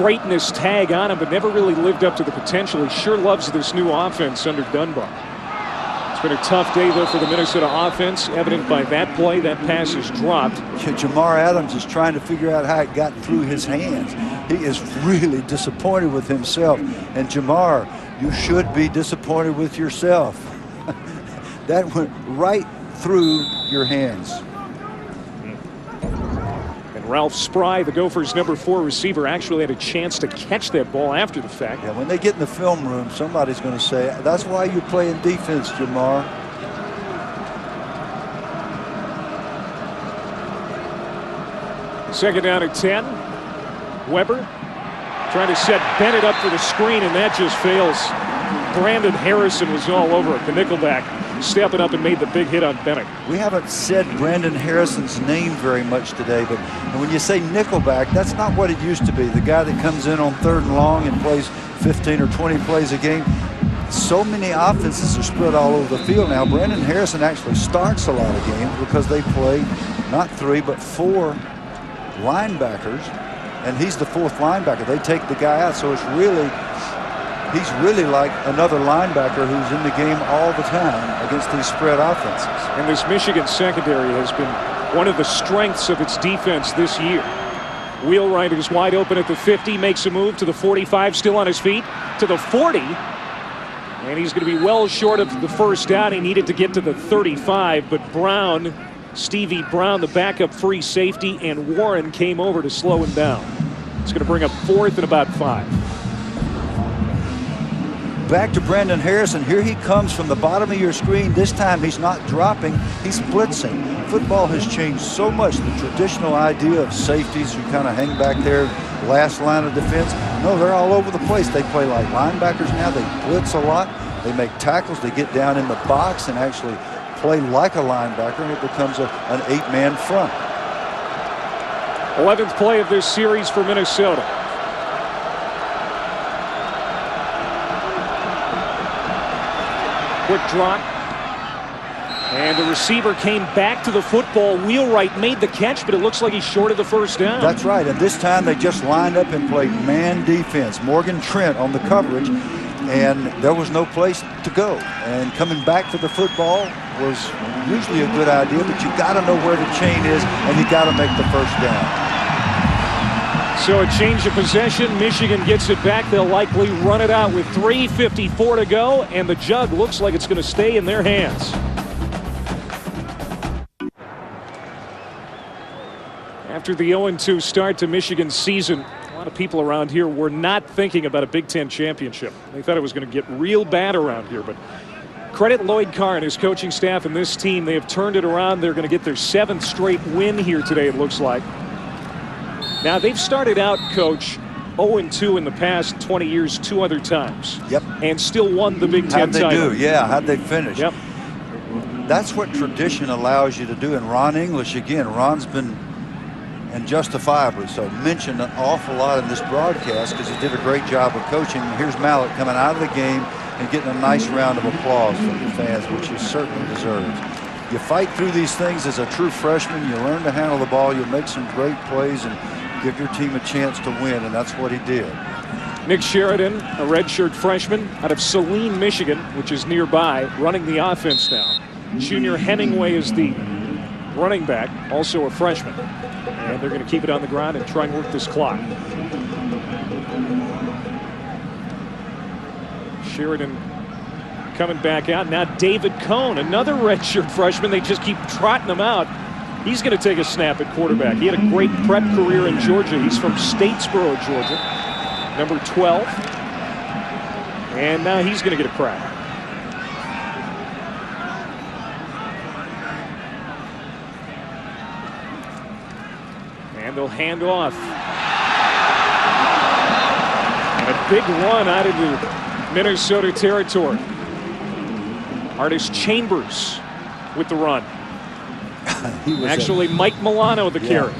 Speaker 2: greatness tag on him, but never really lived up to the potential. He sure loves this new offense under Dunbar. It's been a tough day, though, for the Minnesota offense, evident by that play. That pass is dropped.
Speaker 3: Jamar Adams is trying to figure out how it got through his hands. He is really disappointed with himself. And Jamar, you should be disappointed with yourself. That went right through your hands.
Speaker 2: And Ralph Spry, the Gophers' number 4 receiver, actually had a chance to catch that ball after the fact.
Speaker 3: Yeah, when they get in the film room, somebody's going to say, that's why you play in defense, Jamar.
Speaker 2: Second down at 10. Weber trying to set Bennett up for the screen, and that just fails. Brandon Harrison was all over it, the nickelback. stepping up and made the big hit on Bennett.
Speaker 3: We haven't said Brandon Harrison's name very much today, but when you say nickelback, that's not what it used to be. The guy that comes in on 3rd and long and plays 15 or 20 plays a game. So many offenses are spread all over the field now. Brandon Harrison actually starts a lot of games because they play not 3 but 4 linebackers, and he's the 4th linebacker. They take the guy out, so he's really like another linebacker who's in the game all the time against these spread offenses.
Speaker 2: And this Michigan secondary has been one of the strengths of its defense this year. Wheelwright is wide open at the 50, makes a move to the 45, still on his feet, to the 40. And he's going to be well short of the first down. He needed to get to the 35, but Brown, Stevie Brown, the backup free safety, and Warren came over to slow him down. It's going to bring up 4th and about 5.
Speaker 3: Back to Brandon Harrison. Here he comes from the bottom of your screen. This time he's not dropping, he's blitzing. Football has changed so much. The traditional idea of safeties who kind of hang back there, last line of defense. No, they're all over the place. They play like linebackers now. They blitz a lot. They make tackles. They get down in the box and actually play like a linebacker, and it becomes an 8-man front.
Speaker 2: 11th play of this series for Minnesota. Quick drop. And the receiver came back to the football. Wheelwright made the catch, but it looks like he's short of the first down.
Speaker 3: That's right. And this time they just lined up and played man defense. Morgan Trent on the coverage, and there was no place to go. And coming back to the football was usually a good idea, but you got to know where the chain is, and you got to make the first down.
Speaker 2: So a change of possession. Michigan gets it back. They'll likely run it out with 3:54 to go, and the jug looks like it's going to stay in their hands. After the 0-2 start to Michigan's season, a lot of people around here were not thinking about a Big Ten championship. They thought it was going to get real bad around here, but credit Lloyd Carr and his coaching staff and this team. They have turned it around. They're going to get their 7th straight win here today, it looks like. Now, they've started out, Coach, 0-2 in the past 20 years 2 other times.
Speaker 3: Yep.
Speaker 2: And still won the Big Ten title.
Speaker 3: How'd they do? Yeah, how'd they finish?
Speaker 2: Yep.
Speaker 3: That's what tradition allows you to do. And Ron English, again, Ron's been, and justifiably so, mentioned an awful lot in this broadcast because he did a great job of coaching. Here's Mallett coming out of the game and getting a nice round of applause from the fans, which he certainly deserves. You fight through these things as a true freshman. You learn to handle the ball. You make some great plays and give your team a chance to win, and that's what he did.
Speaker 2: Nick Sheridan, a redshirt freshman out of Saline, Michigan, which is nearby, running the offense now. Junior Hemingway is the running back, also a freshman. And they're going to keep it on the ground and try and work this clock. Sheridan coming back out. Now David Cohn, another redshirt freshman. They just keep trotting him out. He's going to take a snap at quarterback. He had a great prep career in Georgia. He's from Statesboro, Georgia, number 12. And now he's going to get a crack. And they'll hand off. And a big run out into Minnesota territory. Artis Chambers with the run. Actually, Mike Milano the carry.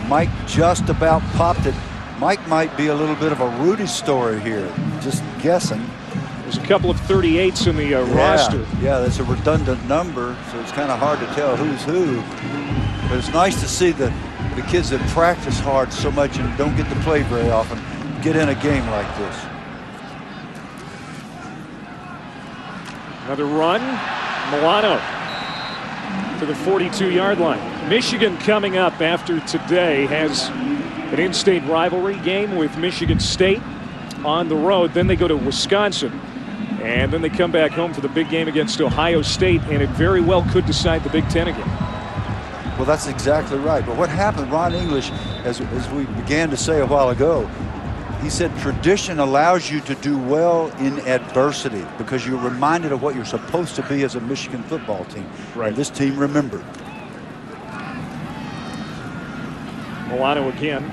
Speaker 3: Mike just about popped it. Mike might be a little bit of a Rudy story here. Just guessing.
Speaker 2: There's a couple of 38s in the roster.
Speaker 3: Yeah, that's a redundant number, so it's kind of hard to tell who's who. But it's nice to see the kids that practice hard so much and don't get to play very often get in a game like this.
Speaker 2: Another run. Milano to the 42-yard line. Michigan coming up after today has an in-state rivalry game with Michigan State on the road. Then they go to Wisconsin. And then they come back home for the big game against Ohio State. And it very well could decide the Big Ten again.
Speaker 3: Well, that's exactly right. But what happened, Ron English, as we began to say a while ago, he said tradition allows you to do well in adversity because you're reminded of what you're supposed to be as a Michigan football team.
Speaker 2: Right.
Speaker 3: And this team remembered.
Speaker 2: Milano again.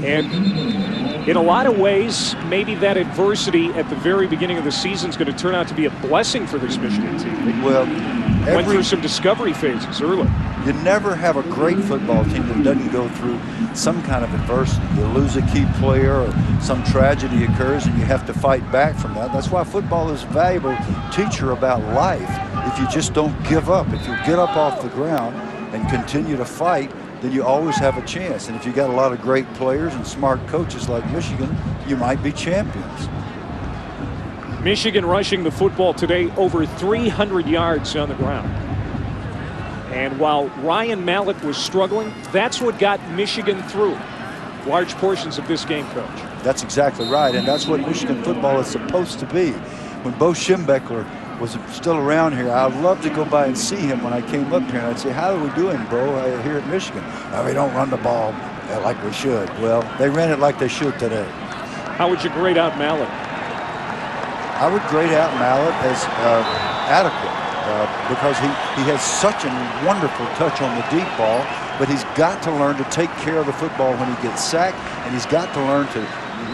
Speaker 2: And in a lot of ways, maybe that adversity at the very beginning of the season is going to turn out to be a blessing for this Michigan team.
Speaker 3: Well,
Speaker 2: went through some discovery phases early.
Speaker 3: You never have a great football team that doesn't go through some kind of adversity. You lose a key player or some tragedy occurs and you have to fight back from that. That's why football is a valuable teacher about life. If you just don't give up, if you get up off the ground and continue to fight, then you always have a chance. And if you got a lot of great players and smart coaches like Michigan, you might be champions.
Speaker 2: Michigan rushing the football today over 300 yards on the ground. And while Ryan Mallett was struggling, that's what got Michigan through large portions of this game, Coach.
Speaker 3: That's exactly right, and that's what Michigan football is supposed to be. When Bo Schembechler was still around here, I'd love to go by and see him when I came up here, and I'd say, how are we doing, Bo, here at Michigan? We don't run the ball like we should. Well, they ran it like they should today.
Speaker 2: How would you grade out Mallett?
Speaker 3: I would grade out Mallett as adequate. Because he has such a wonderful touch on the deep ball, but he's got to learn to take care of the football when he gets sacked, and he's got to learn to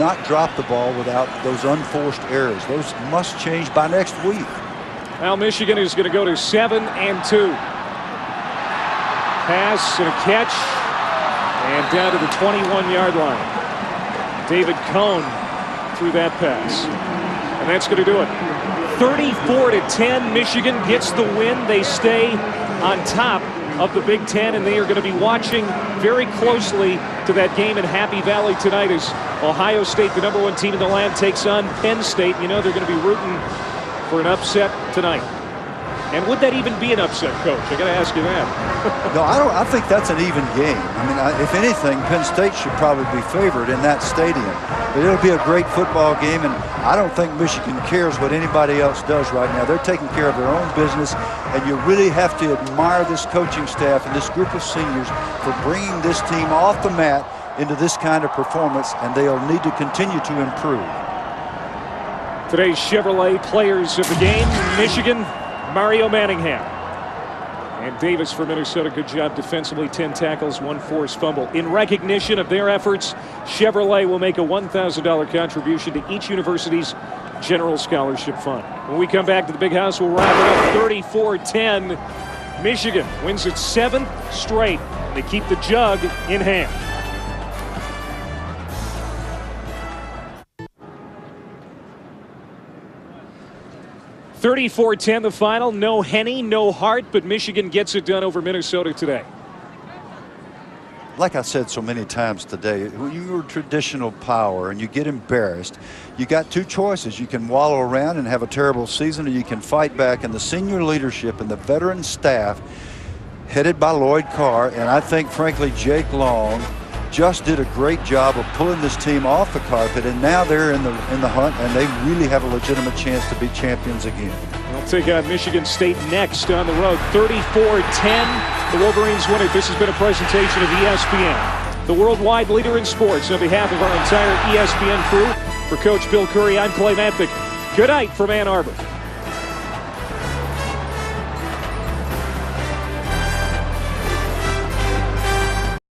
Speaker 3: not drop the ball without those unforced errors. Those must change by next week.
Speaker 2: Now Michigan is going to go to 7-2. Pass and a catch, and down to the 21-yard line. David Cone threw that pass, and that's going to do it. 34-10, Michigan gets the win. They stay on top of the Big Ten, and they are going to be watching very closely to that game in Happy Valley tonight as Ohio State, the #1 team in the land, takes on Penn State. You know they're going to be rooting for an upset tonight. And would that even be an upset, Coach? I got to ask you that.
Speaker 3: No, I think that's an even game. I mean, if anything, Penn State should probably be favored in that stadium. But it'll be a great football game, and I don't think Michigan cares what anybody else does right now. They're taking care of their own business, and you really have to admire this coaching staff and this group of seniors for bringing this team off the mat into this kind of performance, and they'll need to continue to improve.
Speaker 2: Today's Chevrolet players of the game, Michigan, Mario Manningham. And Davis for Minnesota, good job defensively, 10 tackles, 1 forced fumble. In recognition of their efforts, Chevrolet will make a $1,000 contribution to each university's General Scholarship Fund. When we come back to the Big House, we'll wrap it up 34-10. Michigan wins its 7th straight, and they keep the jug in hand. (34-10) the final. No Henny, no Hart, but Michigan gets it done over Minnesota today.
Speaker 3: Like I said so many times today, when you're traditional power and you get embarrassed, you got two choices. You can wallow around and have a terrible season, or you can fight back. And the senior leadership and the veteran staff, headed by Lloyd Carr, and I think, frankly, Jake Long, just did a great job of pulling this team off the carpet, and now they're in the hunt, and they really have a legitimate chance to be champions again.
Speaker 2: They'll take on Michigan State next on the road. 34-10. The Wolverines win it. This has been a presentation of ESPN, the worldwide leader in sports. On behalf of our entire ESPN crew, for Coach Bill Curry, I'm Clay Mathick. Good night from Ann Arbor.